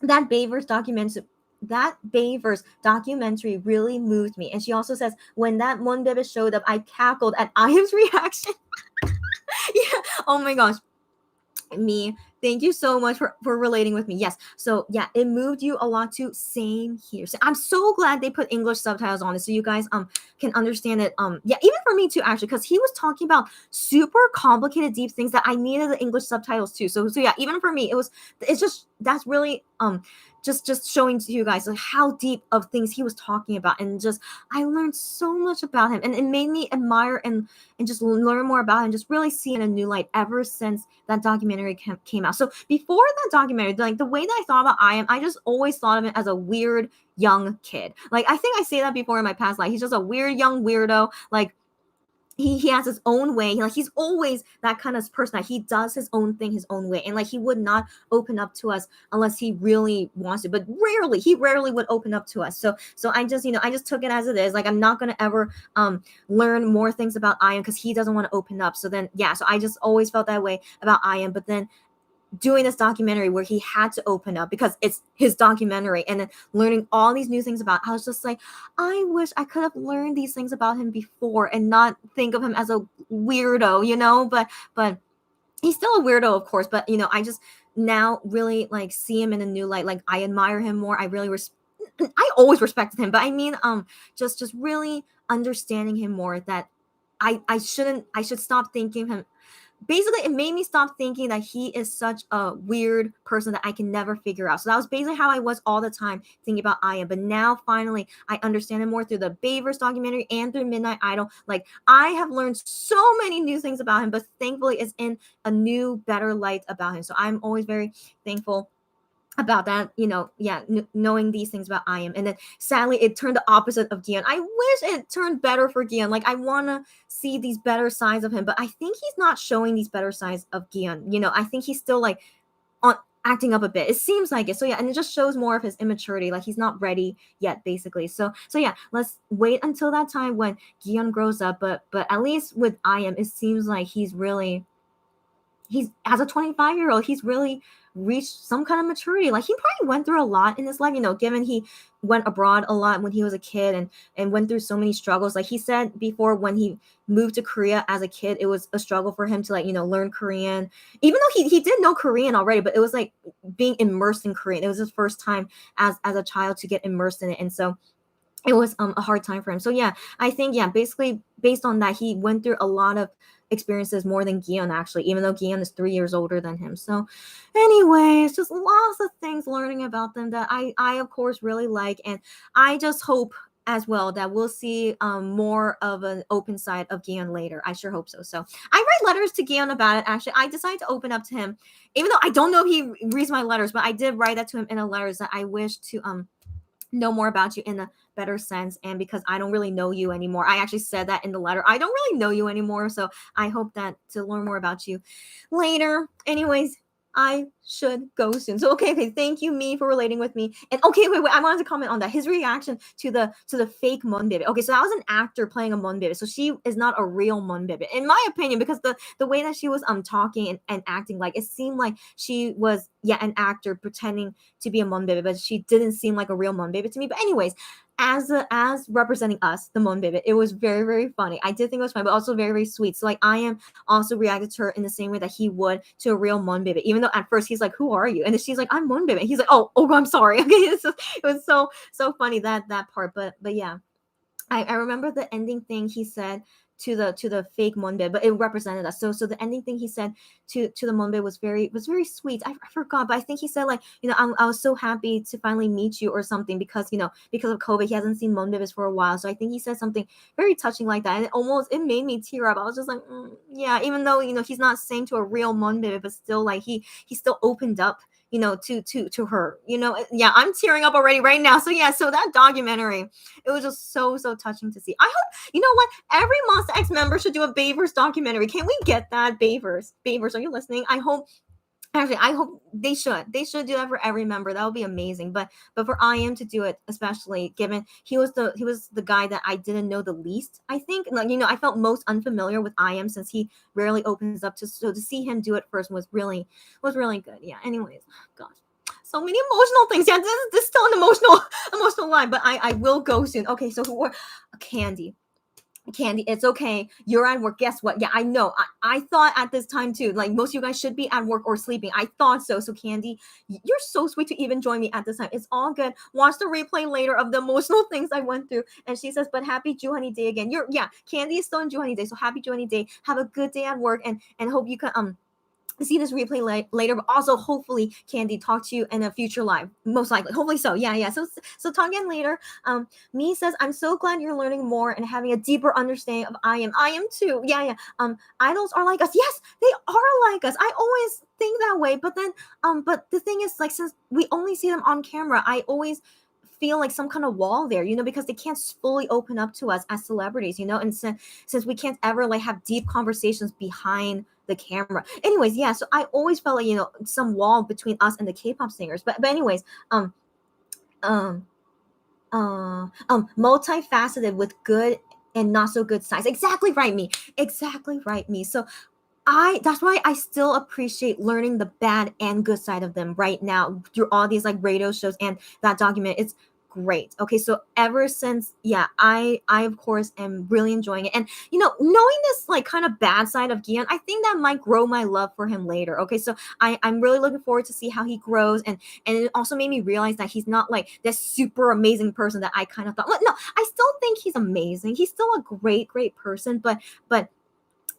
that Bayverse documentary really moved me. And she also says, when that Monbebe showed up, I cackled at Iam's reaction. Yeah. Oh my gosh. Me, thank you so much for relating with me. Yes, so yeah, it moved you a lot too. Same here. So I'm so glad they put English subtitles on it, so you guys can understand it. Yeah, even for me too, actually, because he was talking about super complicated, deep things that I needed the English subtitles too. So yeah, even for me, it's just that's really just showing to you guys like how deep of things he was talking about. And just I learned so much about him, and it made me admire and just learn more about him, just really see in a new light ever since that documentary came out. So before that documentary, like the way that I thought about I just always thought of him as a weird young kid. Like I think I say that before in my past life. He's just a weird young weirdo. Like he has his own way. Like he's always that kind of person that he does his own thing his own way, and like he would not open up to us unless he really wants to. But he rarely would open up to us. So I just I just took it as it is. Like I'm not gonna ever learn more things about Ian because he doesn't want to open up. So then so I just always felt that way about Ian. But then doing this documentary where he had to open up because it's his documentary, and then learning all these new things about, I was just like, I wish I could have learned these things about him before and not think of him as a weirdo, but he's still a weirdo, of course. But I just now really like see him in a new light. Like I admire him more. I really I always respected him, but I mean just really understanding him more, that I should stop thinking him. Basically, it made me stop thinking that he is such a weird person that I can never figure out. So that was basically how I was all the time thinking about Aya. But now finally I understand him more through the Bayverse documentary and through Midnight Idol. Like I have learned so many new things about him, but thankfully it's in a new, better light about him. So I'm always very thankful about that, knowing these things about Iam. And then sadly it turned the opposite of Gian. I wish it turned better for Gian. Like I want to see these better sides of him, but I think he's not showing these better sides of Gian. I think he's still like on acting up a bit. It seems like it. So and it just shows more of his immaturity. Like he's not ready yet, basically. So let's wait until that time when Gian grows up. But at least with Iam, it seems like he's as a 25-year-old, he's really reached some kind of maturity. Like he probably went through a lot in his life, given he went abroad a lot when he was a kid and went through so many struggles. Like he said before, when he moved to Korea as a kid, it was a struggle for him to learn Korean, even though he did know Korean already, but it was like being immersed in Korean. It was his first time as a child to get immersed in it. And so it was a hard time for him. So I think basically based on that, he went through a lot of experiences more than Gian, actually, even though Gian is 3 years older than him. So anyways, just lots of things learning about them that I of course really like, and I just hope as well that we'll see more of an open side of Gian later. I sure hope so. So I write letters to Gian about it. Actually, I decided to open up to him, even though I don't know if he reads my letters, but I did write that to him in a letter that I wish to know more about you in a better sense. And because I don't really know you anymore, I actually said that in the letter, I don't really know you anymore. So I hope that to learn more about you later. Anyways, I should go soon. So okay, thank you, me, for relating with me. And okay, wait, I wanted to comment on that. His reaction to the fake Monbebe. Okay, so that was an actor playing a Monbebe. So she is not a real Monbebe, in my opinion, because the way that she was talking and acting, like it seemed like she was an actor pretending to be a Monbebe, but she didn't seem like a real Monbebe to me. But anyways, as representing us, the Monbebe, it was very, very funny. I did think it was funny, but also very, very sweet. So like I am also reacted to her in the same way that he would to a real Monbebe, even though at first he's like, "Who are you?" And then she's like, "I'm Monbebe." He's like, "Oh, I'm sorry." Okay, it was so funny that part. But yeah, I remember the ending thing he said to the fake Monbe, but it represented us. So the ending thing he said to the Monbe was very sweet. I forgot, but I think he said like, I was so happy to finally meet you or something, because because of COVID he hasn't seen Monbebes for a while. So I think he said something very touching like that, and it made me tear up. I was just like, yeah, even though he's not saying to a real Monbebe, but still like he still opened up to her. Yeah, I'm tearing up already right now. So so that documentary, it was just so touching to see. I hope, what, every Monster X member should do a Bayverse documentary. Can we get that? Bayverse, are you listening? I hope they should do that for every member. That would be amazing. But for Iam to do it, especially given he was the guy that I didn't know the least, I think, like, I felt most unfamiliar with Iam since he rarely opens up so to see him do it first was really good. Yeah, anyways, gosh, so many emotional things. Yeah, this is still an emotional line, but I will go soon. Okay, so who were Candy, it's okay. You're at work. Guess what? Yeah, I know. I thought at this time too, like most of you guys should be at work or sleeping. I thought so. So Candy, you're so sweet to even join me at this time. It's all good. Watch the replay later of the emotional things I went through. And she says, but happy Joohoney Day again. Candy is still in Joohoney Day. So happy Joohoney Day. Have a good day at work, and hope you can see this replay later, but also hopefully Candy talk to you in a future live, most likely, hopefully. So yeah, so talk again later. Me says, I'm so glad you're learning more and having a deeper understanding of I am too. Yeah. Idols are like us. Yes, they are like us. I always think that way, but then but the thing is, like, since we only see them on camera, I always feel like some kind of wall there, because they can't fully open up to us as celebrities, and since we can't ever like have deep conversations behind the camera. Anyways, yeah, so I always felt like, some wall between us and the K-pop singers. But anyways, um multifaceted with good and not so good sides. Exactly right, me. Exactly right, me. So that's why I still appreciate learning the bad and good side of them right now through all these like radio shows and that document. It's great. Okay, so ever since, yeah, I of course am really enjoying it. And knowing this like kind of bad side of Gian, I think that might grow my love for him later. Okay, so I'm really looking forward to see how he grows, and it also made me realize that he's not like this super amazing person that I kind of thought. Well, no, I still think he's amazing. He's still a great person, but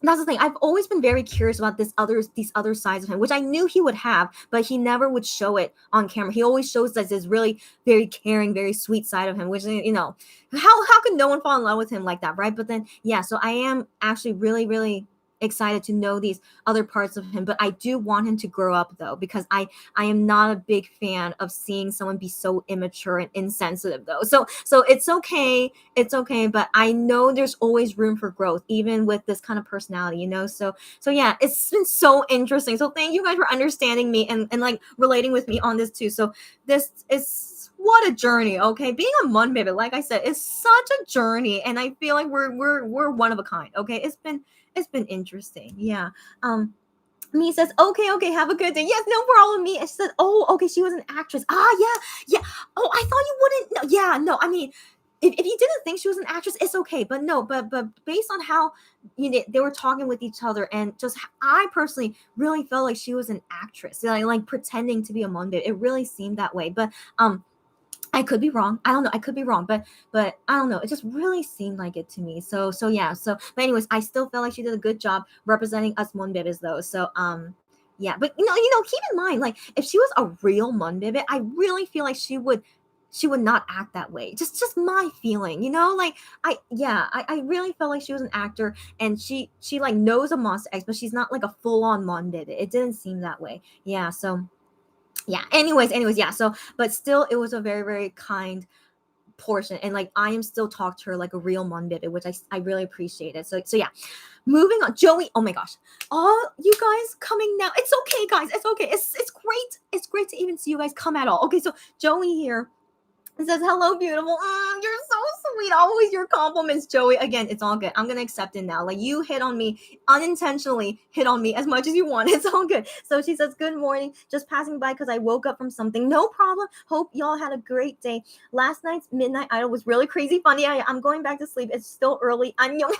that's the thing. I've always been very curious about these other sides of him, which I knew he would have, but he never would show it on camera. He always shows us this really very caring, very sweet side of him, which, how could no one fall in love with him like that, right? But then, yeah, so I am actually really, really excited to know these other parts of him, but I do want him to grow up though, because I am not a big fan of seeing someone be so immature and insensitive though. So it's okay, but I know there's always room for growth even with this kind of personality, so yeah, it's been so interesting. So thank you guys for understanding me and like relating with me on this too. So this is what a journey. Okay, being a Mun baby, like I said, is such a journey, and I feel like we're one of a kind. Okay, it's been interesting. Yeah. Me says, okay, have a good day. Yes, no problem. Me, she said, oh, okay, she was an actress. Yeah. Oh, I thought you wouldn't know. Yeah, no, I mean, if you didn't think she was an actress, it's okay. But no, but based on how they were talking with each other, and just I personally really felt like she was an actress, like pretending to be a Monday. It really seemed that way. But I could be wrong. I don't know. I could be wrong, but I don't know. It just really seemed like it to me. So yeah. So but anyways, I still felt like she did a good job representing us Monbebes though. So yeah. But keep in mind, like if she was a real Monbebe, I really feel like she would not act that way. Just my feeling, like I really felt like she was an actor, and she like knows a Monster X, but she's not like a full on Monbebe. It didn't seem that way. Yeah. So yeah, anyways, yeah, so but still it was a very, very kind portion, and like I am still talk to her like a real Monbebe, which I really appreciate it. So yeah, moving on. Joey, oh my gosh, all you guys coming now. It's okay, guys, it's okay. It's great to even see you guys come at all. Okay, so Joey here, it says, hello, beautiful. You're so sweet. Always your compliments, Joey. Again, it's all good. I'm going to accept it now. Like, you hit on me, unintentionally hit on me as much as you want. It's all good. So she says, good morning. Just passing by because I woke up from something. No problem. Hope y'all had a great day. Last night's Midnight Idol was really crazy funny. I'm going back to sleep. It's still early. I'm young.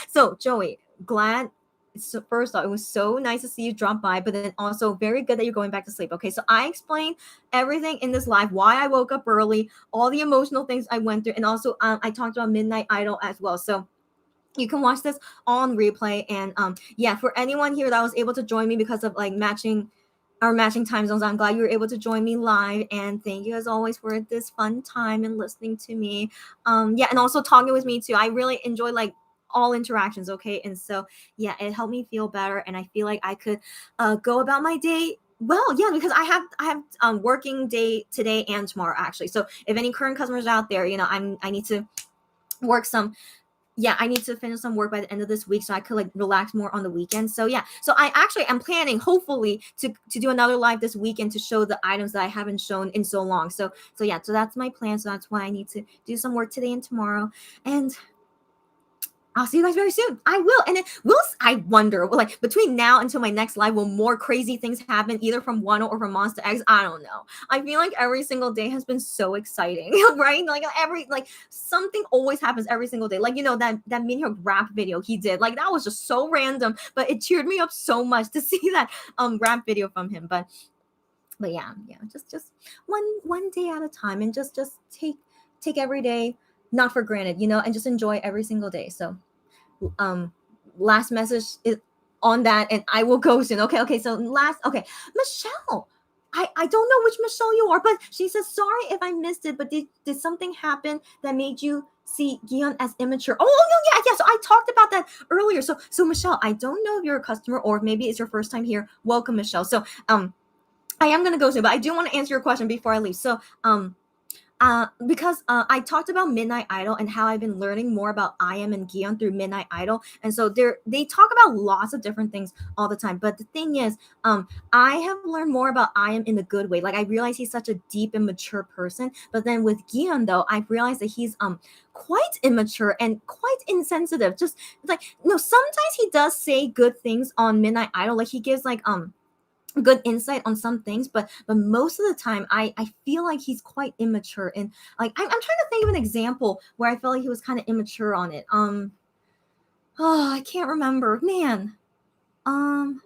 So, Joey, glad. So first off, it was so nice to see you drop by, but then also very good that you're going back to sleep. Okay, so I explained everything in this live, why I woke up early, all the emotional things I went through, and also I talked about Midnight Idol as well. So you can watch this on replay. And yeah, for anyone here that was able to join me because of like matching time zones, I'm glad you were able to join me live, and thank you as always for this fun time and listening to me. Yeah, and also talking with me too. I really enjoy like all interactions. Okay, and so yeah, it helped me feel better, and I feel like I could go about my day well. Yeah, because I have working day today and tomorrow actually. So if any current customers out there, I need to work some. Yeah, I need to finish some work by the end of this week so I could like relax more on the weekend. So yeah, so I actually am planning hopefully to do another live this weekend to show the items that I haven't shown in so long. So yeah, so that's my plan. So that's why I need to do some work today and tomorrow. And I'll see you guys very soon. I will. And then I wonder, like between now until my next live, will more crazy things happen either from Wano or from Monster X? I don't know. I feel like every single day has been so exciting, right? Like something always happens every single day. Like, that Minhyuk rap video he did, like that was just so random, but it cheered me up so much to see that rap video from him. But yeah, just one day at a time, and just take every day not for granted, and just enjoy every single day. So last message is on that, and I will go soon. Okay. So last, okay, Michelle. I don't know which Michelle you are, but she says, sorry if I missed it, but did something happen that made you see Gion as immature? Oh no, yeah. So I talked about that earlier. So Michelle, I don't know if you're a customer or maybe it's your first time here. Welcome, Michelle. So I am gonna go soon, but I do want to answer your question before I leave. So because I talked about Midnight Idol and how I've been learning more about I am and Gion through Midnight Idol, and so they talk about lots of different things all the time. But the thing is, I have learned more about I am in the good way. Like I realize he's such a deep and mature person, but then with Gion though, I've realized that he's quite immature and quite insensitive. Just like no, sometimes he does say good things on Midnight Idol, like he gives like good insight on some things, but most of the time I feel like he's quite immature, and like I'm trying to think of an example where I felt like he was kind of immature on it. Oh, I can't remember, man. um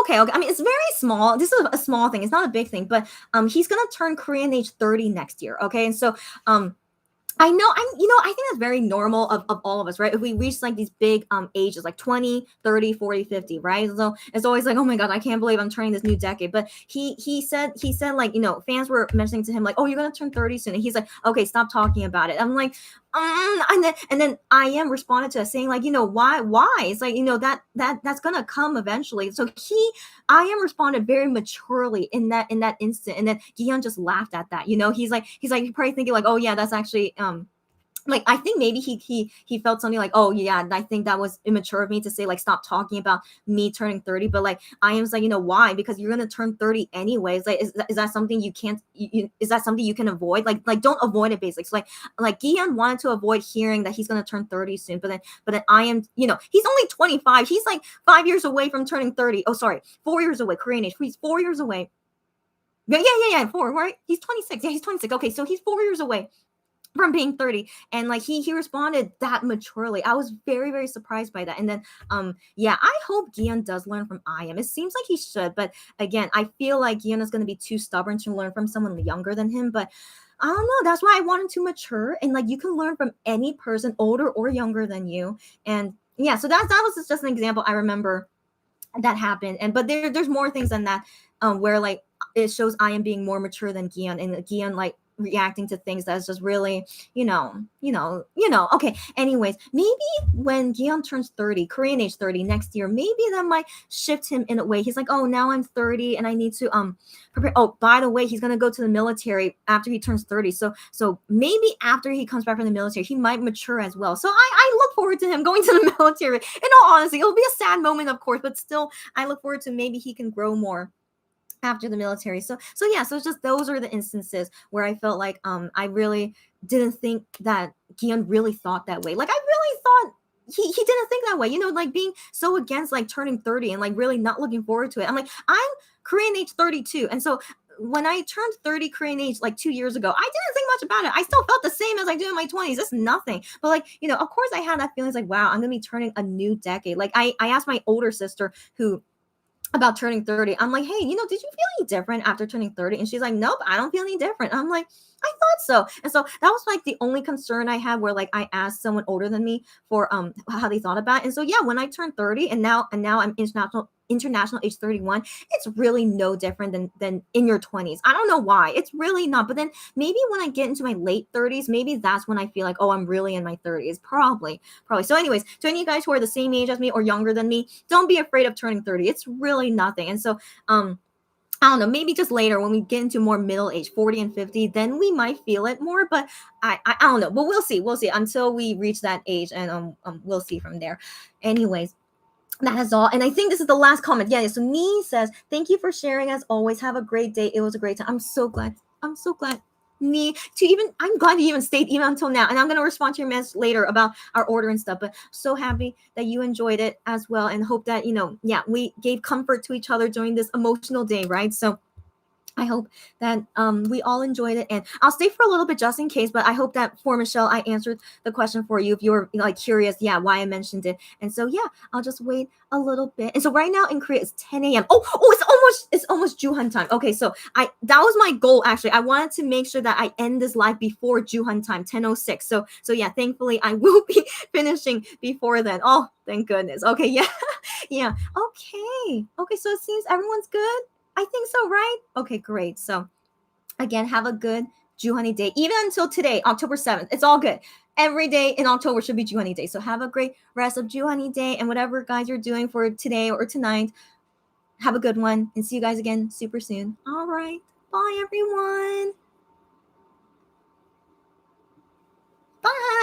okay. I mean, it's very small. This is a small thing, it's not a big thing, but he's gonna turn Korean age 30 next year. Okay, and so I know I think that's very normal of all of us, right? If we reach like these big ages like 20, 30, 40, 50, right? So it's always like, oh my god, I can't believe I'm turning this new decade. But he said like, fans were mentioning to him like, oh, you're gonna turn 30 soon. And he's like, okay, stop talking about it. I'm like, and then I am responded to saying like, why? It's like, that's gonna come eventually. So I am responded very maturely in that instant. And then Gion just laughed at that. He's probably thinking like, oh yeah, that's actually like I think maybe he felt something like, oh yeah, I think that was immature of me to say like stop talking about me turning 30. But like I am like, why? Because you're gonna turn 30 anyways. Like is that something you can't is that something you can avoid? Like don't avoid it basically. So like Gian wanted to avoid hearing that he's gonna turn 30 soon, but then I am, he's only 25. He's like 5 years away from turning 30. Oh sorry, 4 years away. Korean age. He's 4 years away. Yeah. Four, right? He's 26. Yeah, he's 26. Okay, so he's 4 years away from being 30, and like he responded that maturely. I was very very surprised by that. And then yeah, I hope Gian does learn from I am. It seems like he should, but again, I feel like Gian is going to be too stubborn to learn from someone younger than him. But I don't know, that's why I want him to mature, and like you can learn from any person older or younger than you. And yeah, so that was just an example I remember that happened. And but there's more things than that, where like it shows I am being more mature than Gian, and Gian like reacting to things that's just really, okay. Anyways, maybe when Gian turns 30, Korean age 30 next year, maybe that might shift him in a way. He's like, oh, now I'm 30 and I need to prepare. Oh, by the way, he's gonna go to the military after he turns 30. So maybe after he comes back from the military, he might mature as well. So I look forward to him going to the military. In all honesty, it'll be a sad moment, of course, but still I look forward to maybe he can grow more after the military. So yeah, so it's just those are the instances where I felt like I really didn't think that Gian really thought that way. Like I really thought he didn't think that way. Like being so against like turning 30 and like really not looking forward to it. I'm like, I'm Korean age 32. And so when I turned 30 Korean age like 2 years ago, I didn't think much about it. I still felt the same as I do in my 20s. It's nothing. But like, of course I had that feeling like, wow, I'm gonna be turning a new decade. Like I asked my older sister who about turning 30. I'm like, hey, did you feel any different after turning 30? And she's like, nope, I don't feel any different. I'm like, I thought so. And so that was like the only concern I had, where like I asked someone older than me for how they thought about it. And so yeah, when I turned 30 and now I'm international age 31, it's really no different than in your 20s. I don't know why. It's really not. But then maybe when I get into my late 30s, maybe that's when I feel like, oh, I'm really in my 30s. Probably. So anyways, to any of you guys who are the same age as me or younger than me, don't be afraid of turning 30. It's really nothing. And so I don't know, maybe just later when we get into more middle age, 40 and 50, then we might feel it more. But I don't know. But we'll see until we reach that age, and we'll see from there. Anyways, that is all. And I think this is the last comment. Yeah. So Nee says, thank you for sharing as always. Have a great day. It was a great time. I'm so glad. Nee, I'm glad you even stayed even until now. And I'm going to respond to your message later about our order and stuff. But so happy that you enjoyed it as well. And hope that, we gave comfort to each other during this emotional day, right? So I hope that we all enjoyed it, and I'll stay for a little bit just in case. But I hope that for Michelle, I answered the question for you if you're like curious, yeah, why I mentioned it. And so yeah, I'll just wait a little bit. And so right now in Korea it's 10 a.m. It's almost Joohon time. Okay, so that was my goal actually. I wanted to make sure that I end this live before Joohon time, 10:06. So yeah, thankfully I will be finishing before then. Oh, thank goodness. Okay, yeah, yeah. Okay. So it seems everyone's good. I think so, right? Okay, great. So again, have a good Joohoney day, even until today, October 7th. It's all good. Every day in October should be Joohoney day. So have a great rest of Joohoney day, and whatever guys you're doing for today or tonight, have a good one, and see you guys again super soon. All right. Bye everyone. Bye.